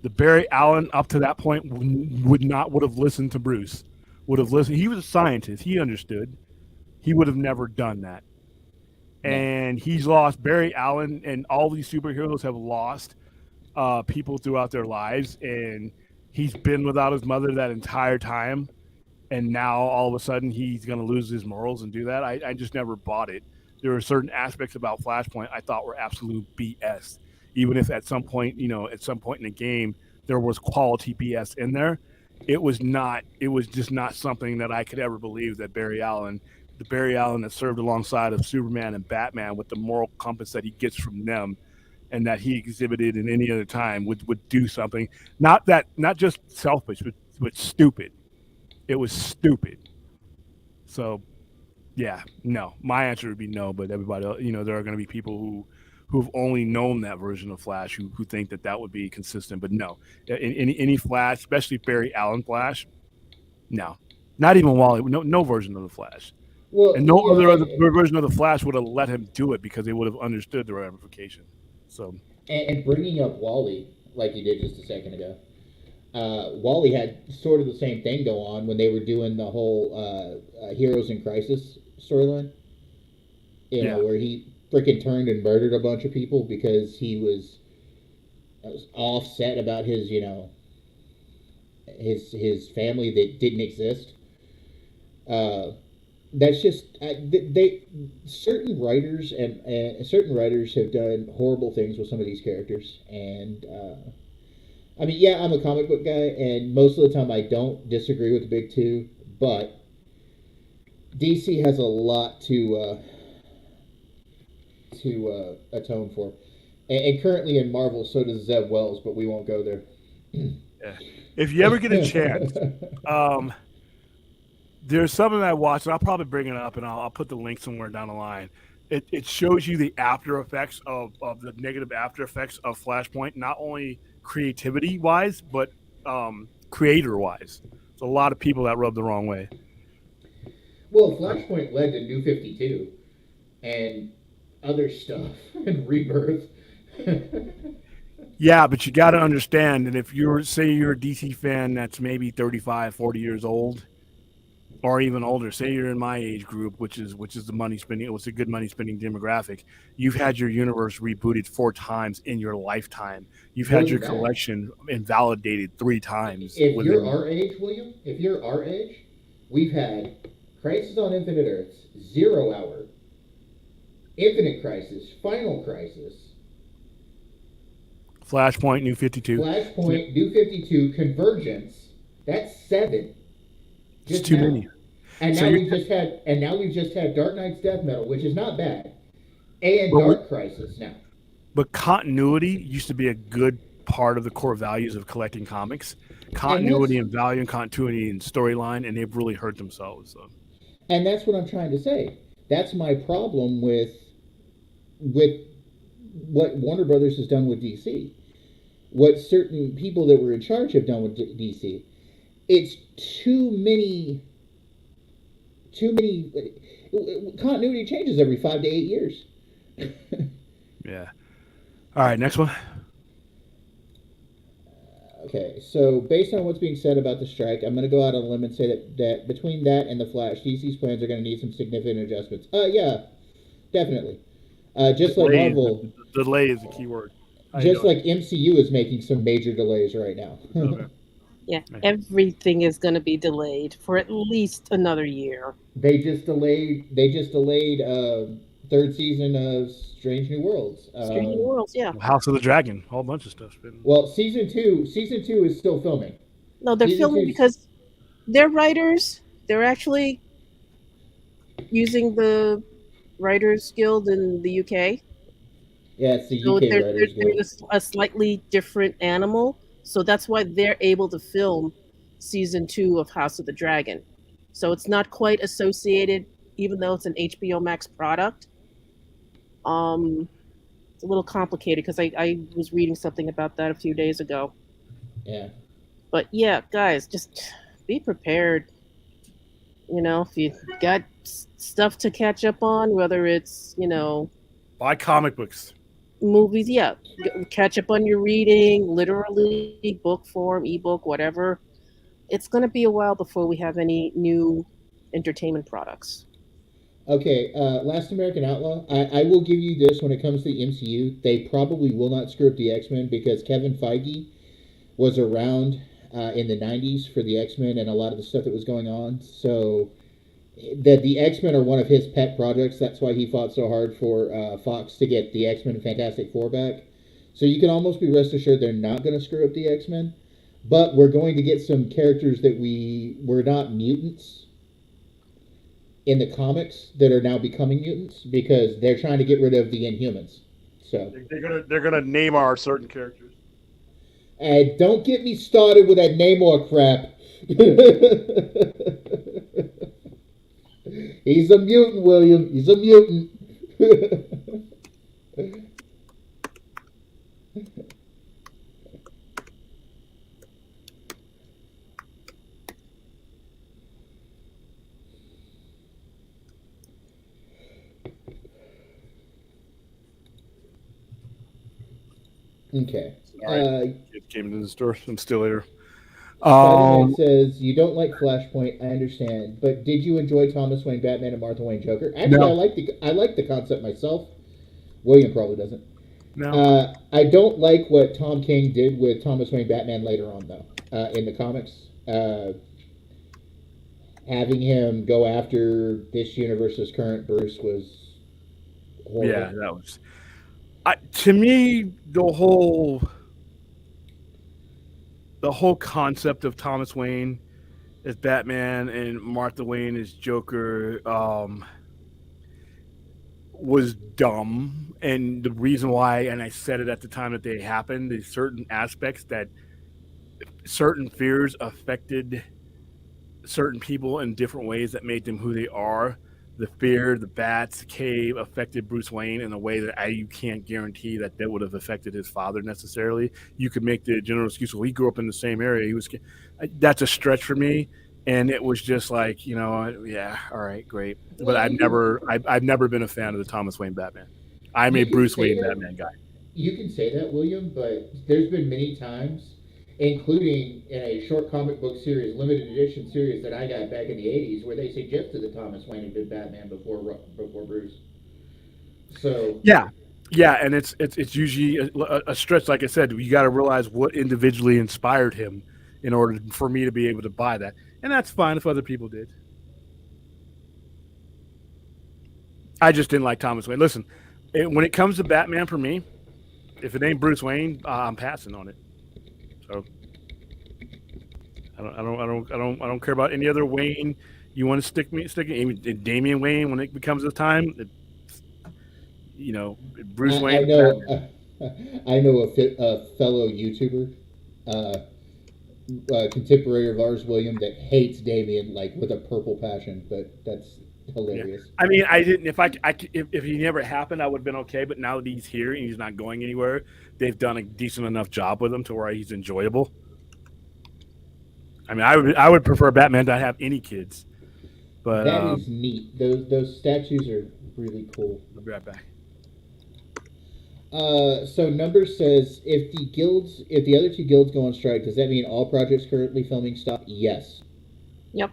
The Barry Allen up to that point would have listened to Bruce. Would have listened. He was a scientist. He understood. He would have never done that. And he's lost. Barry Allen and all these superheroes have lost people throughout their lives, and he's been without his mother that entire time. And now all of a sudden he's going to lose his morals and do that. I just never bought it. There were certain aspects about Flashpoint I thought were absolute BS. Even if at some point in the game there was quality BS in there, it was just not something that I could ever believe that the Barry Allen that served alongside of Superman and Batman with the moral compass that he gets from them and that he exhibited in any other time would do something. Not just selfish, but stupid. It was stupid. So, yeah, no. My answer would be no, but everybody else, there are going to be people who've only known that version of Flash who think that would be consistent, but no. In any Flash, especially Barry Allen Flash, no. Not even Wally. No version of the Flash. Well, and no other version of the Flash would have let him do it because they would have understood the ramification. So, and bringing up Wally, like you did just a second ago, Wally had sort of the same thing go on when they were doing the whole Heroes in Crisis storyline. Where he freaking turned and murdered a bunch of people because he was offset about his, his family that didn't exist. That's just certain writers and certain writers have done horrible things with some of these characters, and I'm a comic book guy, and most of the time I don't disagree with the big two, but DC has a lot to atone for, and currently in Marvel, so does Zeb Wells, but we won't go there. Yeah. If you ever get a chance, there's something that I watched, and I'll probably bring it up, and I'll put the link somewhere down the line. It shows you the after effects of the negative after effects of Flashpoint, not only creativity wise, but creator wise. There's a lot of people that rub the wrong way. Well, Flashpoint led to New 52 and other stuff and Rebirth. Yeah, but you got to understand that if you're a DC fan that's maybe 35, 40 years old, or even older, say you're in my age group, which is the money spending, it was a good money spending demographic. You've had your universe rebooted 4 times in your lifetime. You've had your collection invalidated 3 times. If you're our age, William, we've had Crisis on Infinite Earths, 0 Hour, Infinite Crisis, Final Crisis, Flashpoint, New 52. Flashpoint, New 52, Convergence. That's 7. It's too many. And now we've just had Dark Knight's Death Metal, which is not bad, and Dark Crisis now. But continuity used to be a good part of the core values of collecting comics. Continuity and value and continuity and storyline, and they've really hurt themselves. So. And that's what I'm trying to say. That's my problem with what Warner Brothers has done with DC. What certain people that were in charge have done with DC. It's too many continuity changes every 5 to 8 years. Yeah. All right, next one. Okay, so based on what's being said about the strike, I'm going to go out on a limb and say that between that and the Flash, DC's plans are going to need some significant adjustments. Yeah, definitely. Just like Marvel. Delay is the key word. Just like MCU is making some major delays right now. Okay. Yeah, everything is going to be delayed for at least another year. They just delayed 3rd season of Strange New Worlds. Strange New Worlds, yeah. House of the Dragon, a whole bunch of stuff's been. Well, season two is still filming. No, they're filming because their writers, they're actually using the Writers Guild in the UK. Yeah, it's the So UK they're, Writers they're Guild. a slightly different animal. So that's why they're able to film season 2 of House of the Dragon. So it's not quite associated, even though it's an HBO Max product. It's a little complicated because I was reading something about that a few days ago. Yeah. But yeah, guys, just be prepared. If you got stuff to catch up on, whether it's, Buy comic books. movies, yeah, catch up on your reading, literally, book form, ebook, whatever. It's going to be a while before we have any new entertainment products. Okay, Last American Outlaw. I will give you this when it comes to the MCU. They probably will not screw up the X-Men because Kevin Feige was around in the 90s for the X-Men and a lot of the stuff that was going on. So that the X-Men are one of his pet projects. That's why he fought so hard for Fox to get the X-Men and Fantastic Four back. So you can almost be rest assured they're not going to screw up the X-Men. But we're going to get some characters that were not mutants in the comics that are now becoming mutants because they're trying to get rid of the Inhumans. So They're gonna name our certain characters. and don't get me started with that Namor crap. He's a mutant, William. He's a mutant. Okay. All right. It came into the store. I'm still here. Spider-Man says, you don't like Flashpoint, I understand, but did you enjoy Thomas Wayne Batman and Martha Wayne Joker? Actually, No. I like the concept myself. William probably doesn't. No. I don't like what Tom King did with Thomas Wayne Batman later on, though, in the comics. Having him go after this universe's current Bruce was horrible. Yeah, that was. To me, the whole concept of Thomas Wayne as Batman and Martha Wayne as Joker was dumb. And the reason why, and I said it at the time that they happened, is certain aspects that certain fears affected certain people in different ways that made them who they are. The fear, the bats, the cave affected Bruce Wayne in a way that you can't guarantee that would have affected his father necessarily. You could make the general excuse, well, he grew up in the same area. That's a stretch for me. And it was just like, yeah, all right, great. But I've never been a fan of the Thomas Wayne Batman. I'm a Bruce Wayne Batman guy. You can say that, William, but there's been many times, including in a short comic book series, limited edition series that I got back in the 80s, where they suggested that Thomas Wayne had been Batman before Bruce. So yeah, and it's usually a stretch. Like I said, you got to realize what individually inspired him in order for me to be able to buy that, and that's fine if other people did. I just didn't like Thomas Wayne. Listen, when it comes to Batman, for me, if it ain't Bruce Wayne, I'm passing on it. So I don't care about any other Wayne. You want to stick it, Damian Wayne when it becomes the time. Bruce Wayne. I know a fellow YouTuber, contemporary of ours, William, that hates Damian like with a purple passion. But that's hilarious. Yeah. I mean, I didn't. If he never happened, I would have been okay. But now that he's here and he's not going anywhere, they've done a decent enough job with him to where he's enjoyable. I mean, I would prefer Batman to have any kids. But that is neat. Those statues are really cool. I'll be right back. So Numbers says if the other two guilds go on strike, does that mean all projects currently filming stop? Yes. Yep.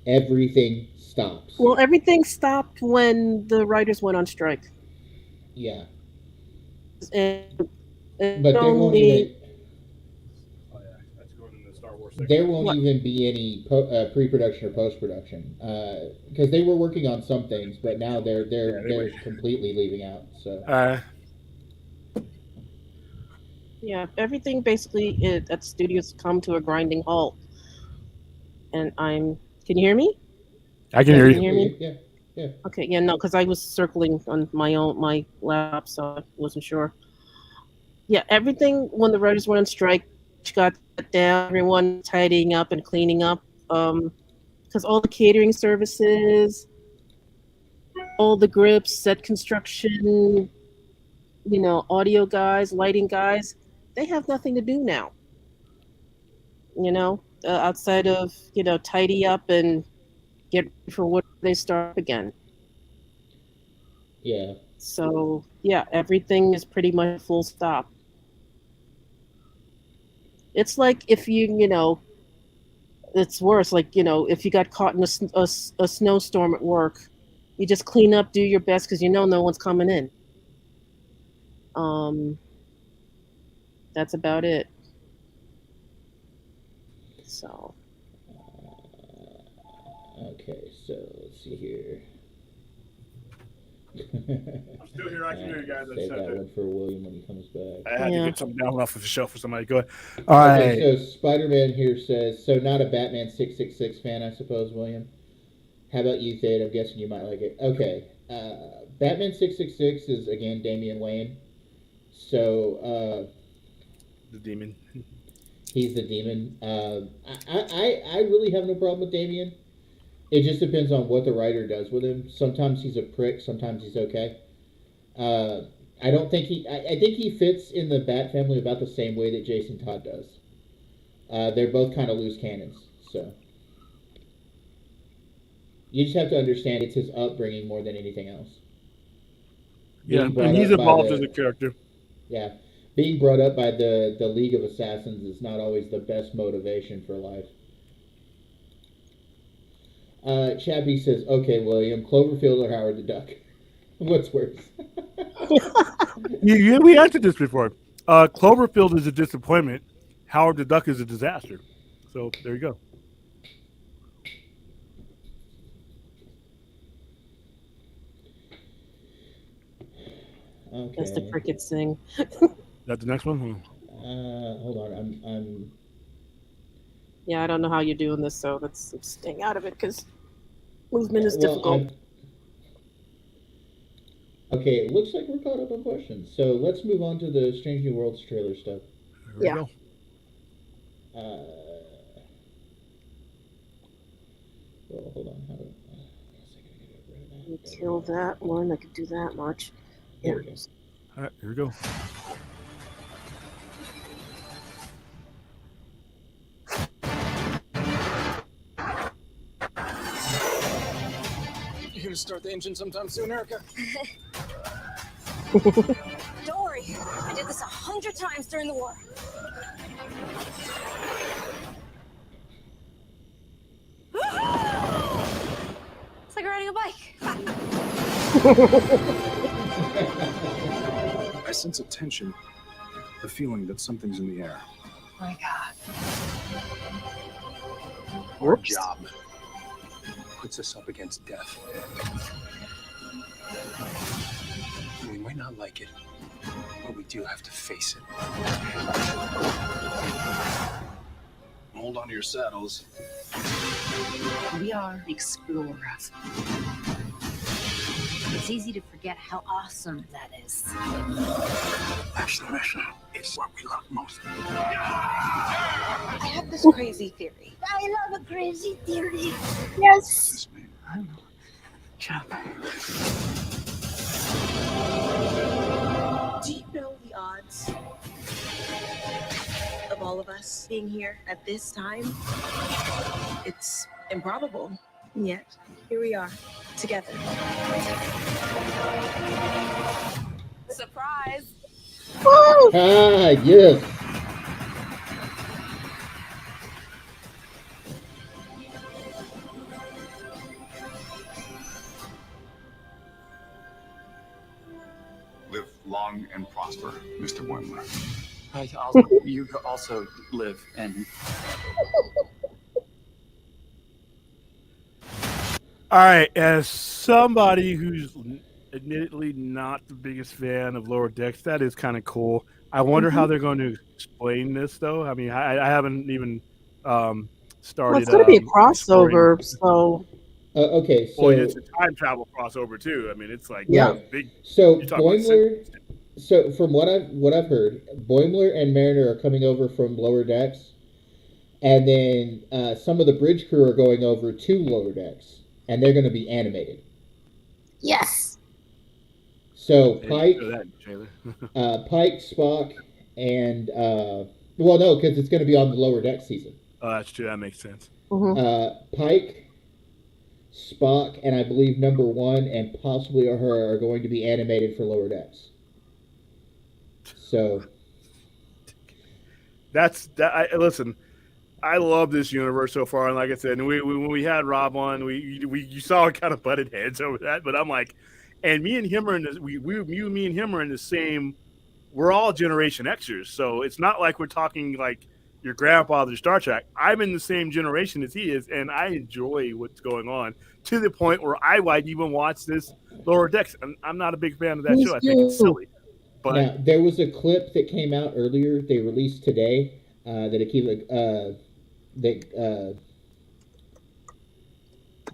Everything stops. Well, everything stopped when the writers went on strike. Yeah. And but there won't even. Oh yeah, that's going in the Star Wars section. There won't even be any pre-production or post-production because they were working on some things, but now they're completely leaving out. So. Yeah, everything basically at studios come to a grinding halt. And can you hear me? I can hear you. Can you hear me? Yeah. Yeah. Okay, yeah, no, because I was circling on my laptop, so I wasn't sure. Yeah, everything when the writers went on strike got shut down. Everyone tidying up and cleaning up. Because all the catering services, all the grips, set construction, audio guys, lighting guys, they have nothing to do now. Outside of tidy up and get ready for what they start up again. Yeah. So yeah, everything is pretty much full stop. It's like if it's worse. Like if you got caught in a snowstorm at work, you just clean up, do your best because no one's coming in. That's about it. So. Okay, so let's see here. I'm still here. I can hear you guys. Save that one for William when he comes back. I had to get something down off of the shelf for somebody. Go ahead. All right. So Spider-Man here says, so not a Batman 666 fan, I suppose, William? How about you, Thade? I'm guessing you might like it. Okay. Batman 666 is, again, Damian Wayne. So, the demon. He's the demon. I really have no problem with Damian. It just depends on what the writer does with him. Sometimes he's a prick. Sometimes he's okay. I don't think I think he fits in the Bat family about the same way that Jason Todd does. They're both kind of loose cannons. So you just have to understand it's his upbringing more than anything else. Yeah, and he's evolved as a character. Yeah. Being brought up by the League of Assassins is not always the best motivation for life. Chappie says, okay, William, Cloverfield or Howard the Duck? What's worse? We answered this before. Cloverfield is a disappointment. Howard the Duck is a disaster. So there you go. Okay. That's the crickets sing. That the next one? Hold on. I'm. Yeah, I don't know how you're doing this, so let's stay out of it because movement is difficult. Okay, it looks like we're caught up on questions. So let's move on to the Strange New Worlds trailer stuff. There we go. Well, hold on. Kill that one. I could do that much. There it is. All right, here we go. You gonna start the engine sometime soon, Erica? Don't worry. I did this 100 times during the war. It's like riding a bike. I sense a tension, the feeling that something's in the air. Oh my God. Our job puts us up against death. We might not like it, but we do have to face it. Hold on to your saddles. We are explorers. It's easy to forget how awesome that is. That's the mission. It's what we love most. I have this crazy theory. I love a crazy theory. Yes. I know. Chop. Do you know the odds of all of us being here at this time? It's improbable, and yet here we are, together. Surprise! Ah, yes. Live long and prosper, Mr. Boimler. You also live and... All right, as somebody who's admittedly not the biggest fan of Lower Decks, that is kind of cool. I wonder how they're going to explain this, though. I mean, I haven't even started. Well, it's going to be a crossover, so. Okay, so Well, it's a time travel crossover too. I mean, it's like big. So You're talking about Boimler. So from what I've heard, Boimler and Mariner are coming over from lower decks, and then some of the bridge crew are going over to lower decks, and they're going to be animated. Yes. So Pike, Pike, Spock, and well, no, because it's going to be on the lower deck season. Oh, that's true. That makes sense. Pike, Spock, and I believe number 1 and possibly her are going to be animated for lower decks. So that's that. Listen, I love this universe so far, and like I said, and when we had Rob on, you saw kind of butted heads over that, but I'm like, and me and him are in this. Me and him are in the same. We're all Generation Xers, so it's not like we're talking like your grandfather's Star Trek. I'm in the same generation as he is, and I enjoy what's going on to the point where I might even watch this Lower Decks. I'm not a big fan of that show. I think it's silly. But now, there was a clip that came out earlier. They released today that Akiva,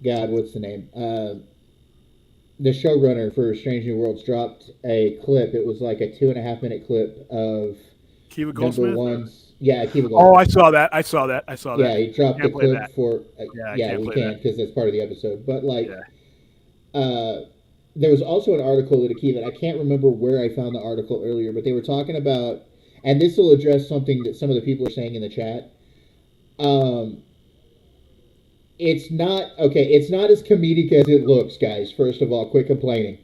God, what's the name? The showrunner for Strange New Worlds dropped a clip. It was like a 2.5-minute clip of Akiva Goldsmith. Yeah, Akiva Goldsmith. Oh, I saw that. Yeah, he dropped the clip for. Yeah, we can't because that's part of the episode. But like, there was also an article that Akiva. I can't remember where I found the article earlier, but they were talking about, and this will address something that some of the people are saying in the chat. It's not as comedic as it looks, guys. First of all, quit complaining.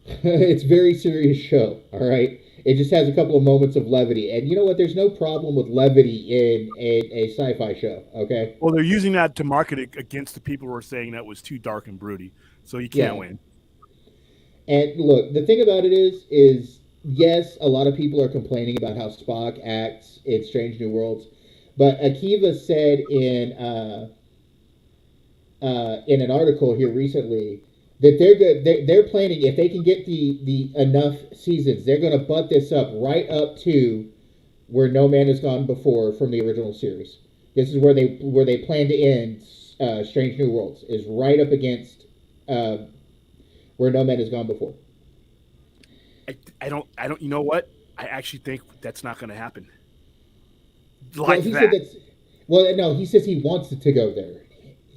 It's a very serious show, all right? It just has a couple of moments of levity. And you know what? There's no problem with levity in a sci-fi show, okay? Well, they're using that to market it against the people who are saying that was too dark and broody. So you can't win. And look, the thing about it is yes, a lot of people are complaining about how Spock acts in Strange New Worlds. But Akiva said in an article here recently that they're planning, if they can get the enough seasons, they're going to butt this up right up to where No Man Has Gone Before from the original series. This is where they plan to end Strange New Worlds, is right up against where No Man Has Gone Before. I don't. You know what? I actually think that's not going to happen. Like he says he wants it to go there.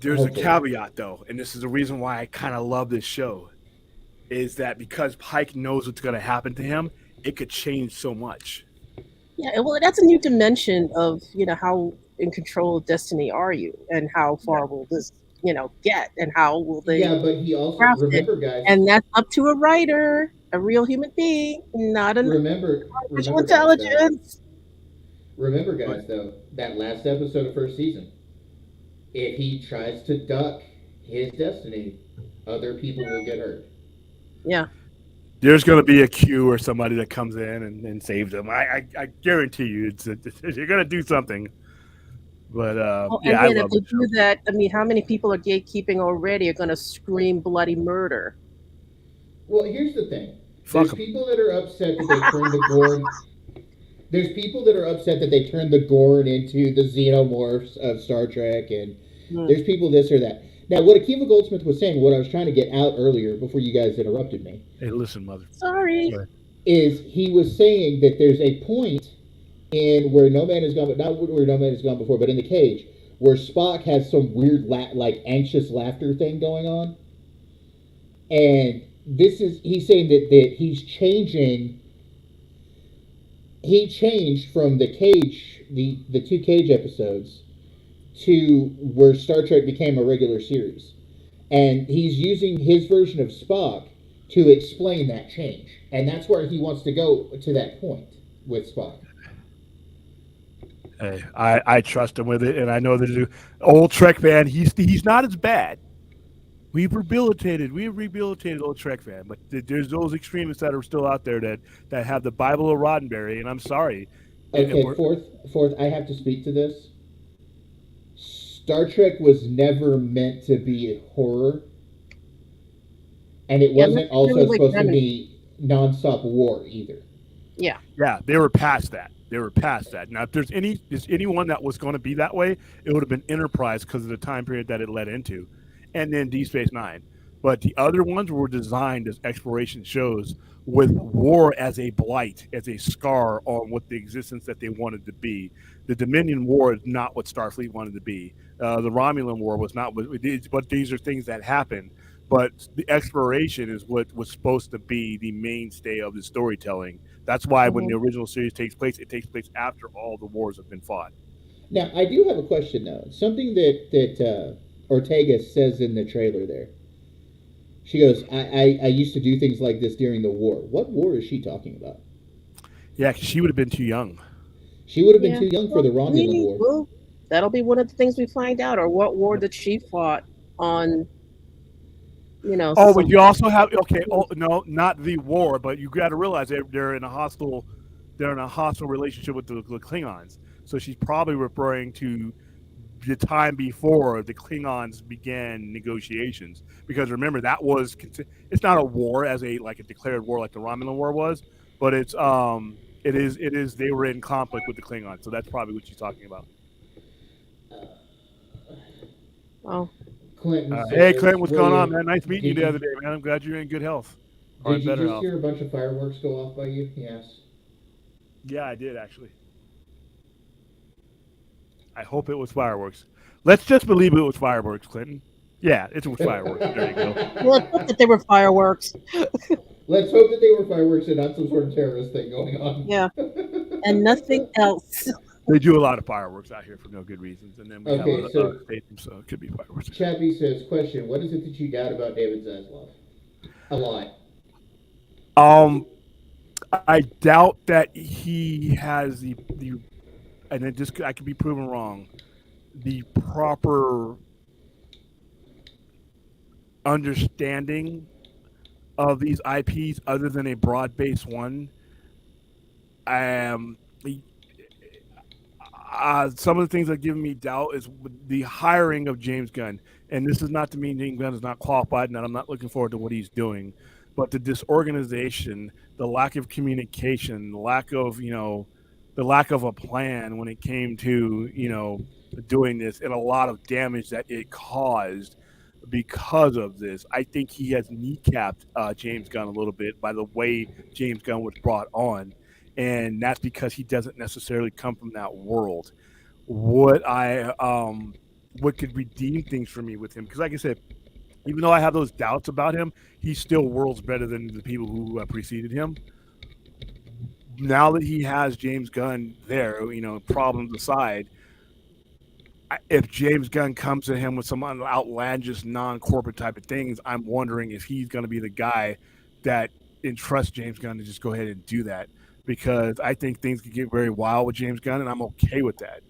There's a caveat, though, and this is the reason why I kind of love this show, is that because Pike knows what's going to happen to him, it could change so much. Yeah, well, that's a new dimension of, how in control of destiny are you, and how far will this, get, and how will they? Yeah, but he also remember, guys, and that's up to a writer, a real human being, not an artificial intelligence. Remember, guys, though, that last episode of first season, if he tries to duck his destiny, other people will get hurt. Yeah. There's going to be a Q or somebody that comes in and saves them. I guarantee you, you're going to do something. But I love if they do that, I mean, how many people are gatekeeping already are going to scream bloody murder? Well, here's the thing. There's people that are upset that they turned the Gorn. There's people that are upset that they turned the Gorn into the xenomorphs of Star Trek, and there's people this or that. Now, what Akiva Goldsmith was saying, what I was trying to get out earlier before you guys interrupted me. Hey, listen, mother. Sorry. Is he was saying that there's a point in where No Man Has Gone, but not where No Man Has Gone Before, but in the cage, where Spock has some weird, anxious laughter thing going on. And he's saying that he's changing. He changed from the cage, the 2 Cage episodes, to where Star Trek became a regular series. And he's using his version of Spock to explain that change. And that's where he wants to go to that point with Spock. Hey, I trust him with it, and I know that the old Trek fan, he's not as bad. We've rehabilitated old Trek fan, but there's those extremists that are still out there that have the Bible of Roddenberry, and I'm sorry. Okay, fourth, I have to speak to this. Star Trek was never meant to be horror, and it wasn't also supposed to be nonstop war either. Yeah. Yeah, they were past that. Now, if there's anyone that was going to be that way, it would have been Enterprise because of the time period that it led into. and then Deep Space Nine. But the other ones were designed as exploration shows with war as a blight, as a scar on what the existence that they wanted to be. The Dominion War is not what Starfleet wanted to be. The Romulan War was not what it is, but these are things that happened. But the exploration is what was supposed to be the mainstay of the storytelling. That's why when the original series takes place, it takes place after all the wars have been fought. Now, I do have a question, though. Something that Ortega says in the trailer there. She goes, I used to do things like this during the war. What war is she talking about? Yeah, 'cause she would have been too young. She would have been too young for the Romulan War. Well, that'll be one of the things we find out, or what war that she fought on, Oh, but you also have, no, not the war, but you got to realize they're in a hostile relationship with the Klingons. So she's probably referring to the time before the Klingons began negotiations, because remember it's not a war as a declared war like the Romulan War was, but it is they were in conflict with the Klingons, so that's probably what she's talking about. Oh, Clinton hey Clinton, what's going on, man? Nice meeting you the other day, man. I'm glad you're in good health. Did you just hear a bunch of fireworks go off by you? Yes. Yeah, I did actually. I hope it was fireworks. Let's just believe it was fireworks, Clinton. Yeah, it was fireworks. There you go. Let's hope that they were fireworks. Let's hope that they were fireworks and not some sort of terrorist thing going on. Yeah, and nothing else. They do a lot of fireworks out here for no good reasons, and then we have a stadium, so it could be fireworks. Chappie says, question, what is it that you doubt about David Zaslav? A lot. I doubt that he has the and I could be proven wrong, the proper understanding of these IPs other than a broad-based one. Some of the things that give me doubt is the hiring of James Gunn. And this is not to mean James Gunn is not qualified and that I'm not looking forward to what he's doing. But the disorganization, the lack of communication, the lack of a plan when it came to, doing this, and a lot of damage that it caused because of this. I think he has kneecapped James Gunn a little bit by the way James Gunn was brought on. And that's because he doesn't necessarily come from that world. What could redeem things for me with him? Because like I said, even though I have those doubts about him, he's still worlds better than the people who preceded him. Now that he has James Gunn there, problems aside, if James Gunn comes to him with some outlandish non-corporate type of things, I'm wondering if he's going to be the guy that entrusts James Gunn to just go ahead and do that. Because I think things could get very wild with James Gunn, and I'm okay with that.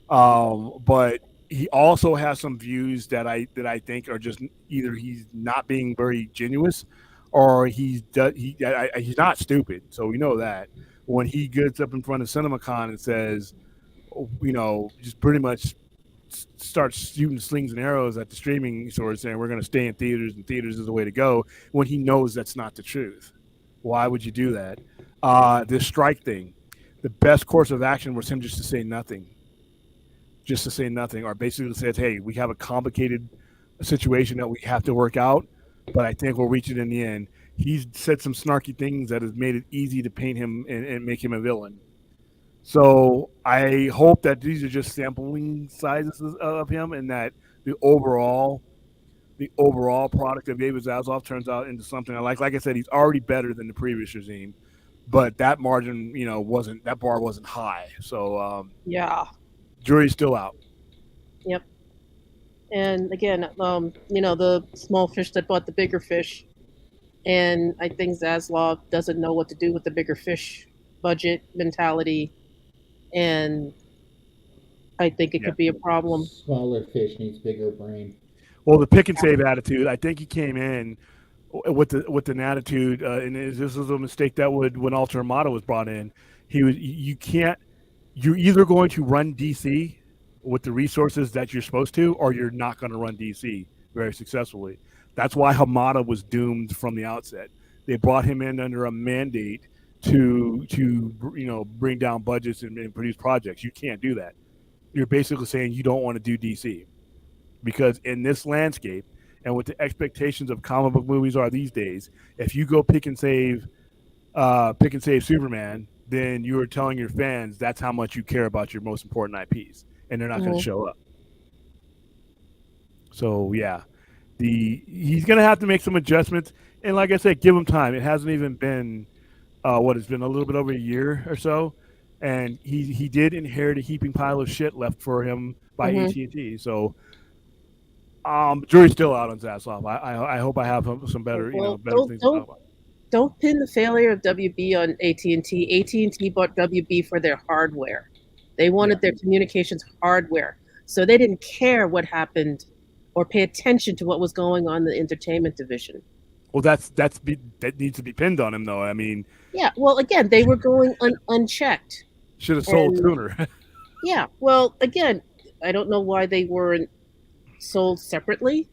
But he also has some views that I think are just either he's not being very genuine, or he's not stupid. So we know that when he gets up in front of CinemaCon and says, just pretty much starts shooting slings and arrows at the streaming stores, saying we're going to stay in theaters and theaters is the way to go, when he knows that's not the truth. Why would you do that? This strike thing, the best course of action was him just to say nothing, or basically says, hey, we have a complicated situation that we have to work out, but I think we'll reach it in the end. He's said some snarky things that has made it easy to paint him and make him a villain. So I hope that these are just sampling sizes of him, and that the overall product of David Zaslav turns out into something I like. Like I said, he's already better than the previous regime. But that margin, that bar wasn't high. So yeah, jury's still out. Yep. And again, the small fish that bought the bigger fish, and I think Zaslav doesn't know what to do with the bigger fish budget mentality, and I think it could be a problem. Smaller fish needs bigger brain. Well, the pick and save attitude. I think he came in with an attitude, and this was a mistake that when Alter Amato was brought in, you're either going to run DC with the resources that you're supposed to, or you're not going to run DC very successfully. That's why Hamada was doomed from the outset. They brought him in under a mandate to bring down budgets and produce projects. You can't do that. You're basically saying you don't want to do DC, because in this landscape, and what the expectations of comic book movies are these days, if you go pick and save Superman, then you are telling your fans that's how much you care about your most important IPs, and they're not going to show up. So yeah, he's going to have to make some adjustments, and like I said, give him time. It hasn't even been it's been a little bit over a year or so, and he did inherit a heaping pile of shit left for him by AT&T. So jury's still out on Zaslav. I hope I have some better better things to talk about. Don't pin the failure of WB on AT&T. AT&T bought WB for their hardware. They wanted their communications hardware. So they didn't care what happened or pay attention to what was going on in the entertainment division. Well, that needs to be pinned on him, though. I mean, yeah. Well, again, they were going unchecked. Should have sold Tuner. Yeah. Well, again, I don't know why they weren't sold separately.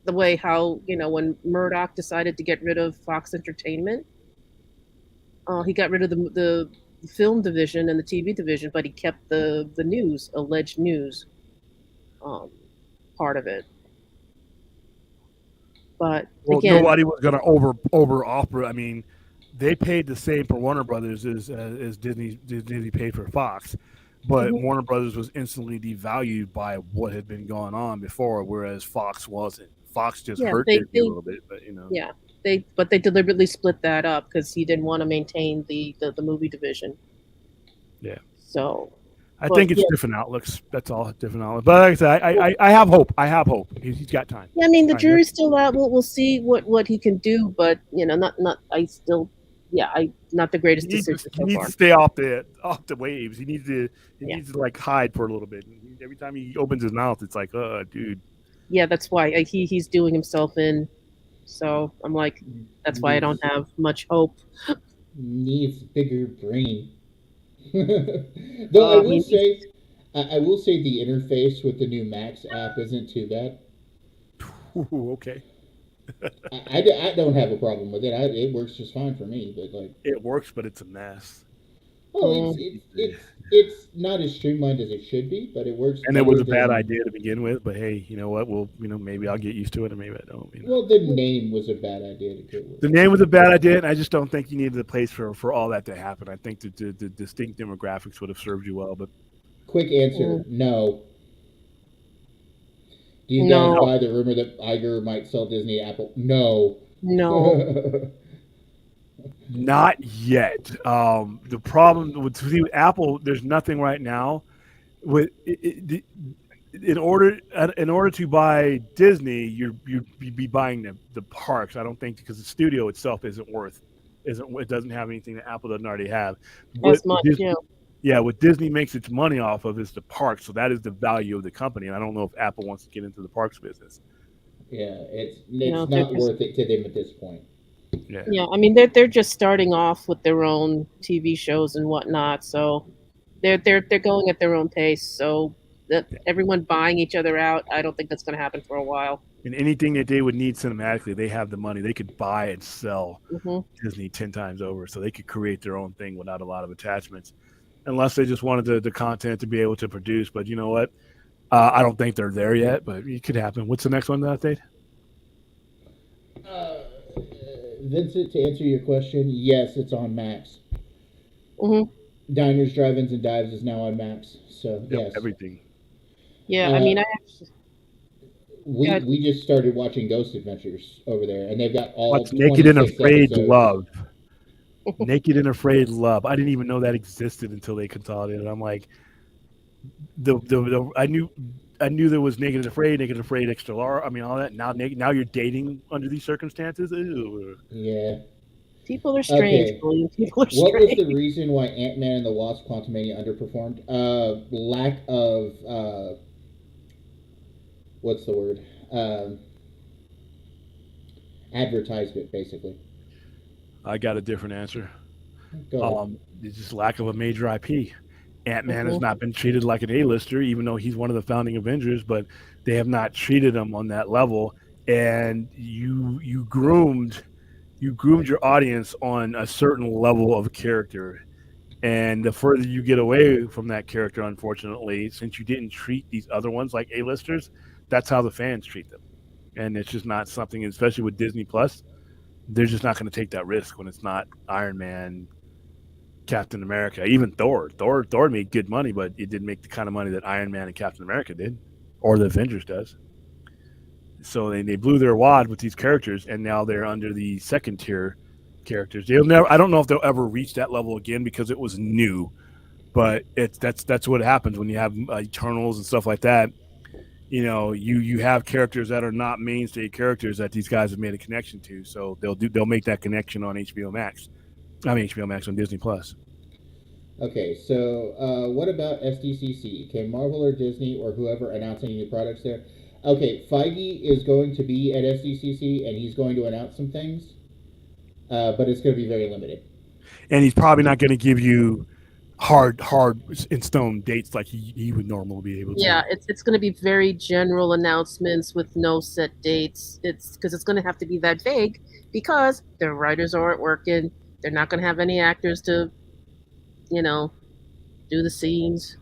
The way how when Murdoch decided to get rid of Fox Entertainment, he got rid of the film division and the TV division, but he kept the alleged news part of it. But again, nobody was going to over offer. I mean, they paid the same for Warner Brothers as Disney paid for Fox, but Warner Brothers was instantly devalued by what had been going on before, whereas Fox wasn't. Fox just hurt it a little bit, but Yeah, they deliberately split that up because he didn't want to maintain the movie division. Yeah. So I think it's different outlooks. That's all, different outlooks. But like I said, I have hope. I have hope. He's got time. Yeah, I mean the jury's still out. We'll see what he can do, but not the greatest decision so far. He needs to stay off the waves. He needs to like hide for a little bit. Every time he opens his mouth, it's like, dude. Yeah, that's why he's doing himself in. So I'm like, that's why I don't have much hope. Needs bigger brain. Though I will say the interface with the new Max app isn't too bad. Ooh, okay. I don't have a problem with it. It works just fine for me. But like, it works, but it's a mess. Well, it's not as streamlined as it should be, but it works. And it was a bad idea to begin with. But hey, you know what? Well, maybe I'll get used to it, or maybe I don't. Well, the name was a bad idea to get with. The name was a bad idea, and I just don't think you needed a place for all that to happen. I think the distinct demographics would have served you well. But quick answer: no. Do you guys buy the rumor that Iger might sell Disney to Apple? No. No. Not yet. The problem with Apple, there's nothing right now. With in order to buy Disney, you'd be buying the parks. I don't think, because the studio itself it doesn't have anything that Apple doesn't already have. What Disney makes its money off of is the parks, so that is the value of the company. And I don't know if Apple wants to get into the parks business. Yeah, it's not worth it to them at this point. Yeah, I mean they're just starting off with their own TV shows and whatnot, so they're going at their own pace. So that everyone buying each other out, I don't think that's going to happen for a while. And anything that they would need cinematically, they have the money. They could buy and sell Disney 10 times over, so they could create their own thing without a lot of attachments, unless they just wanted the content to be able to produce. But you know what? I don't think they're there yet, but it could happen. What's the next one that update? Vincent, to answer your question, yes, it's on Max. Mm-hmm. Diners, Drive-Ins, and Dives is now on Max. So yes, everything. Yeah, I mean, we just started watching Ghost Adventures over there, and they've got all. What's Naked and Afraid Love? Naked and Afraid Love. I didn't even know that existed until they consolidated. I'm like, I knew there was Naked and Afraid Extra Large. I mean, all that. Now you're dating under these circumstances. Ew. Yeah. People are strange, William. People are strange. What was the reason why Ant-Man and the Wasp: Quantumania underperformed? Lack of what's the word? Advertisement, basically. I got a different answer. It's just lack of a major IP. Ant-Man has not been treated like an A-lister, even though he's one of the founding Avengers, but they have not treated him on that level. And you groomed your audience on a certain level of character. And the further you get away from that character, unfortunately, since you didn't treat these other ones like A-listers, that's how the fans treat them. and it's just not something, especially with Disney Plus. They're just not going to take that risk when it's not Iron Man, Captain America, even Thor. Thor made good money, but it didn't make the kind of money that Iron Man and Captain America did, or the Avengers does. So they blew their wad with these characters, and now they're under the second tier characters. They'll never. I don't know if they'll ever reach that level again because it was new, but that's what happens when you have Eternals and stuff like that. You have characters that are not mainstay characters that these guys have made a connection to, so they'll make that connection on HBO Max. HBO Max on Disney Plus. Okay, so what about SDCC? Can Marvel or Disney or whoever announce any new products there? Okay, Feige is going to be at SDCC and he's going to announce some things, but it's going to be very limited. And he's probably not going to give you hard in stone dates like he would normally be able to. Yeah, it's going to be very general announcements with no set dates. It's because it's going to have to be that vague because their writers aren't working. They're not going to have any actors to, do the scenes.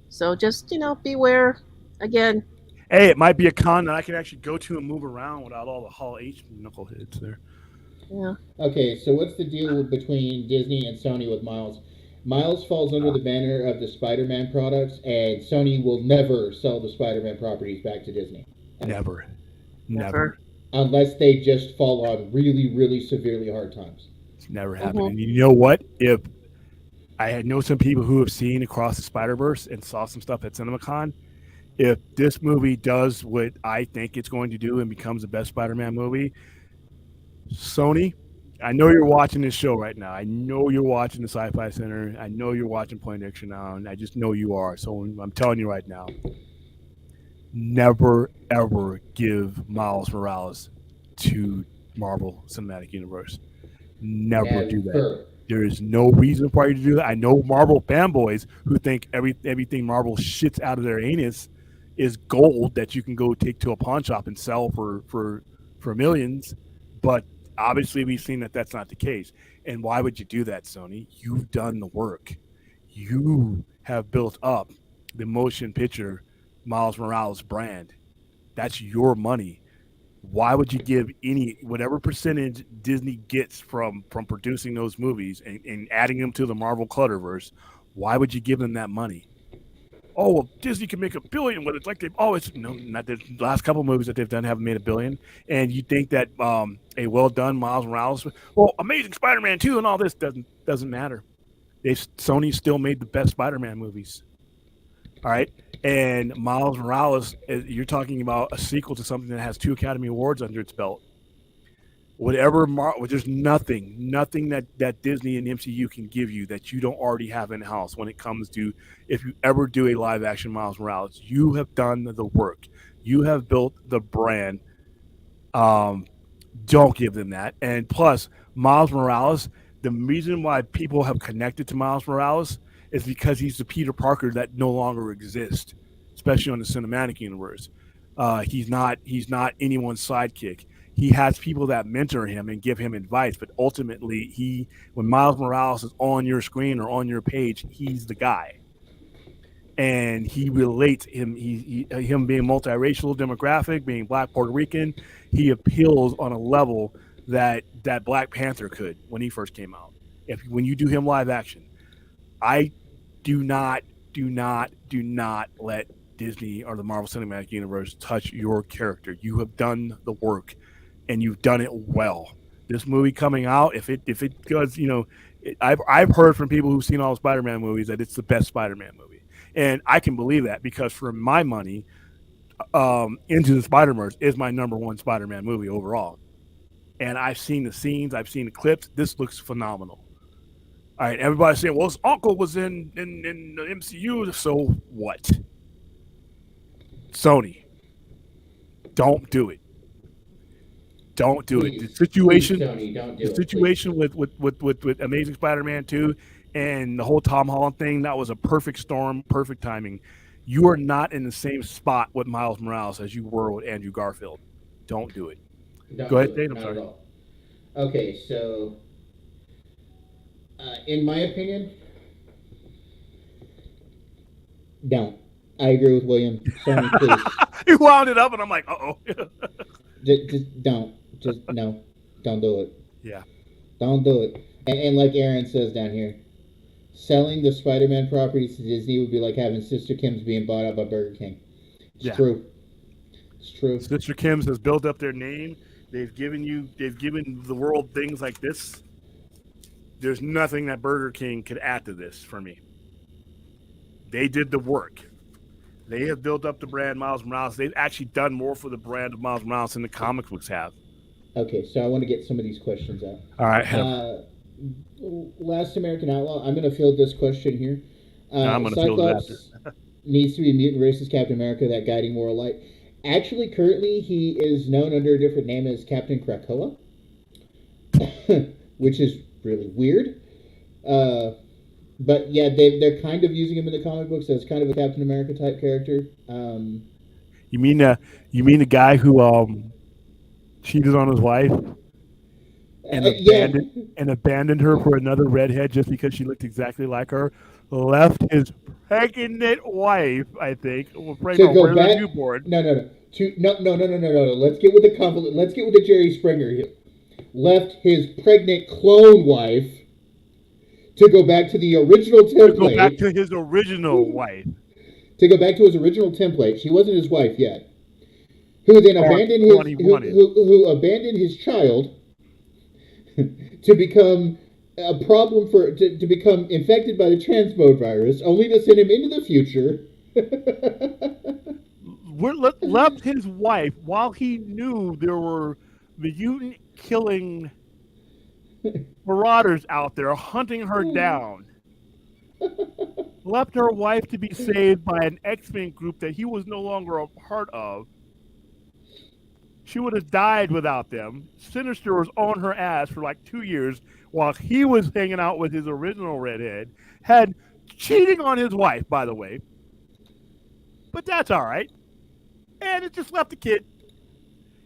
So just, beware. Again. Hey, it might be a con that I can actually go to and move around without all the Hall H knuckleheads there. Yeah. Okay, so what's the deal between Disney and Sony with Miles? Miles falls under the banner of the Spider-Man products, and Sony will never sell the Spider-Man properties back to Disney. Never. Unless they just fall on really, really severely hard times. It's never happened. And you know what? If I know some people who have seen Across the Spider-Verse and saw some stuff at CinemaCon, if this movie does what I think it's going to do and becomes the best Spider-Man movie, Sony, I know you're watching this show right now. I know you're watching the Sci-Fi Center. I know you're watching Point Action now, and I just know you are. So I'm telling you right now, never, ever give Miles Morales to Marvel Cinematic Universe. Never do that. There is no reason for you to do that. I know Marvel fanboys who think everything Marvel shits out of their anus is gold that you can go take to a pawn shop and sell for millions, but obviously we've seen that that's not the case. And why would you do that, Sony? You've done the work. You have built up the motion picture Miles Morales brand. That's your money. Why would you give whatever percentage Disney gets from producing those movies and adding them to the Marvel Clutterverse? Why would you give them that money? Oh, well, Disney can make $1 billion with it. Like they've always, not the last couple of movies that they've done haven't made $1 billion. And you think that a well done Miles Morales, Amazing Spider-Man 2 and all this doesn't matter. Sony still made the best Spider-Man movies. All right. And Miles Morales, you're talking about a sequel to something that has 2 Academy Awards under its belt. There's nothing that Disney and MCU can give you that you don't already have in house when it comes to if you ever do a live action Miles Morales. You have done the work. You have built the brand. Don't give them that. And plus, Miles Morales, the reason why people have connected to Miles Morales is because he's the Peter Parker that no longer exists, especially on the cinematic universe. He's not anyone's sidekick. He has people that mentor him and give him advice, but ultimately, when Miles Morales is on your screen or on your page, he's the guy. And he relates him being multiracial demographic, being Black Puerto Rican, he appeals on a level that Black Panther could when he first came out. When you do him live action, I do not let Disney or the Marvel Cinematic Universe touch your character. You have done the work, and you've done it well. This movie coming out, if it goes, I've heard from people who've seen all the Spider-Man movies that it's the best Spider-Man movie, and I can believe that because for my money, Into the Spider-Verse is my number one Spider-Man movie overall, and I've seen the scenes, I've seen the clips. This looks phenomenal. All right, everybody's saying, well, his uncle was in the MCU, so what? Sony, don't do it. Don't do it. The situation, Sony, don't do the situation with Amazing Spider-Man 2 and the whole Tom Holland thing, that was a perfect storm, perfect timing. You are not in the same spot with Miles Morales as you were with Andrew Garfield. Don't do it. Go ahead, Dave. I'm sorry. Okay, so in my opinion, don't. I agree with William. Sony, please. You wound it up, and I'm like, uh-oh. just don't. Just no. Don't do it. Yeah. Don't do it. And like Aaron says down here, selling the Spider-Man properties to Disney would be like having Sister Kim's being bought out by Burger King. It's true. It's true. Sister Kim's has built up their name. They've given the world things like this. There's nothing that Burger King could add to this for me. They did the work. They have built up the brand Miles Morales. They've actually done more for the brand of Miles Morales than the comic books have. Okay, so I want to get some of these questions out. All right. Last American Outlaw, I'm going to field this question here. I'm going to field it after. Needs to be mutant racist Captain America, that guiding moral light. Actually, currently, he is known under a different name as Captain Krakoa, which is really weird. But yeah, they're kind of using him in the comic books as kind of a Captain America type character. You mean the guy who cheated on his wife and abandoned her for another redhead just because she looked exactly like her? Left his pregnant wife, I think, pregnant with a newborn. No. Let's get with the Jerry Springer here. Left his pregnant clone wife to go back to the original template. To go back to his original wife. To go back to his original template. She wasn't his wife yet. Who then abandoned who abandoned his child to become a problem to become infected by the transmode virus, only to send him into the future. Left his wife while he knew there were mutant killing marauders out there hunting her down. Left her wife to be saved by an X-Men group that he was no longer a part of. She would have died without them. Sinister was on her ass for like 2 years while he was hanging out with his original redhead. Had cheating on his wife, by the way. But that's all right. And it just left the kid.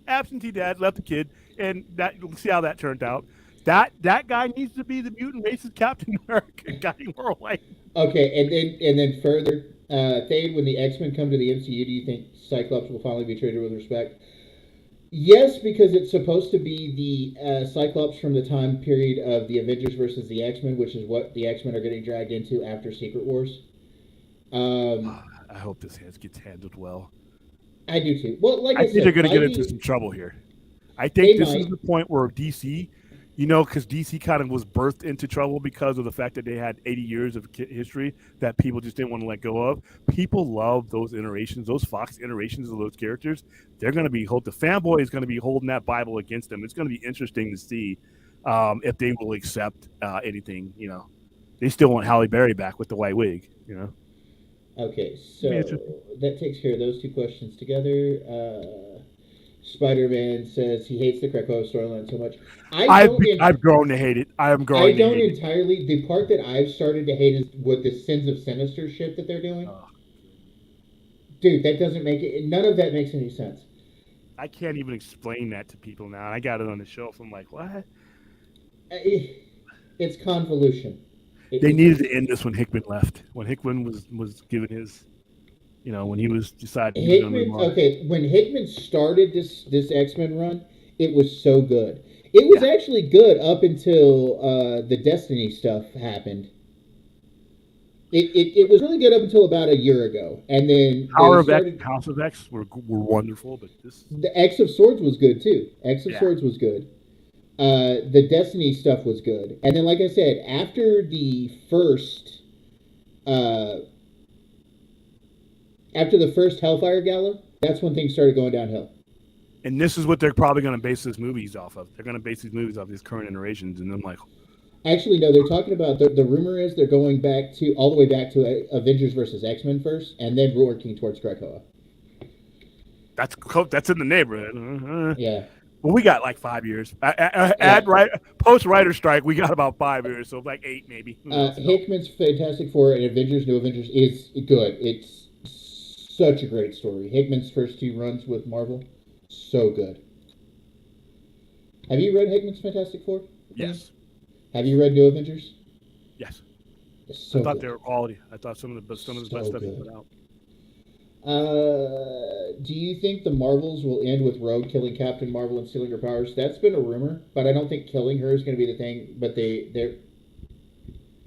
Absentee dad left the kid. And that, see how that turned out. That guy needs to be the mutant racist Captain America guiding moral light. Okay, and then further, Thade, when the X-Men come to the MCU, do you think Cyclops will finally be treated with respect? Yes, because it's supposed to be the Cyclops from the time period of the Avengers versus the X-Men, which is what the X-Men are getting dragged into after Secret Wars. I hope this gets handled well. I do too. Well, like I said, think they're going to get into some trouble here. I think this is the point where DC, because DC kind of was birthed into trouble because of the fact that they had 80 years of history that people just didn't want to let go of. People love those iterations, those Fox iterations of those characters. They're going to be the fanboy is going to be holding that Bible against them. It's going to be interesting to see if they will accept anything. They still want Halle Berry back with the white wig. Okay, so that takes care of those two questions together. Spider-Man says he hates the Krakoa storyline so much. I've grown to hate it. I don't entirely. The part that I've started to hate is with the Sins of Sinister shit that they're doing. Dude, that doesn't make it. None of that makes any sense. I can't even explain that to people now. I got it on the shelf. I'm like, what? It's convolution. They needed to end this when Hickman left. When Hickman was given his, when he was deciding. When Hickman started this X-Men run, it was so good. It was actually good up until the Destiny stuff happened. It was really good up until about a year ago, and then House of X were wonderful, but the X of Swords was good too. Swords was good. The Destiny stuff was good, and then, like I said, after the first Hellfire Gala, that's when things started going downhill. And this is what they're probably going to base these movies off of. They're going to base these movies off these current iterations, and I'm like, actually, no. They're talking about the rumor is they're going all the way back to Avengers versus X-Men first, and then working towards Krakoa. That's in the neighborhood. Yeah. Well, we got like 5 years. Post writer strike, we got about 5 years, so like 8 maybe. Hickman's Fantastic Four and Avengers: New Avengers is good. It's such a great story. Hickman's first 2 runs with Marvel, so good. Have you read Hickman's Fantastic Four? Yes. Have you read New Avengers? Yes. So I thought they were quality. I thought some of the best stuff he put out. Do you think the Marvels will end with Rogue killing Captain Marvel and stealing her powers? That's been a rumor, but I don't think killing her is going to be the thing. But they're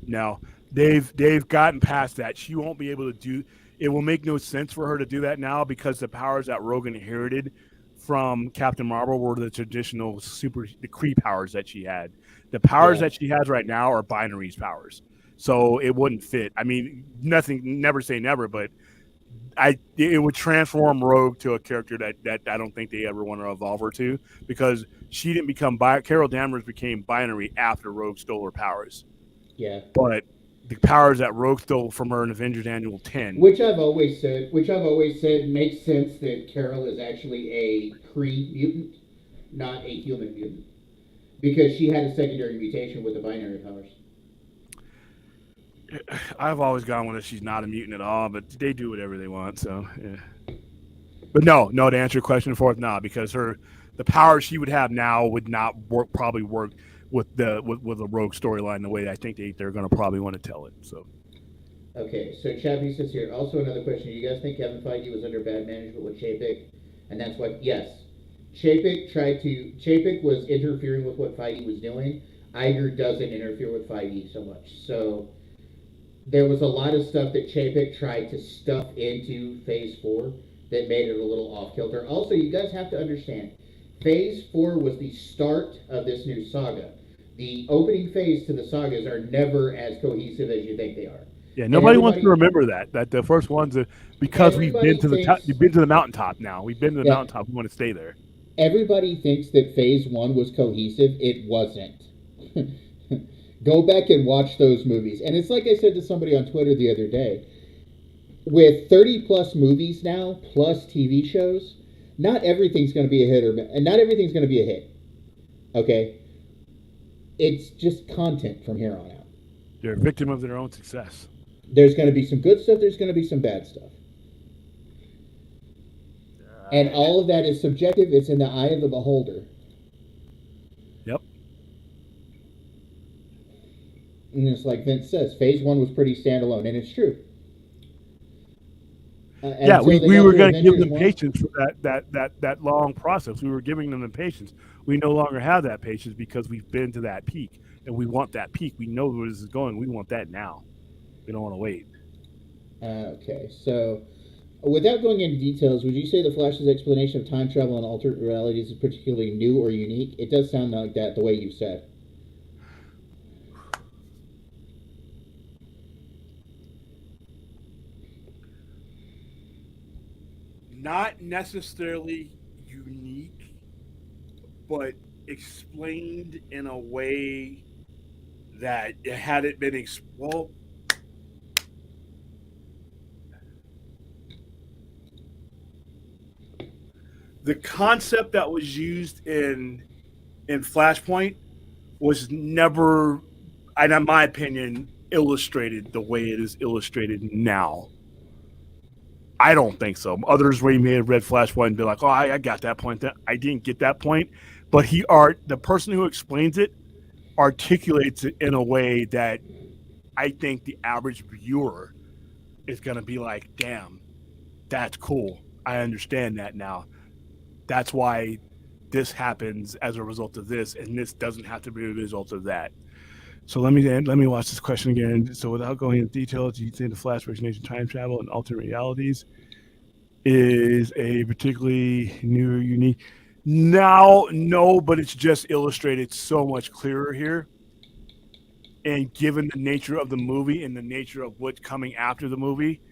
No, they've gotten past that. She won't be able to do. It will make no sense for her to do that now because the powers that Rogue inherited from Captain Marvel were the traditional the Kree powers that she had. The powers that she has right now are binaries powers, so it wouldn't fit. I mean, never say never, but it would transform Rogue to a character that I don't think they ever want to evolve her to, because she didn't become Carol Danvers became binary after Rogue stole her powers. Yeah. But the powers that Rogue stole from her in Avengers Annual 10. Which I've always said makes sense that Carol is actually a Kree mutant, not a human mutant. Because she had a secondary mutation with the binary powers. I've always gone with it. She's not a mutant at all, but they do whatever they want. So, yeah. But no, to answer your question, because the power she would have now would not probably work with a Rogue storyline the way I think they're going to probably want to tell it. So. Okay, so Chappie says here. Also, another question: do you guys think Kevin Feige was under bad management with Chapek, and that's what? Yes, Chapek was interfering with what Feige was doing. Iger doesn't interfere with Feige so much, so. There was a lot of stuff that Chapek tried to stuff into Phase 4 that made it a little off-kilter. Also, you guys have to understand, Phase 4 was the start of this new saga. The opening phase to the sagas are never as cohesive as you think they are. Yeah, nobody wants to remember that the first ones are, because we've been to the mountaintop now. We've been to the mountaintop. We want to stay there. Everybody thinks that Phase 1 was cohesive. It wasn't. Go back and watch those movies. And it's like I said to somebody on Twitter the other day, with 30 plus movies now, plus TV shows, not everything's going to be a hit, and not everything's going to be a hit. Okay? It's just content from here on out. They're a victim of their own success. There's going to be some good stuff, there's going to be some bad stuff. And all of that is subjective. It's in the eye of the beholder. Yep. And it's like Vince says, Phase 1 was pretty standalone, and it's true. We were going to give them patience for that long process. We were giving them the patience. We no longer have that patience because we've been to that peak, and we want that peak. We know where this is going. We want that now. We don't want to wait. Okay, so without going into details, would you say the Flash's explanation of time travel and alternate realities is particularly new or unique? It does sound like that the way you said. Not necessarily unique, but explained in a way that had it been the concept that was used in Flashpoint was never, in my opinion, illustrated the way it is illustrated now. I don't think so. Others may have read Flashpoint and be like, "Oh, I got that point." I didn't get that point, but the person who explains it articulates it in a way that I think the average viewer is going to be like, "Damn, that's cool. I understand that now. That's why this happens as a result of this, and this doesn't have to be a result of that." So let me watch this question again. So without going into detail, do you think the Flash version time travel and alternate realities is a particularly new or unique? No, but it's just illustrated so much clearer here. And given the nature of the movie and the nature of what's coming after the movie,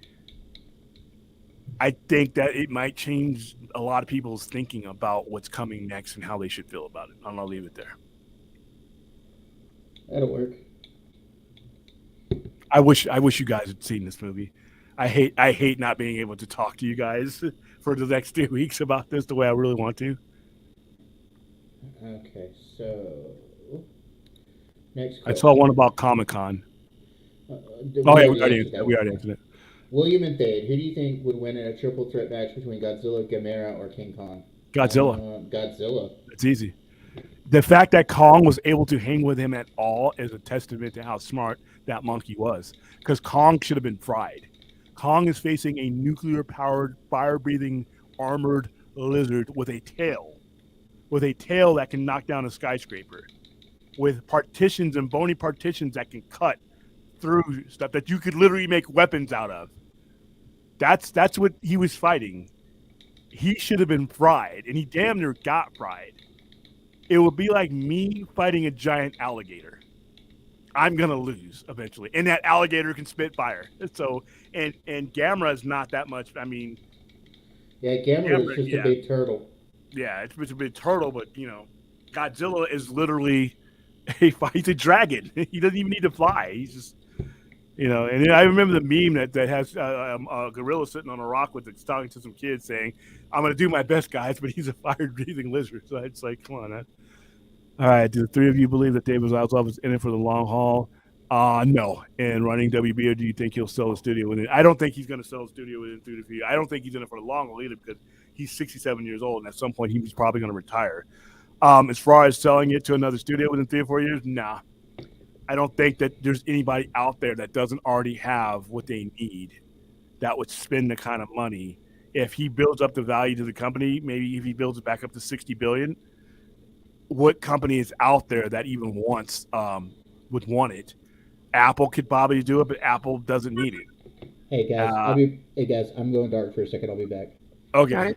I think that it might change a lot of people's thinking about what's coming next and how they should feel about it. And I'll leave it there. That'll work. I wish you guys had seen this movie. I hate not being able to talk to you guys for the next 2 weeks about this the way I really want to. Okay, so next question. I saw one about Comic-Con. We already answered it. William and Thade, who do you think would win in a triple threat match between Godzilla, Gamera, or King Kong? Godzilla. Godzilla. It's easy. The fact that Kong was able to hang with him at all is a testament to how smart that monkey was. Because Kong should have been fried. Kong is facing a nuclear-powered, fire-breathing, armored lizard with a tail that can knock down a skyscraper, with partitions and bony partitions that can cut through stuff that you could literally make weapons out of. That's what he was fighting. He should have been fried, and he damn near got fried. It would be like me fighting a giant alligator. I'm gonna lose eventually, and that alligator can spit fire. So, and Gamera is not that much. I mean, Gamera is just a big turtle. Yeah, it's a big turtle, but Godzilla is literally he's a dragon. He doesn't even need to fly. He's just, and I remember the meme that has a gorilla sitting on a rock with it, talking to some kids saying, "I'm gonna do my best, guys," but he's a fire-breathing lizard. So it's like, come on. All right, do the three of you believe that David Zaslav is in it for the long haul? No. And running WB, or do you think he'll sell the studio within? I don't think he's going to sell the studio within 3 to 4 years. I don't think he's in it for the long haul either, because he's 67 years old, and at some point he's probably going to retire. As far as selling it to another studio within 3 or 4 years, nah. I don't think that there's anybody out there that doesn't already have what they need that would spend the kind of money. If he builds up the value to the company, maybe if he builds it back up to $60 billion, what company is out there that even would want it? Apple could probably do it, but Apple doesn't need it. Hey guys, I'm going dark for a second. I'll be back. Okay.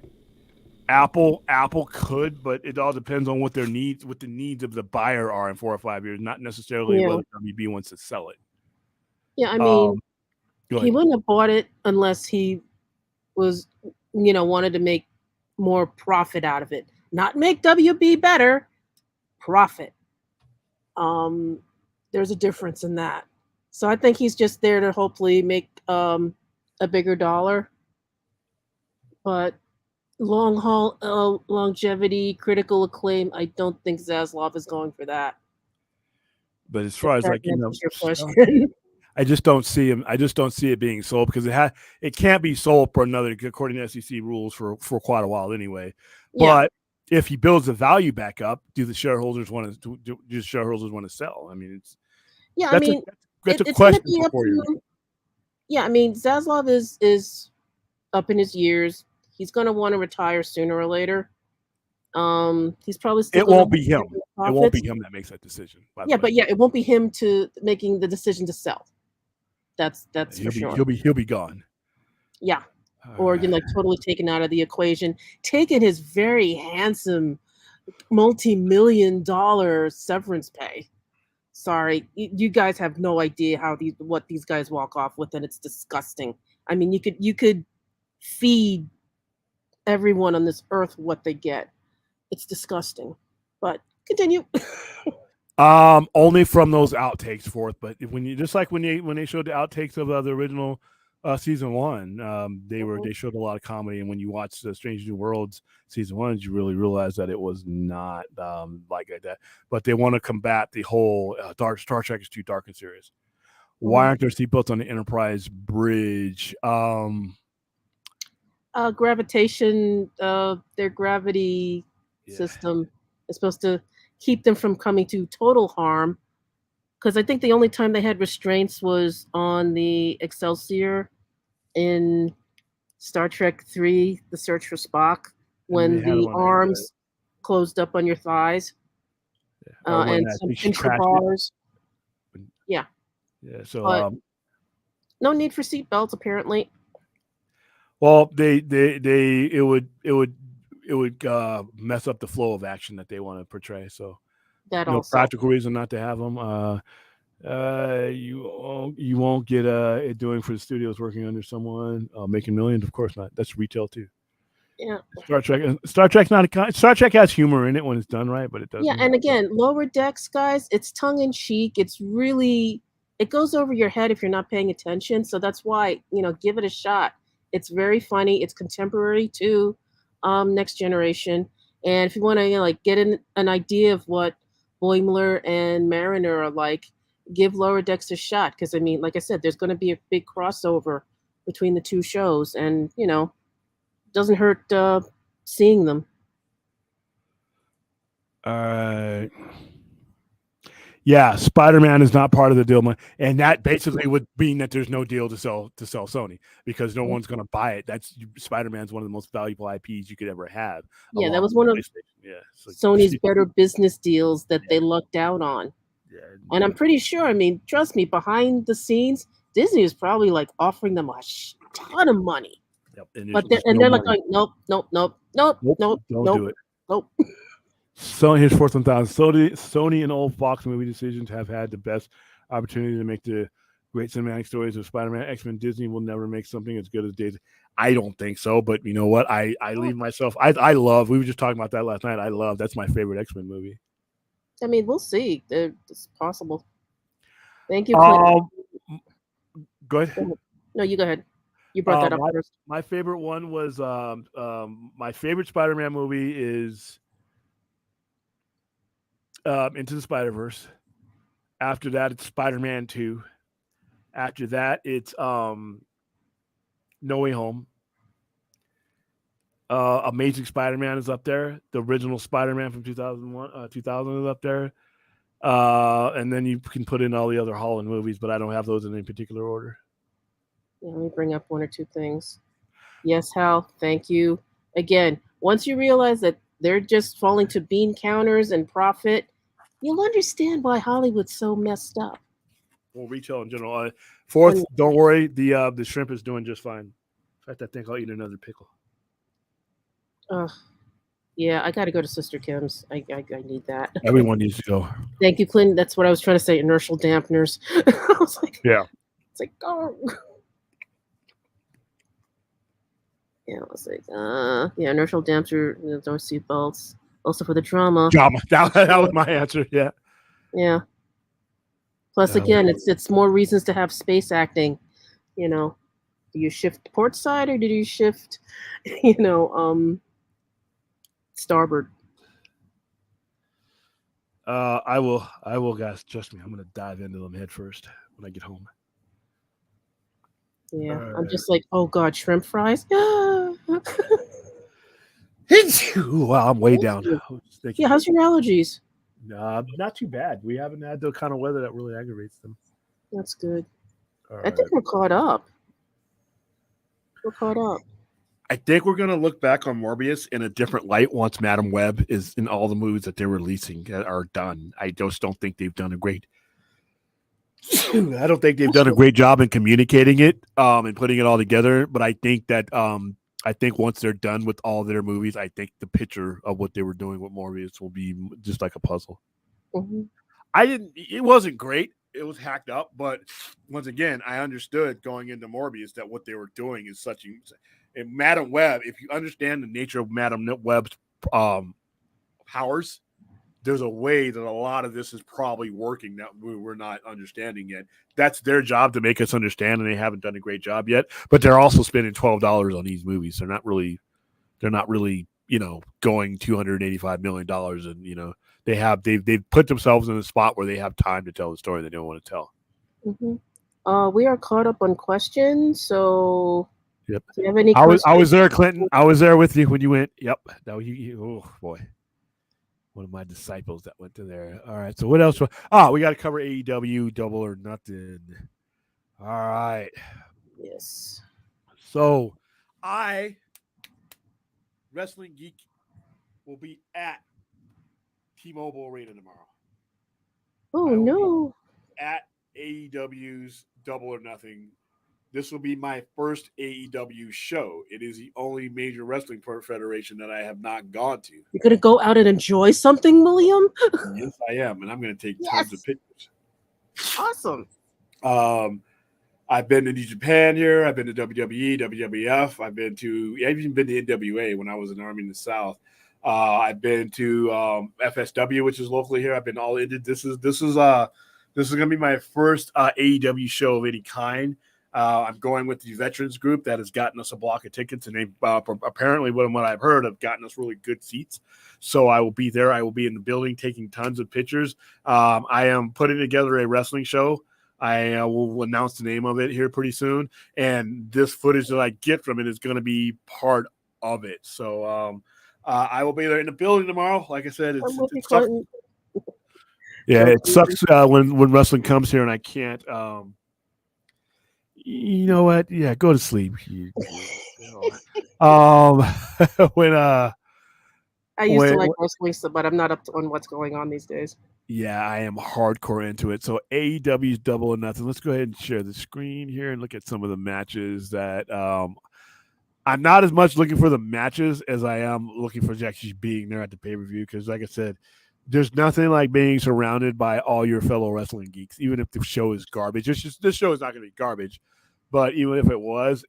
Apple could, but it all depends on what the needs of the buyer are in 4 or 5 years, not necessarily whether WB wants to sell it. Yeah, I mean, he wouldn't have bought it unless he was, wanted to make more profit out of it. Not make WB better, profit. There's a difference in that. So I think he's just there to hopefully make a bigger dollar. But long haul, longevity, critical acclaim, I don't think Zaslav is going for that. But as far as your question. I just don't see him. I just don't see it being sold because it can't be sold for another, according to SEC rules, for quite a while anyway. But if he builds the value back up, do the shareholders want to sell? I mean, that's a question for you. Yeah, I mean, Zaslav is up in his years. He's going to want to retire sooner or later. He's probably still. It won't be him. It won't be him that makes that decision. It won't be him to making the decision to sell. That's for sure. He'll be gone. Yeah. Or totally taken out of the equation, taking his very handsome multi-million-dollar severance pay. Sorry, you guys have no idea what these guys walk off with, and it's disgusting. I mean, you could feed everyone on this earth what they get. It's disgusting. But continue. Only from those outtakes forth, but when they showed the outtakes of the original season 1, they showed a lot of comedy, and when you watch the Strange New Worlds season 1, you really realize that it was not like that. But they want to combat the whole Star Trek is too dark and serious. Why aren't there seatbelts on the Enterprise bridge? Gravitation, their gravity system is supposed to keep them from coming to total harm. Because I think the only time they had restraints was on the Excelsior in Star Trek 3, The Search for Spock, when the arms closed up on your thighs. And some pincher bars. Yeah. Yeah. So no need for seatbelts, apparently. Well, it would mess up the flow of action that they want to portray. So no practical reason not to have them. You won't get it doing for the studios working under someone making millions. Of course not. That's retail too. Yeah. Star Trek's not Star Trek has humor in it when it's done right, but it doesn't. Yeah, and again, Lower Decks, guys, it's tongue in cheek. It's really, it goes over your head if you're not paying attention. So that's why, give it a shot. It's very funny. It's contemporary to Next Generation. And if you want to get an idea of what Boimler and Mariner are like, give Lower Decks a shot. Because, I mean, like I said, there's going to be a big crossover between the two shows. And, doesn't hurt seeing them. Yeah, Yeah, Spider-Man is not part of the deal, and that basically would mean that there's no deal to sell Sony because no one's going to buy it. That's Spider-Man's one of the most valuable IPs you could ever have. Yeah, that was one of Sony's better business deals that they lucked out on. Yeah, and I'm pretty sure. I mean, trust me, behind the scenes, Disney is probably like offering them a ton of money. Yep, and they're like going, nope, don't do it. Nope. So here's 4,000. Sony and old Fox movie decisions have had the best opportunity to make the great cinematic stories of Spider-Man, X-Men. Disney will never make something as good as Days. I don't think so, but you know what? I leave myself. I love. We were just talking about that last night. That's my favorite X-Men movie. I mean, we'll see. It's possible. Thank you, Clint. Go ahead. No, you go ahead. You brought that up first. My favorite one was my favorite Spider-Man movie is Into the Spiderverse. After that, it's Spider-Man 2. After that, it's No Way Home. Amazing Spider-Man is up there. The original Spider-Man from 2000 is up there. And then you can put in all the other Holland movies, but I don't have those in any particular order. Yeah, let me bring up one or two things. Yes, Hal, thank you. Again, once you realize that they're just falling to bean counters and profit, you'll understand why Hollywood's so messed up. Well, retail in general. Fourth, don't worry, the shrimp is doing just fine. In fact, I think I'll eat another pickle. Yeah, I got to go to Sister Kim's. I need that. Everyone needs to go. Thank you, Clinton. That's what I was trying to say. Inertial dampeners. I was like, yeah. It's like, oh. Yeah, I was like, yeah, inertial damper, don't seat belts. Also for the drama. That was my answer. Yeah. Yeah. Plus, again, it's more reasons to have space acting. You know, do you shift port side or did you shift, starboard? I will, guys. Trust me, I'm gonna dive into them head first when I get home. Yeah, I'm just like, oh god, shrimp fries. Wow, I'm way down. Yeah, how's your allergies? Not too bad. We haven't had the kind of weather that really aggravates them. That's good. I think we're caught up. I think we're going to look back on Morbius in a different light once Madam Web is in all the movies that they're releasing are done. I just don't think they've done a great job in communicating it and putting it all together. But I think that I think once they're done with all their movies, I think the picture of what they were doing with Morbius will be just like a puzzle. Mm-hmm. It wasn't great. It was hacked up, but once again, I understood going into Morbius that what they were doing is such a Madam Web. If you understand the nature of Madam Web's powers, there's a way that a lot of this is probably working that we're not understanding yet. That's their job to make us understand, and they haven't done a great job yet. But they're also spending $12 on these movies. They're not really, going $285 million, and they've put themselves in a spot where they have time to tell the story they don't want to tell. Mm-hmm. We are caught up on questions, so. Yep. Do you have any I was there, Clinton. I was there with you when you went. Yep. No, oh boy. One of my disciples that went to there. All right. So what else? We got to cover AEW Double or Nothing. All right. Yes. So Wrestling Geek, will be at T-Mobile Arena tomorrow. Oh, no. At AEW's Double or Nothing. This will be my first AEW show. It is the only major wrestling federation that I have not gone to. You're going to go out and enjoy something, William? Yes, I am. And I'm going to take tons of pictures. Awesome. I've been to New Japan here. I've been to WWE, WWF. I've even been to NWA when I was in the Army in the South. I've been to FSW, which is locally here. I've been all into. This is going to be my first AEW show of any kind. I'm going with the veterans group that has gotten us a block of tickets, and they apparently, what I've heard, have gotten us really good seats. So I will be there. I will be in the building taking tons of pictures. I am putting together a wrestling show. I will announce the name of it here pretty soon, and this footage that I get from it is going to be part of it. So I will be there in the building tomorrow. Like I said, it's tough. Yeah, it sucks when wrestling comes here and I can't. You know what? Yeah, go to sleep. When I used to like wrestling, but I'm not up on what's going on these days. Yeah, I am hardcore into it. So AEW's Double or Nothing. Let's go ahead and share the screen here and look at some of the matches that I'm not as much looking for the matches as I am looking for actually being there at the pay-per-view because, like I said, there's nothing like being surrounded by all your fellow wrestling geeks, even if the show is garbage. This show is not going to be garbage, but even if it was,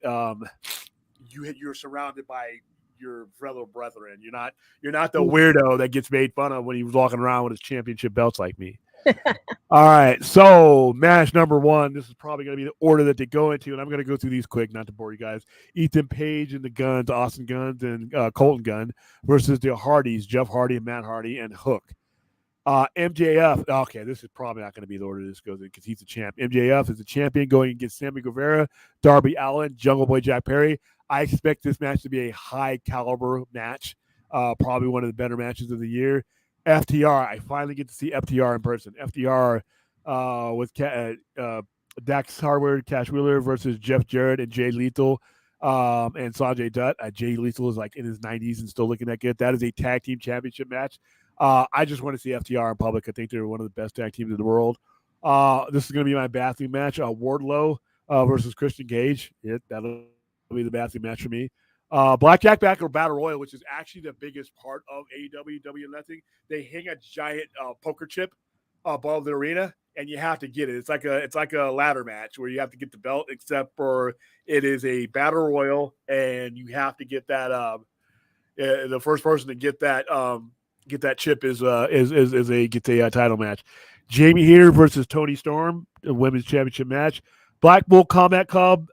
you're surrounded by your fellow brethren. You're not the weirdo that gets made fun of when he was walking around with his championship belts like me. All right, so match number 1. This is probably going to be the order that they go into, and I'm going to go through these quick, not to bore you guys. Ethan Page and the Guns, Austin Guns and Colton Gunn versus the Hardys, Jeff Hardy and Matt Hardy and Hook. MJF. Okay, this is probably not going to be the order this goes in because he's the champ. MJF is the champion going against Sammy Guevara, Darby Allin, Jungle Boy Jack Perry. I expect this match to be a high caliber match, probably one of the better matches of the year. FTR, I finally get to see FTR in person. FTR with Dax Harwood, Cash Wheeler versus Jeff Jarrett and Jay Lethal and Sanjay Dutt. Jay Lethal is like in his 90s and still looking that good. That is a tag team championship match. I just want to see FTR in public. I think they're one of the best tag teams in the world. This is going to be my bathroom match. Wardlow versus Christian Cage. That'll be the bathroom match for me. Blackjack Battle Royal, which is actually the biggest part of AEW Double or Nothing. They hang a giant poker chip above the arena, and you have to get it. It's like a ladder match where you have to get the belt, except for it is a battle royal, and you have to get that. The first person to get that chip gets a title match. Jamie Hayter versus Tony Storm, a women's championship match. Black Bull Combat Club,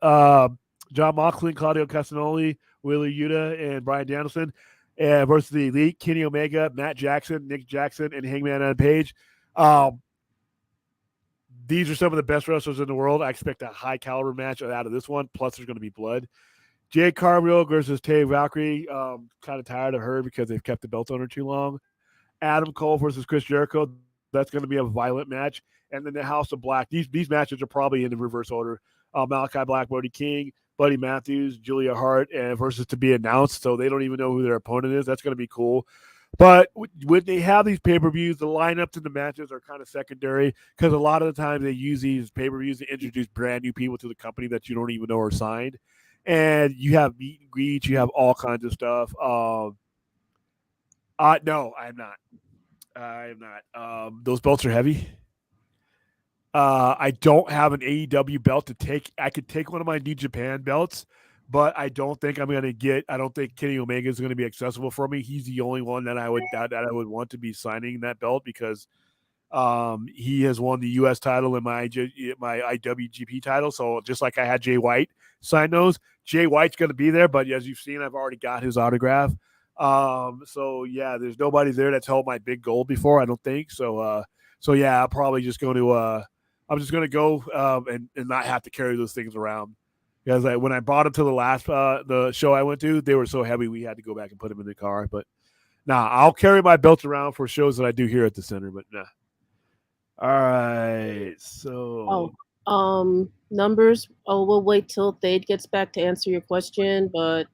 John Moxley, Claudio Castagnoli, Willie Yuta, and Bryan Danielson, versus the Elite, Kenny Omega, Matt Jackson, Nick Jackson, and Hangman Adam Page. These are some of the best wrestlers in the world. I expect a high caliber match out of this one. Plus, there's going to be blood. Jade Cargill versus Tay Valkyrie. Kind of tired of her because they've kept the belt on her too long. Adam Cole versus Chris Jericho. That's going to be a violent match. And then the House of Black. These matches are probably in the reverse order. Malachi Black, Brody King, Buddy Matthews, Julia Hart, and versus to be announced. So they don't even know who their opponent is. That's going to be cool. But when they have these pay-per-views, the lineups and the matches are kind of secondary because a lot of the time they use these pay-per-views to introduce brand new people to the company that you don't even know are signed. And you have meet and greets, you have all kinds of stuff. No, I'm not. I am not. Those belts are heavy. I don't have an AEW belt to take. I could take one of my New Japan belts, but I don't think I'm going to get. I don't think Kenny Omega is going to be accessible for me. He's the only one that I would want to be signing that belt because he has won the U.S. title and my IWGP title. So just like I had Jay White sign those, Jay White's going to be there. But as you've seen, I've already got his autograph. So yeah, there's nobody there that's held my big gold before. I don't think so. So yeah, I'm probably just going to. I'm just going to go and not have to carry those things around. Because when I brought them to the last the show I went to, they were so heavy we had to go back and put them in the car. But I'll carry my belts around for shows that I do here at the center. But nah. All right. So. Numbers. We'll wait till Thade gets back to answer your question. But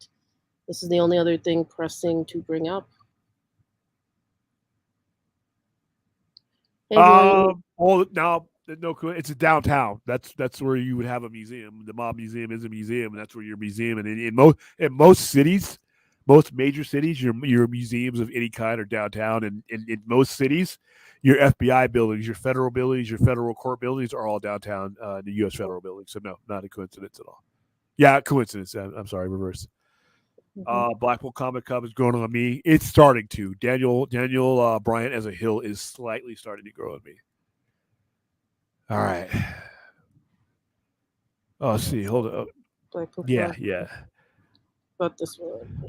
this is the only other thing pressing to bring up. Hey, now. No, it's a downtown. That's where you would have a museum. The Mob Museum is a museum, and that's where your museum. And in most cities, most major cities, your museums of any kind are downtown. And in most cities, your FBI buildings, your federal buildings, your federal court buildings are all downtown. The U.S. federal buildings. So no, not a coincidence at all. Yeah, coincidence. I'm sorry, reverse. Blackpool Comic Club is growing on me. It's starting to. Daniel Bryant as a Hill is slightly starting to grow on me. All right. Oh, let's see. Hold up. Yeah. But this one.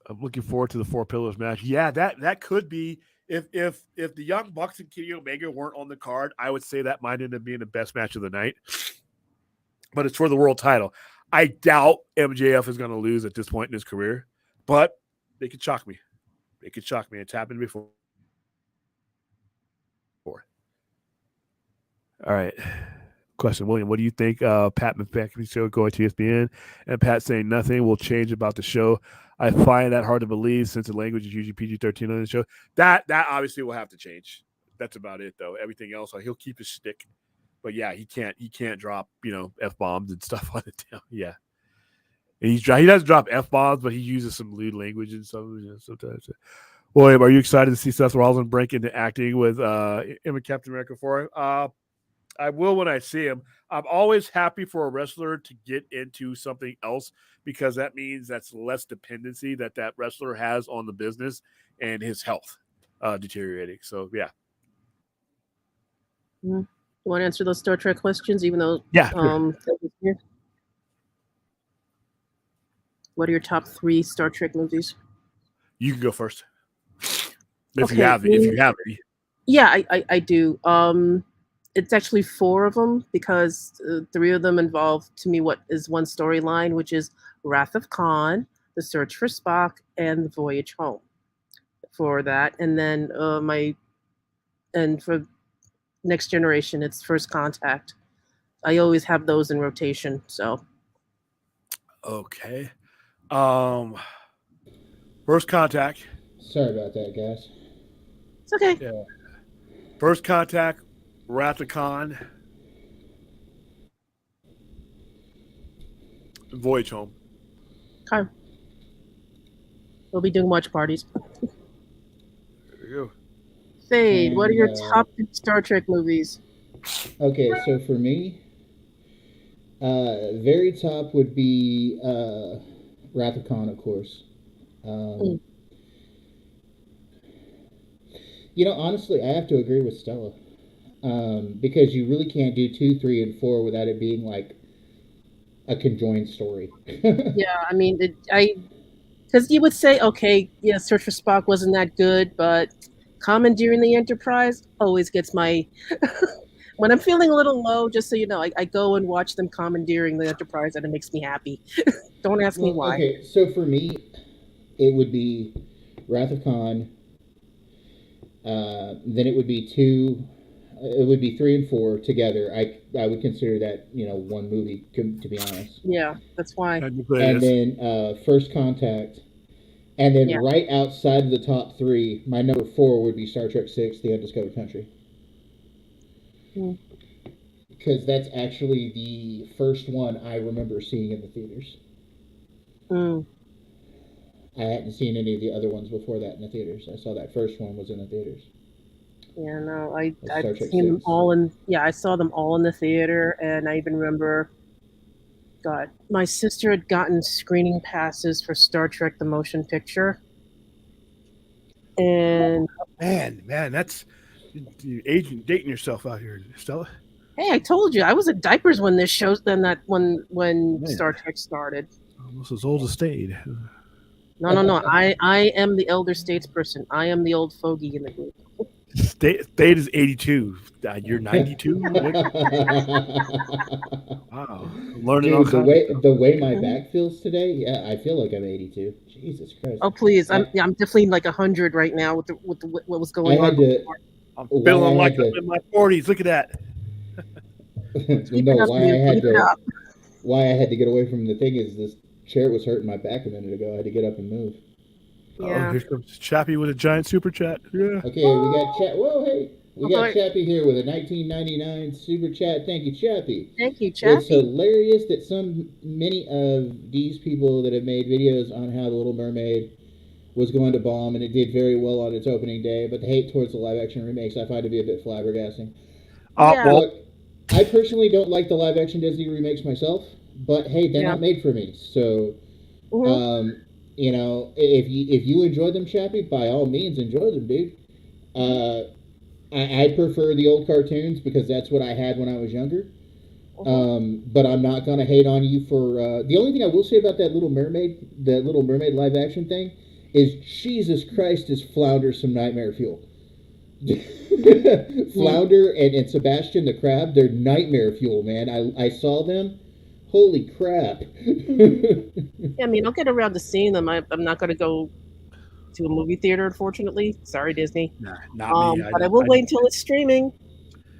I'm looking forward to the Four Pillars match. Yeah, that could be if the Young Bucks and Kenny Omega weren't on the card, I would say that might end up being the best match of the night. But it's for the world title. I doubt MJF is going to lose at this point in his career, but they could shock me. It's happened before. All right. Question, William, what do you think Pat McAfee's show going to ESPN and Pat saying nothing will change about the show? I find that hard to believe since the language is usually PG-13 on the show. That obviously will have to change. That's about it, though. Everything else, he'll keep his stick. But yeah, he can't drop, F-bombs and stuff on it. Yeah. And he doesn't drop F-bombs, but he uses some lewd language and sometimes. William, are you excited to see Seth Rollins break into acting with Captain America 4? I will when I see him. I'm always happy for a wrestler to get into something else because that means that's less dependency that wrestler has on the business and his health deteriorating. So, yeah. You want to answer those Star Trek questions, even though Sure. What are your top 3 Star Trek movies? You can go first. If you have any. Yeah, I do. It's actually 4 of them because 3 of them involve, to me, what is one storyline, which is Wrath of Khan, The Search for Spock, and The Voyage Home. For that, and then for Next Generation, it's First Contact. I always have those in rotation. So. Okay. First Contact. Sorry about that, guys. It's okay. Yeah. First Contact. Wrath of Khan, Voyage Home. Okay. We'll be doing watch parties. There you go. Fade, what are your top Star Trek movies? Okay, so for me, very top would be Wrath of Khan, of course. Honestly, I have to agree with Stella. Because you really can't do 2, 3, and 4 without it being like a conjoined story. Yeah, I mean, because you would say, okay, yeah, Search for Spock wasn't that good, but commandeering the Enterprise always gets my. When I'm feeling a little low, just so you know, I go and watch them commandeering the Enterprise, and it makes me happy. Don't ask me why. Okay, so for me, it would be Wrath of Khan. Then it would be 2. It would be 3 and 4 together. I would consider that one movie, to be honest. Yeah, that's why. And then First Contact, and then right outside of the top 3, my number 4 would be Star Trek 6: The Undiscovered Country. Because that's actually the first one I remember seeing in the theaters. I hadn't seen any of the other ones before that in the theaters. I saw that first one was in the theaters. Yeah, no, I've seen them all I saw them all in the theater, and I even remember, God, my sister had gotten screening passes for Star Trek: The Motion Picture, and man, that's dating yourself out here, Stella. Hey, I told you I was in diapers when this show. When Star Trek started. Almost as old as Stade. No. I am the elder statesperson. I am the old fogey in the group. Stade is 82. You're 92. Wow, learning all the way my back feels today. Yeah, I feel like I'm 82. Jesus Christ. Oh please, I'm definitely like 100 right now with what was going on. I'm feeling like I'm in my 40s. Look at that. Why I had to get away from the thing is this chair was hurting my back a minute ago. I had to get up and move. Yeah. Oh, here comes Chappie with a giant super chat. Yeah. Okay, we got chat. Whoa, hey, we got Chappie here with a 1999 super chat. Thank you, Chappie. Thank you, Chappie. It's hilarious that many of these people that have made videos on how The Little Mermaid was going to bomb, and it did very well on its opening day, but the hate towards the live-action remakes I find to be a bit flabbergasting. Look, I personally don't like the live-action Disney remakes myself, but hey, they're not made for me. So, if you enjoy them, Chappie, by all means, enjoy them, dude. I prefer the old cartoons because that's what I had when I was younger. But I'm not going to hate on you for... the only thing I will say about that Little Mermaid live-action thing is Jesus Christ is Flounder some nightmare fuel. Flounder and Sebastian the Crab, they're nightmare fuel, man. I saw them. Holy crap. I mean, I'll get around to seeing them. I'm not going to go to a movie theater, unfortunately. Sorry, Disney. Nah, not me. But I will wait until it's streaming.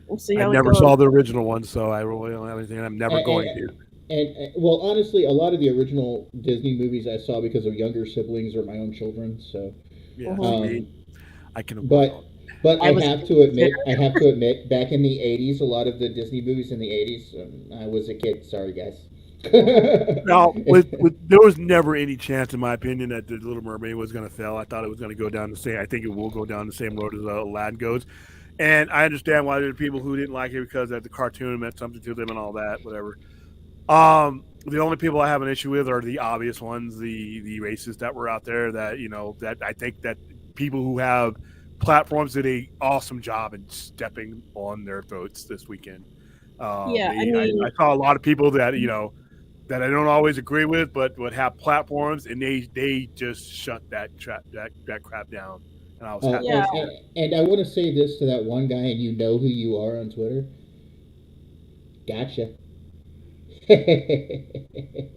We'll see I how it never goes. saw the original one, so I really don't have anything. I'm never going to. And well, honestly, a lot of the original Disney movies I saw because of younger siblings or my own children. So, Yeah, I can. But I have to admit, back in the '80s, a lot of the Disney movies in the '80s, I was a kid. Sorry, guys. Now, there was never any chance, in my opinion, that the Little Mermaid was going to fail. I thought it was going to go down the same. I think it will go down the same road as Aladdin goes. And I understand why there are people who didn't like it because the cartoon meant something to them and all that, whatever. The only people I have an issue with are the obvious ones, the racists that were out there that, that I think that people who have platforms did a awesome job in stepping on their throats this weekend. I saw a lot of people that, that I don't always agree with, but would have platforms and they just shut that crap down. And I was happy. And I want to say this to that one guy, and you know who you are on Twitter. Gotcha.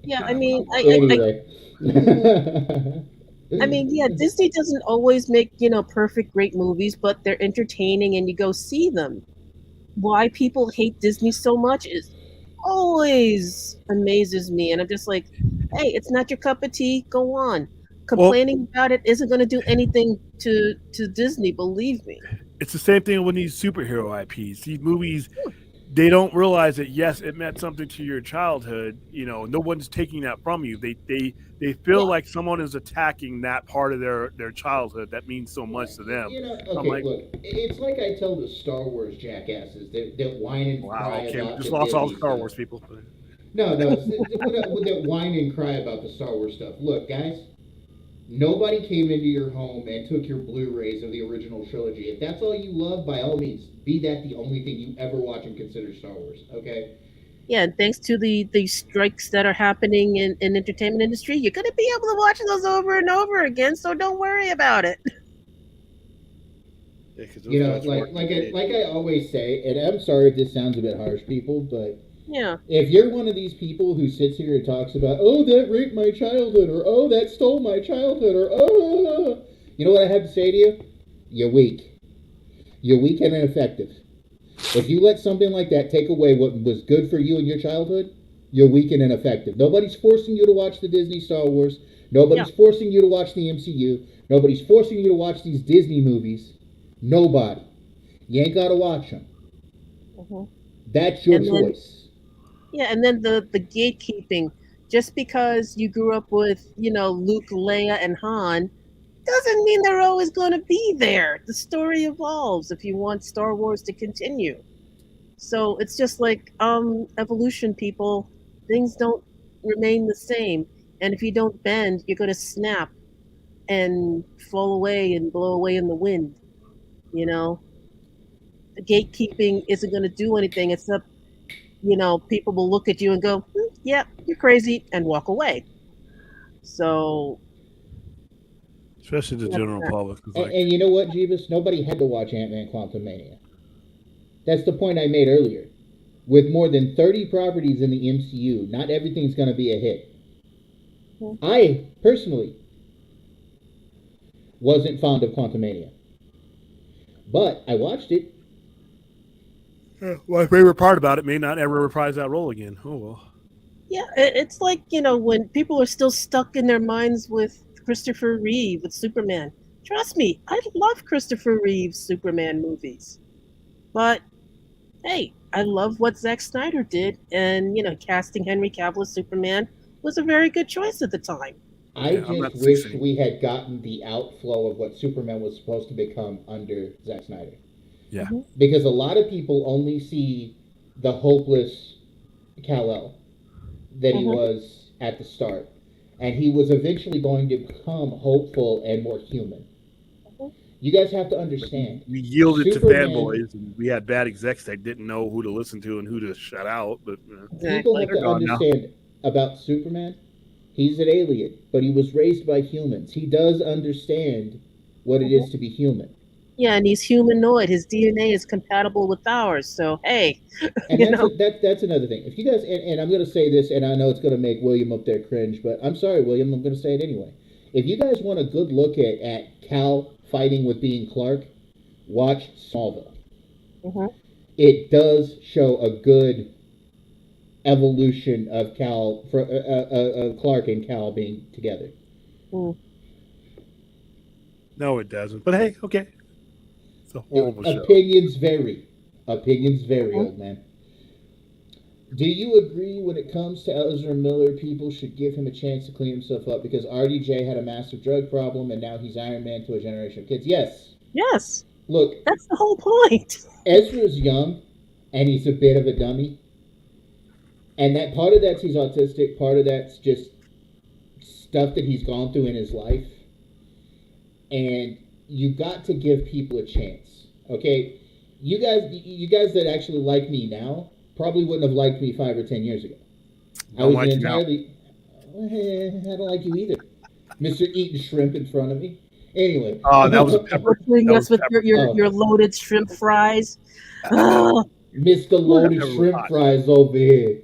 Yeah, I mean, anyway. Disney doesn't always make, perfect, great movies, but they're entertaining and you go see them. Why people hate Disney so much is always amazes me. And I'm just like, hey, it's not your cup of tea. Go on. Complaining about it isn't going to do anything to Disney, believe me. It's the same thing with these superhero IPs. These movies, they don't realize that, yes, it meant something to your childhood. No one's taking that from you. They feel like someone is attacking that part of their childhood that means so much to them. Okay, look, it's like I tell the Star Wars jackasses that whine and cry about just lost all the Star Wars people. No, that whine and cry about the Star Wars stuff. Look, guys, nobody came into your home and took your Blu-rays of the original trilogy. If that's all you love, by all means, be that the only thing you ever watch and consider Star Wars, okay? Yeah, and thanks to the strikes that are happening in entertainment industry, you're going to be able to watch those over and over again, so don't worry about it. Yeah, like I always say, and I'm sorry if this sounds a bit harsh, people, but yeah, if you're one of these people who sits here and talks about, oh, that raped my childhood, or oh, that stole my childhood, or oh, you know what I have to say to you? You're weak. You're weak and ineffective. If you let something like that take away what was good for you in your childhood, you're weak and ineffective. Nobody's forcing you to watch the Disney Star Wars. Nobody's forcing you to watch the MCU. Nobody's forcing you to watch these Disney movies. Nobody. You ain't got to watch them. Mm-hmm. That's your choice. And then the gatekeeping. Just because you grew up with, Luke, Leia, and Han, doesn't mean they're always going to be there. The story evolves if you want Star Wars to continue. So it's just like evolution, people. Things don't remain the same. And if you don't bend, you're going to snap and fall away and blow away in the wind. The gatekeeping isn't going to do anything except, people will look at you and go, yeah, you're crazy, and walk away. So... especially the general public. And you know what, Jeebus? Nobody had to watch Ant-Man Quantumania. That's the point I made earlier. With more than 30 properties in the MCU, not everything's going to be a hit. I, personally, wasn't fond of Quantumania. But I watched it. My favorite part about it may not ever reprise that role again. Oh, well. Yeah, it's like, when people are still stuck in their minds with Christopher Reeve with Superman. Trust me, I love Christopher Reeve's Superman movies. But, hey, I love what Zack Snyder did, and, casting Henry Cavill as Superman was a very good choice at the time. I just wish we had gotten the outflow of what Superman was supposed to become under Zack Snyder. Yeah. Mm-hmm. Because a lot of people only see the hopeless Kal-El that he was at the start. And he was eventually going to become hopeful and more human. You guys have to understand. We yielded to fanboys, and we had bad execs that didn't know who to listen to and who to shut out. But people have to understand about Superman. He's an alien, but he was raised by humans. He does understand what it is to be human. Yeah, and he's humanoid. His DNA is compatible with ours. So, hey. And that's another thing. If you guys, and I'm going to say this, and I know it's going to make William up there cringe, but I'm sorry, William, I'm going to say it anyway. If you guys want a good look at Cal fighting with being Clark, watch Smallville. it does show a good evolution of Clark and Cal being together. No, it doesn't. But hey, okay. It's a horrible show. Opinions vary. Old man. Do you agree when it comes to Ezra Miller, people should give him a chance to clean himself up because RDJ had a massive drug problem and now he's Iron Man to a generation of kids? Yes. Yes. Look. That's the whole point. Ezra's young and he's a bit of a dummy. And that part of that's he's autistic, part of that's just stuff that he's gone through in his life. And you got to give people a chance. Okay? You guys that actually like me now probably wouldn't have liked me 5 or 10 years ago. I don't like entirely. I don't like you either, Mr. Eating shrimp in front of me. Anyway. Oh, that was a pepper. Yes, with your loaded shrimp fries. Mr. Loaded shrimp fries over here.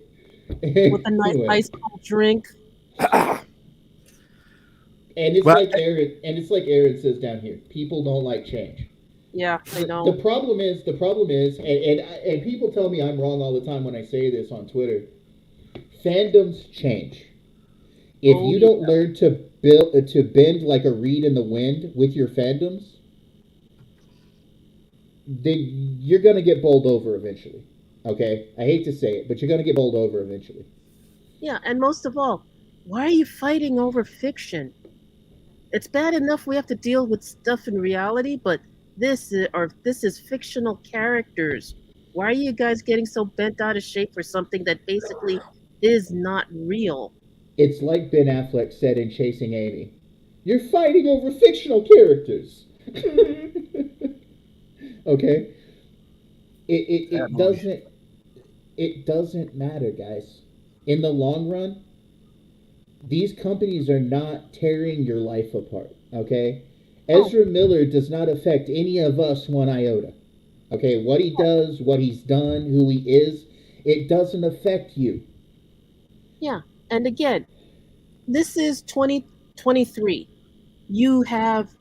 With a nice ice cold drink. And it's like Aaron says down here. People don't like change. Yeah, I know. The problem is, and people tell me I'm wrong all the time when I say this on Twitter. Fandoms change. If you don't learn to bend like a reed in the wind with your fandoms, then you're gonna get bowled over eventually. Okay, I hate to say it, but you're gonna get bowled over eventually. Yeah, and most of all, why are you fighting over fiction? It's bad enough we have to deal with stuff in reality, but this is fictional characters. Why are you guys getting so bent out of shape for something that basically is not real? It's like Ben Affleck said in Chasing Amy. You're fighting over fictional characters. Okay? It doesn't matter, guys. In the long run, these companies are not tearing your life apart, okay? Ezra Miller does not affect any of us one iota. Okay, what he does, what he's done, who he is, it doesn't affect you. Yeah, and again, this is 2023. You have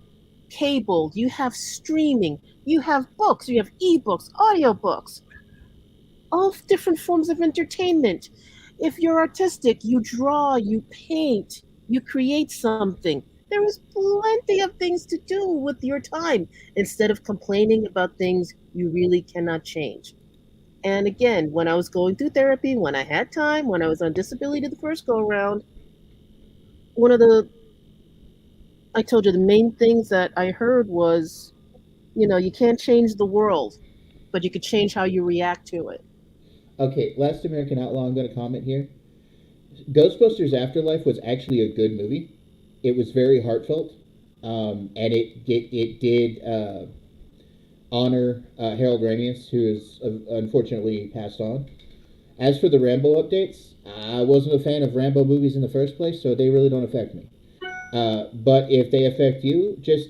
cable, you have streaming, you have books, you have ebooks, audiobooks, all different forms of entertainment. If you're artistic, you draw, you paint, you create something. There is plenty of things to do with your time instead of complaining about things you really cannot change. And again, when I was going through therapy, when I had time, when I was on disability the first go around, I told you the main things that I heard was, you can't change the world, but you could change how you react to it. Okay, Last American Outlaw, I'm going to comment here. Ghostbusters Afterlife was actually a good movie. It was very heartfelt, and it did honor Harold Ramis, who is unfortunately passed on. As for the Rambo updates, I wasn't a fan of Rambo movies in the first place, so they really don't affect me. But if they affect you, just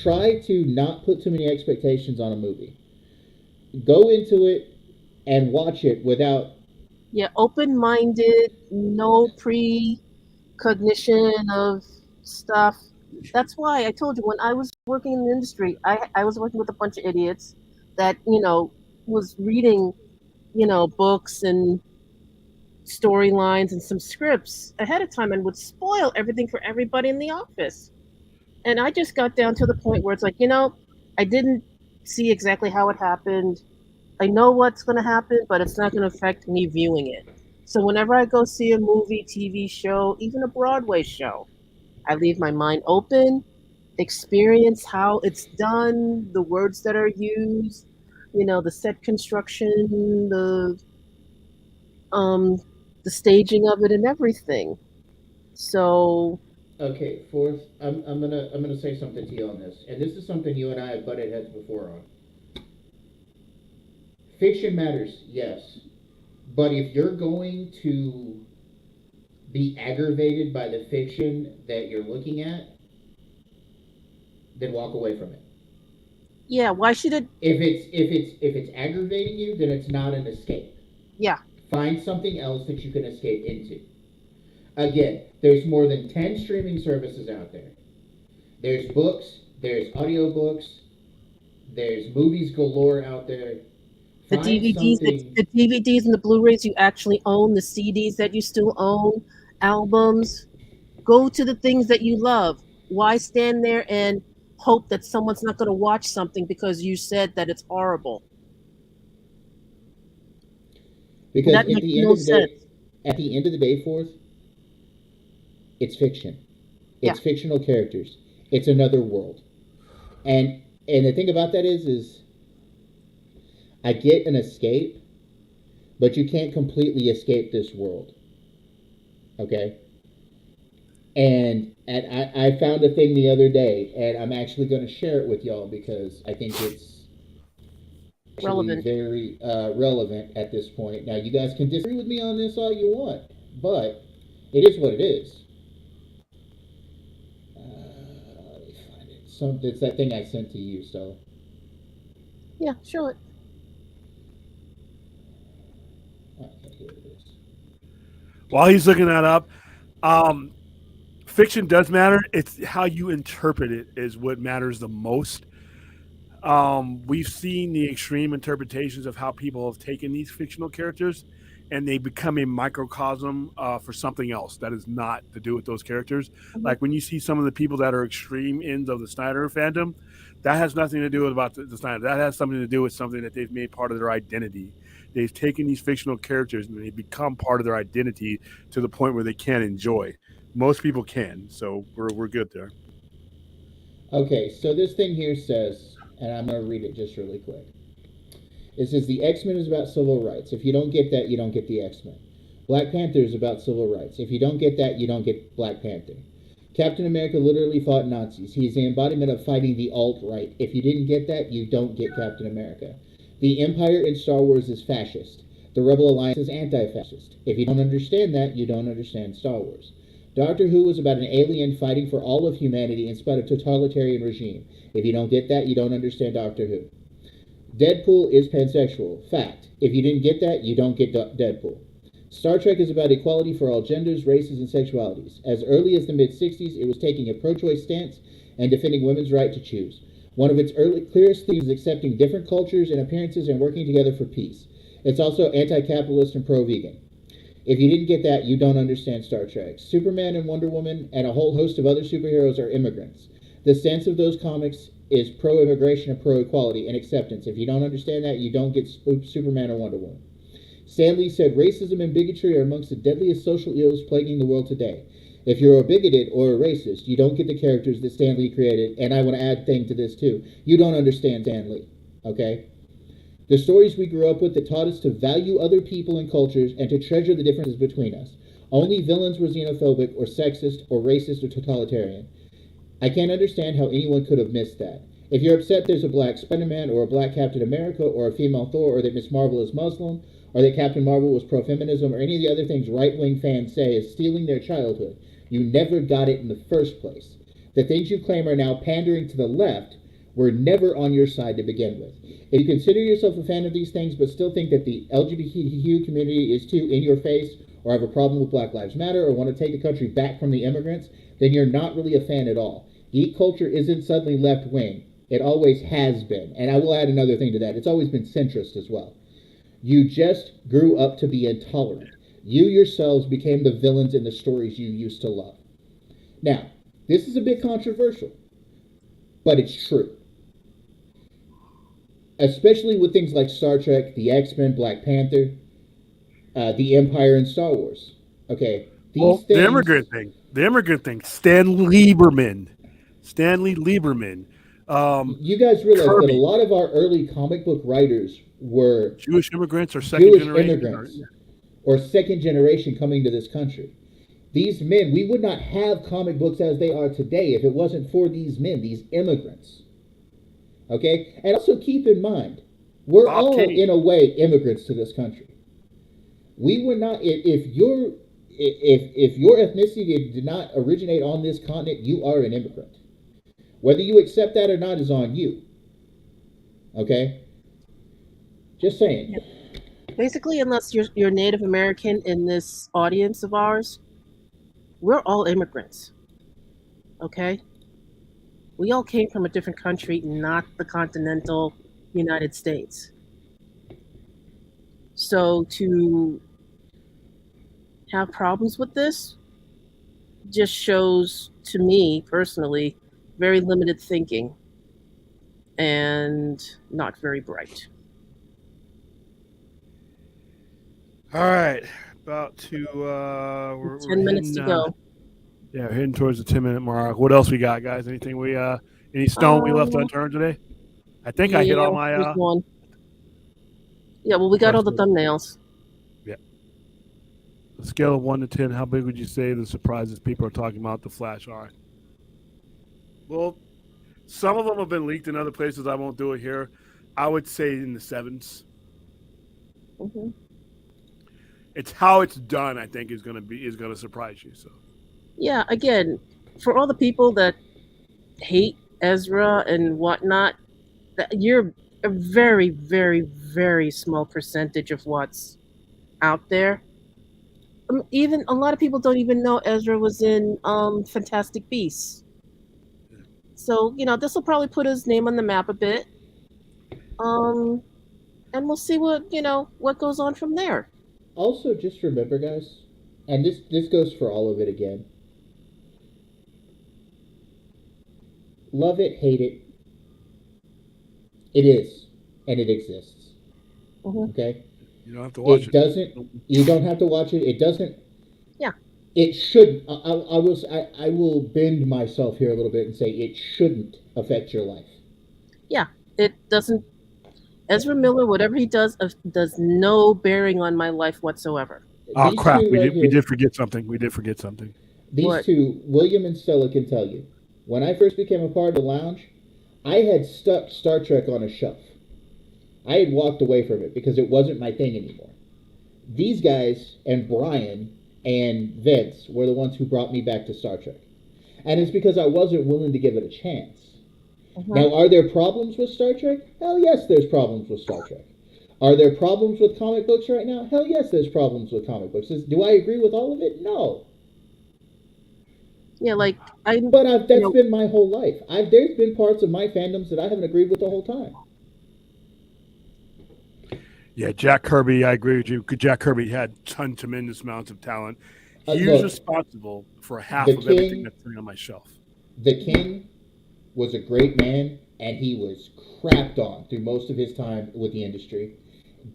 try to not put too many expectations on a movie. Go into it and watch it without... Yeah, open-minded, no precognition of stuff. That's why I told you when I was working in the industry, I was working with a bunch of idiots that, was reading, books and storylines and some scripts ahead of time and would spoil everything for everybody in the office. And I just got down to the point where it's like, I didn't see exactly how it happened. I know what's going to happen, but it's not going to affect me viewing it. So whenever I go see a movie, TV show, even a Broadway show, I leave my mind open, experience how it's done, the words that are used, the set construction, the staging of it and everything. So okay, fourth, I'm gonna say something to you on this, and this is something you and I have butted heads before on. Fiction matters, yes, but if you're going to be aggravated by the fiction that you're looking at, then walk away from it. Yeah, why should it? If it's aggravating you, then it's not an escape. Yeah. Find something else that you can escape into. Again, there's more than 10 streaming services out there. There's books, there's audiobooks, there's movies galore out there. The Find DVDs, something. the DVDs and the Blu-rays you actually own, the CDs that you still own, albums. Go to the things that you love. Why stand there and hope that someone's not going to watch something because you said that it's horrible? Because That at makes the end no of the day, sense. at the end of the day, Fourth, it's fiction. It's Yeah. fictional characters. It's another world. And the thing about that is I get an escape, but you can't completely escape this world. Okay? And I found a thing the other day, and I'm actually going to share it with y'all because I think it's actually Relevant. very relevant at this point. Now, you guys can disagree with me on this all you want, but it is what it is. Let me find it. It's that thing I sent to you, so. Yeah, show it. Okay, here it is. While he's looking that up, fiction does matter. It's how you interpret it is what matters the most. We've seen the extreme interpretations of how people have taken these fictional characters and they become a microcosm for something else that is not to do with those characters. Mm-hmm. Like when you see some of the people that are extreme ends of the Snyder fandom, that has nothing to do with about the Snyder. That has something to do with something that they've made part of their identity. They've taken these fictional characters and they become part of their identity to the point where they can't enjoy. Most people can, so we're good there. Okay, so this thing here says, and I'm going to read it just really quick. It says the X-Men is about civil rights. If you don't get that, you don't get the X-Men. Black Panther is about civil rights. If you don't get that, you don't get Black Panther. Captain America literally fought Nazis. He is the embodiment of fighting the alt-right. If you didn't get that, you don't get Captain America. The Empire in Star Wars is fascist. The Rebel Alliance is anti-fascist. If you don't understand that, you don't understand Star Wars. Doctor Who was about an alien fighting for all of humanity in spite of totalitarian regime. If you don't get that, you don't understand Doctor Who. Deadpool is pansexual. Fact. If you didn't get that, you don't get Deadpool. Star Trek is about equality for all genders, races, and sexualities. As early as the mid-60s, it was taking a pro-choice stance and defending women's right to choose. One of its clearest themes is accepting different cultures and appearances and working together for peace. It's also anti-capitalist and pro-vegan. If you didn't get that, you don't understand Star Trek. Superman and Wonder Woman and a whole host of other superheroes are immigrants. The stance of those comics is pro-immigration and pro-equality and acceptance. If you don't understand that, you don't get Superman or Wonder Woman. Stan Lee said, racism and bigotry are amongst the deadliest social ills plaguing the world today. If you're a bigoted or a racist, you don't get the characters that Stan Lee created, and I want to add a thing to this too. You don't understand Stan Lee, okay? The stories we grew up with that taught us to value other people and cultures and to treasure the differences between us. Only villains were xenophobic or sexist or racist or totalitarian. I can't understand how anyone could have missed that. If you're upset there's a black Spider-Man or a black Captain America or a female Thor or that Miss Marvel is Muslim or that Captain Marvel was pro-feminism or any of the other things right-wing fans say is stealing their childhood, you never got it in the first place. The things you claim are now pandering to the left were never on your side to begin with. If you consider yourself a fan of these things but still think that the LGBTQ community is too in your face or have a problem with Black Lives Matter or want to take the country back from the immigrants, then you're not really a fan at all. Geek culture isn't suddenly left-wing. It always has been. And I will add another thing to that. It's always been centrist as well. You just grew up to be intolerant. You yourselves became the villains in the stories you used to love. Now, this is a bit controversial, but it's true. Especially with things like Star Trek, the X-Men, Black Panther, the Empire, and Star Wars. Okay, these things... The immigrant thing. Stanley Lieberman. You guys realize Kirby. that a lot of our early comic book writers were Jewish immigrants or second generation immigrants or second generation coming to this country. These men, we would not have comic books as they are today if it wasn't for these men, these immigrants. Okay? And also keep in mind, we're all in a way immigrants to this country. We were not, if your ethnicity did not originate on this continent, you are an immigrant. Whether you accept that or not is on you. Okay? Just saying. Basically, unless you're Native American in this audience of ours, we're all immigrants. Okay? We all came from a different country, not the continental United States. So to have problems with this just shows, to me personally, very limited thinking and not very bright. All right, about to we're 10 minutes to go. Yeah, we're heading towards the 10-minute mark. What else we got, guys? Anything any stone we left unturned today? I think I hit all my There's one. Yeah, well, we got all the thumbnails. Yeah. A scale of 1 to 10, how big would you say the surprises people are talking about the Flash are? Well, some of them have been leaked in other places. I won't do it here. I would say in the 7s. Mm-hmm. It's how it's done, I think, is going to surprise you. So. Yeah, again, for all the people that hate Ezra and whatnot, you're a very, very, very small percentage of what's out there. Even a lot of people don't even know Ezra was in Fantastic Beasts. So, this will probably put his name on the map a bit. And we'll see what goes on from there. Also, just remember, guys, and this goes for all of it again. Love it, hate it. It is, and it exists. Mm-hmm. Okay? You don't have to watch it. You don't have to watch it. It doesn't. Yeah. It should. I will bend myself here a little bit and say it shouldn't affect your life. Yeah, it doesn't. Ezra Miller, whatever he does no bearing on my life whatsoever. Oh, crap. We did forget something. These two, William and Stella, can tell you. When I first became a part of the lounge, I had stuck Star Trek on a shelf. I had walked away from it because it wasn't my thing anymore. These guys and Brian and Vince were the ones who brought me back to Star Trek. And it's because I wasn't willing to give it a chance. Mm-hmm. Now, are there problems with Star Trek? Hell yes, there's problems with Star Trek. Are there problems with comic books right now? Hell yes, there's problems with comic books. Do I agree with all of it? No. Yeah, that's been my whole life. There's been parts of my fandoms that I haven't agreed with the whole time. Yeah, Jack Kirby, I agree with you. Jack Kirby had tremendous amounts of talent. He was responsible for half of everything that's sitting on my shelf. The King was a great man, and he was crapped on through most of his time with the industry.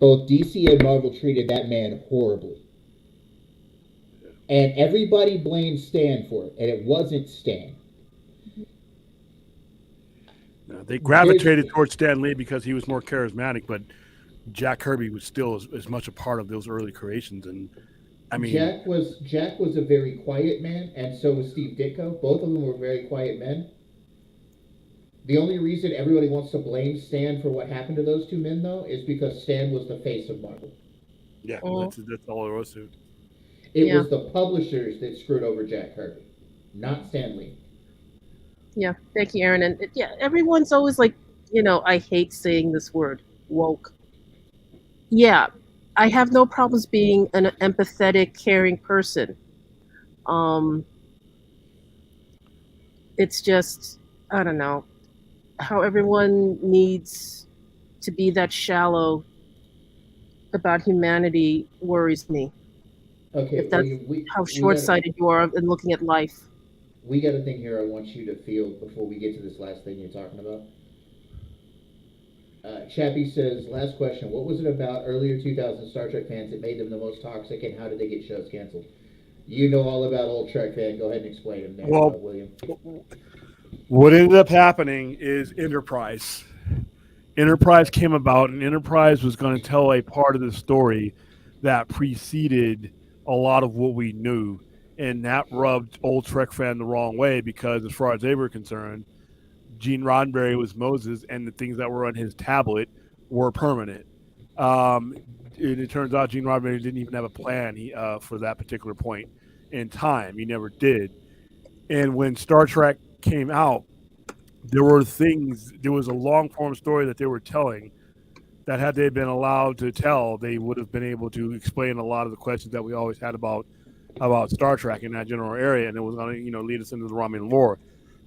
Both DC and Marvel treated that man horribly. And everybody blamed Stan for it, and it wasn't Stan. No, they gravitated towards Stan Lee because he was more charismatic, but Jack Kirby was still as much a part of those early creations. And I mean, Jack was a very quiet man, and so was Steve Ditko. Both of them were very quiet men. The only reason everybody wants to blame Stan for what happened to those two men, though, is because Stan was the face of Marvel. Yeah, that's all it was to. It was the publishers that screwed over Jack Kirby, not Stan Lee. Yeah, thank you, Aaron. And everyone's always like, I hate saying this word, woke. Yeah, I have no problems being an empathetic, caring person. It's just, I don't know, how everyone needs to be that shallow about humanity worries me. Okay, if that's how short-sighted you are in looking at life. We got a thing here I want you to feel before we get to this last thing you're talking about. Chappie says, last question, what was it about earlier 2000 Star Trek fans that made them the most toxic, and how did they get shows canceled? You know all about old Trek fan. Go ahead and explain them now, William. What ended up happening is Enterprise. Enterprise came about, and Enterprise was going to tell a part of the story that preceded a lot of what we knew, and that rubbed old Trek fan the wrong way because, as far as they were concerned, Gene Roddenberry was Moses, and the things that were on his tablet were permanent. It turns out Gene Roddenberry didn't even have a plan for that particular point in time. He never did. And when Star Trek came out, there was a long-form story that they were telling that had they been allowed to tell, they would have been able to explain a lot of the questions that we always had about Star Trek in that general area, and it was going to lead us into the Romulan lore.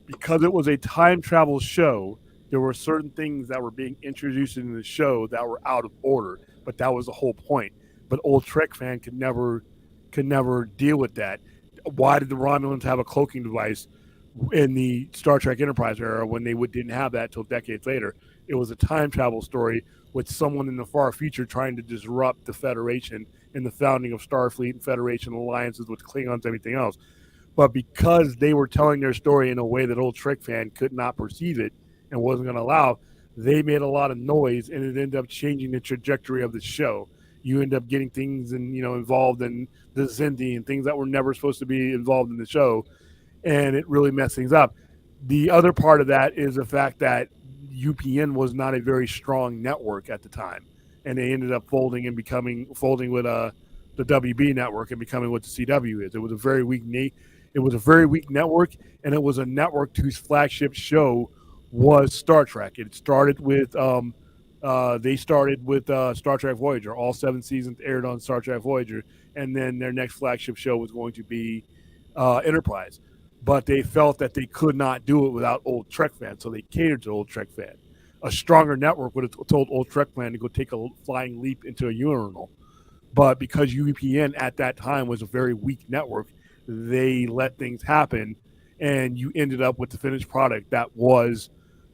Because it was a time travel show, There were certain things that were being introduced in the show that were out of order, but that was the whole point. But old Trek fan could never deal with that. Why did the Romulans have a cloaking device in the Star Trek Enterprise era when they didn't have that till decades later? It was a time travel story with someone in the far future trying to disrupt the Federation and the founding of Starfleet and Federation alliances with Klingons and everything else. But because they were telling their story in a way that old Trek fan could not perceive it and wasn't going to allow, they made a lot of noise, and it ended up changing the trajectory of the show. You end up getting things involved in the Xindi and things that were never supposed to be involved in the show, and it really messed things up. The other part of that is the fact that UPN was not a very strong network at the time, and they ended up folding with the WB network and becoming what the CW is. It was a very weak network, and it was a network whose flagship show was Star Trek. It started with Star Trek Voyager. All 7 seasons aired on Star Trek Voyager, and then their next flagship show was going to be Enterprise. But they felt that they could not do it without old Trek fans, so they catered to old Trek fan. A stronger network would have told old Trek fan to go take a flying leap into a urinal. But because UPN at that time was a very weak network, they let things happen, and you ended up with the finished product that was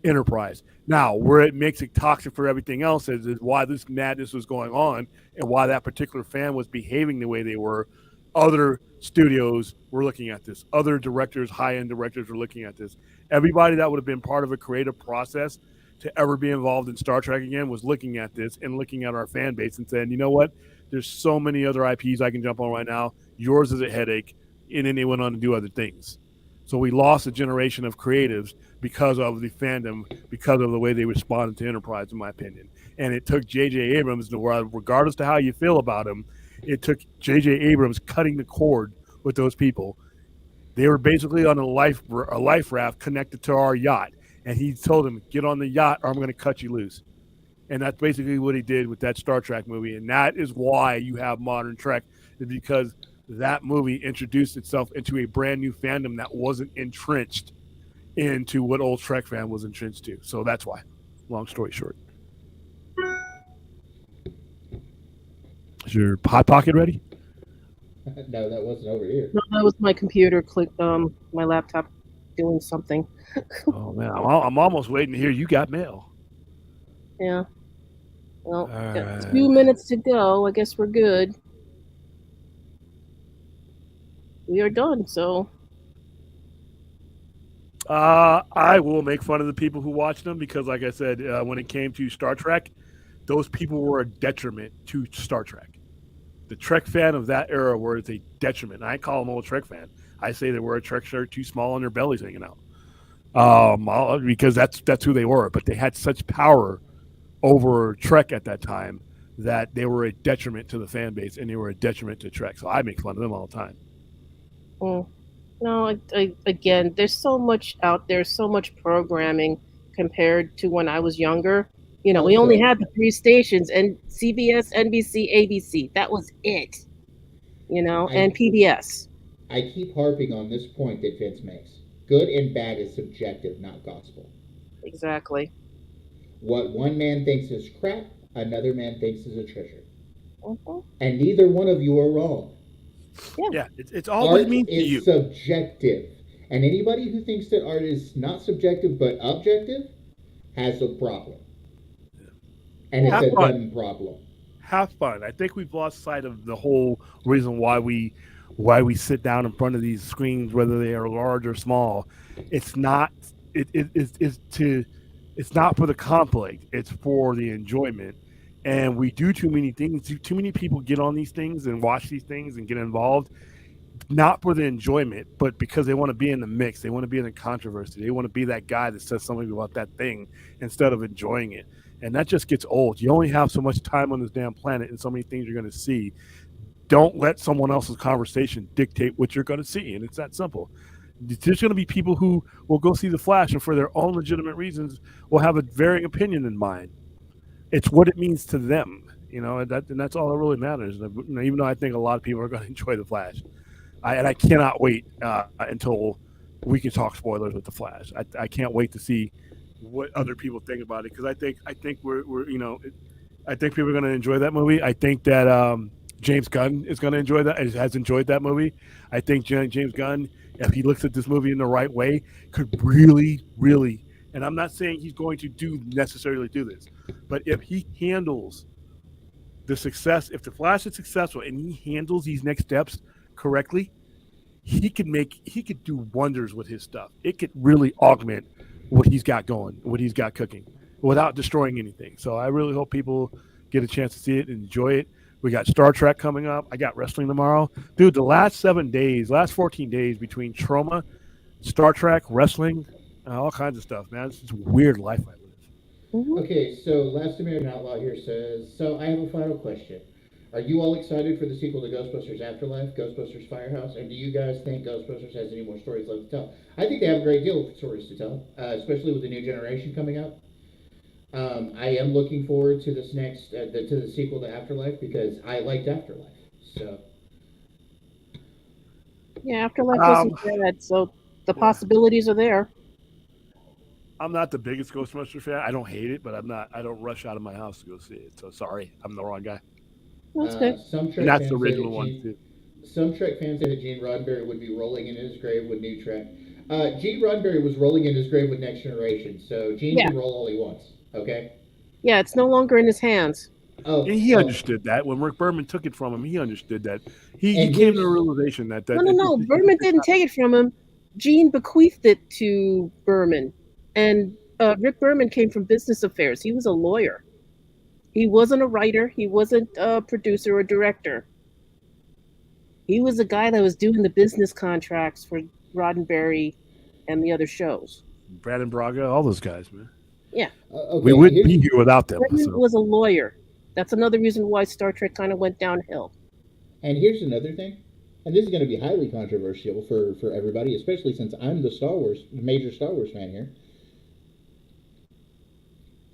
Enterprise. Now, where it makes it toxic for everything else is why this madness was going on and why that particular fan was behaving the way they were. Other studios were looking at this. Other directors, high-end directors, were looking at this. Everybody that would have been part of a creative process to ever be involved in Star Trek again was looking at this and looking at our fan base and saying, you know what? There's so many other IPs I can jump on right now. Yours is a headache. And then they went on to do other things. So we lost a generation of creatives because of the fandom, because of the way they responded to Enterprise, in my opinion. And it took J.J. Abrams, regardless to how you feel about him, it took J.J. Abrams cutting the cord with those people. They were basically on a life raft connected to our yacht. And he told them, get on the yacht or I'm going to cut you loose. And that's basically what he did with that Star Trek movie. And that is why you have modern Trek, is because that movie introduced itself into a brand new fandom that wasn't entrenched into what old Trek fan was entrenched to. So that's why. Long story short. Is your Hot Pocket ready? No, that wasn't over here. No, that was my computer. My laptop doing something. Oh man, I'm almost waiting to hear you got mail. Yeah. Well, got right. 2 minutes to go. I guess we're good. We are done, so. I will make fun of the people who watch them because, like I said, when it came to Star Trek, those people were a detriment to Star Trek. The Trek fan of that era was a detriment. I call them old Trek fan. I say they were a Trek shirt too small and their bellies hanging out. Because that's who they were. But they had such power over Trek at that time that they were a detriment to the fan base and they were a detriment to Trek. So I make fun of them all the time. No, again, there's so much out there, so much programming compared to when I was younger. We only had the 3 stations, and CBS, NBC, ABC. That was it. And PBS. I keep harping on this point that Vince makes. Good and bad is subjective, not gospel. Exactly. What one man thinks is crap, another man thinks is a treasure. Mm-hmm. And neither one of you are wrong. Yeah, it's all what it means to you. Art is subjective. And anybody who thinks that art is not subjective but objective has a problem. And it's a them problem. Have fun. I think we've lost sight of the whole reason why we sit down in front of these screens, whether they are large or small. It's not it's not for the conflict. It's for the enjoyment. And we do too many things. Too many people get on these things and watch these things and get involved, not for the enjoyment, but because they want to be in the mix. They want to be in the controversy. They want to be that guy that says something about that thing instead of enjoying it. And that just gets old. You only have so much time on this damn planet and so many things you're going to see. Don't let someone else's conversation dictate what you're going to see. And it's that simple. There's going to be people who will go see The Flash and for their own legitimate reasons will have a varying opinion in mind. It's what it means to them, and that's all that really matters. Even though I think a lot of people are going to enjoy The Flash. I cannot wait until we can talk spoilers with The Flash. I can't wait to see what other people think about it, because I think we're I think people are going to enjoy that movie. I think that James Gunn is going to enjoy that. Has enjoyed that movie. I think James Gunn, if he looks at this movie in the right way, could really, really. And I'm not saying he's going to necessarily do this, but if he handles the success, if the Flash is successful and he handles these next steps correctly, he could do wonders with his stuff. It could really augment what he's got going, what he's got cooking, without destroying anything. So I really hope people get a chance to see it and enjoy it. We got Star Trek coming up. I got wrestling tomorrow. Dude, the last 14 days between Trauma, Star Trek, wrestling, all kinds of stuff, man. It's a weird life I live. Okay, so Last American Outlaw here says, so I have a final question. Are you all excited for the sequel to Ghostbusters Afterlife, Ghostbusters Firehouse, and do you guys think Ghostbusters has any more stories left to tell? I think they have a great deal of stories to tell, especially with the new generation coming up. I am looking forward to this next, to the sequel to Afterlife, because I liked Afterlife, so. Yeah, Afterlife wasn't bad, so the possibilities are there. I'm not the biggest Ghostbusters fan. I don't hate it, but I don't rush out of my house to go see it. So sorry, I'm the wrong guy. That's good. And that's the original one too. Some Trek fans say that Gene Roddenberry would be rolling in his grave with New Trek. Gene Roddenberry was rolling in his grave with Next Generation, so Gene can roll all he wants. Okay. Yeah, it's no longer in his hands. Oh, and he understood that when Rick Berman took it from him. He understood that. He came to the realization that no. Berman didn't take it from him. Gene bequeathed it to Berman, and Rick Berman came from business affairs. He was a lawyer. He wasn't a writer. He wasn't a producer or director. He was a guy that was doing the business contracts for Roddenberry and the other shows. Brandon Braga, all those guys, man. Yeah. Okay, we wouldn't be here without them. Berman was a lawyer. That's another reason why Star Trek kind of went downhill. And here's another thing, and this is going to be highly controversial for everybody, especially since I'm the major Star Wars fan here.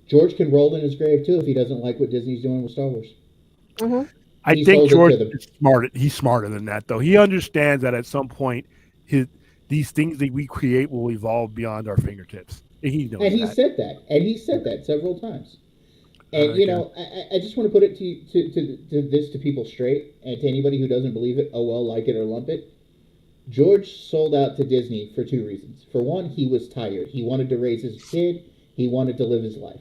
George can roll in his grave too if he doesn't like what Disney's doing with Star Wars. Mm-hmm. I think George is smarter. He's smarter than that, though. He understands that at some point, these things that we create will evolve beyond our fingertips. And he knows he said that. And he said that several times. And I just want to put it to people straight, and to anybody who doesn't believe it, oh well, like it or lump it. George sold out to Disney for two reasons. For one, he was tired. He wanted to raise his kid. He wanted to live his life.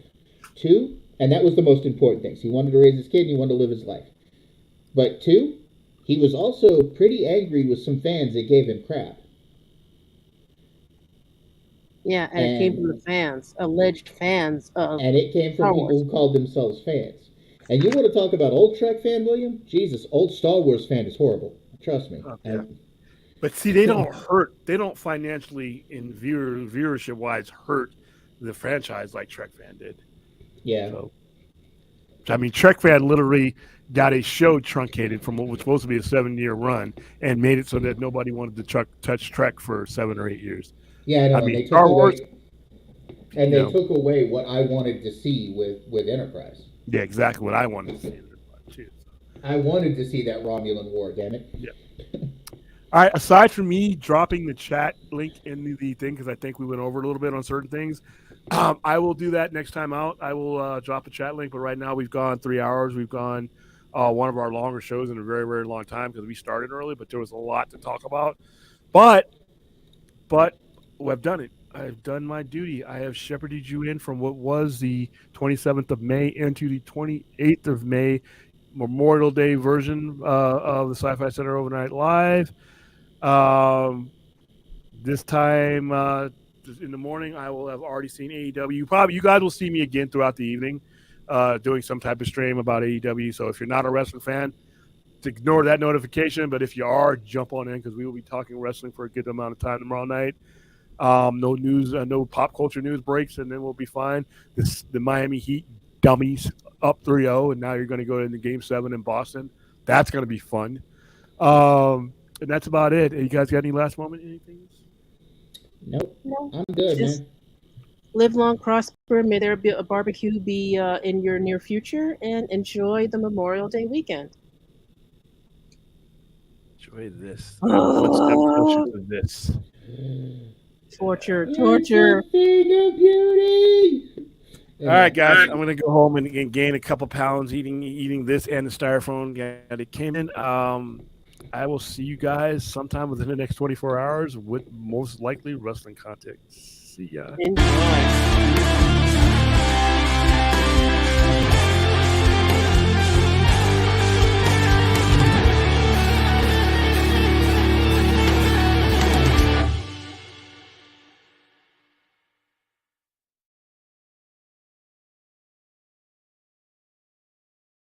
Two, and that was the most important thing. He wanted to raise his kid and he wanted to live his life. But two, he was also pretty angry with some fans that gave him crap. Yeah, and it came from the fans, alleged fans of And it came from people who called themselves fans. And you want to talk about old Trek fan, William? Jesus, old Star Wars fan is horrible. Trust me. Okay. But see, they don't hurt. They don't financially, in viewership-wise, hurt the franchise like Trek fan did. Yeah. So, I mean, Trek fan literally got a show truncated from what was supposed to be a 7-year run and made it so that nobody wanted to touch Trek for 7 or 8 years. Yeah, I know. I mean, Star Wars. And they took away what I wanted to see with Enterprise. Yeah, exactly what I wanted to see. Too. I wanted to see that Romulan war, damn it. Yeah. All right, aside from me dropping the chat link in the thing, because I think we went over a little bit on certain things, I will do that next time out. I will drop a chat link, but right now we've gone 3 hours. We've gone one of our longer shows in a very, very long time because we started early, but there was a lot to talk about. But I've done it. I've done my duty. I have shepherded you in from what was the 27th of May into the 28th of May Memorial Day version of the Sci-Fi Center Overnight Live. This time in the morning, I will have already seen AEW. Probably you guys will see me again throughout the evening doing some type of stream about AEW. So if you're not a wrestling fan, ignore that notification. But if you are, jump on in because we will be talking wrestling for a good amount of time tomorrow night. No news, no pop culture news breaks, and then we'll be fine. The Miami Heat dummies up 3-0, and now you're going to go into Game 7 in Boston. That's going to be fun. And that's about it. You guys got any last moment? Anything? Nope. No. I'm good, man. Live long, prosper. May there be a barbecue be in your near future, and enjoy the Memorial Day weekend. Enjoy this. Let's step closer to this. Torture. It's a thing of beauty. All right, guys, I'm gonna go home and gain a couple pounds eating this and the styrofoam that it came in. I will see you guys sometime within the next 24 hours with most likely wrestling content. See ya. Enjoy.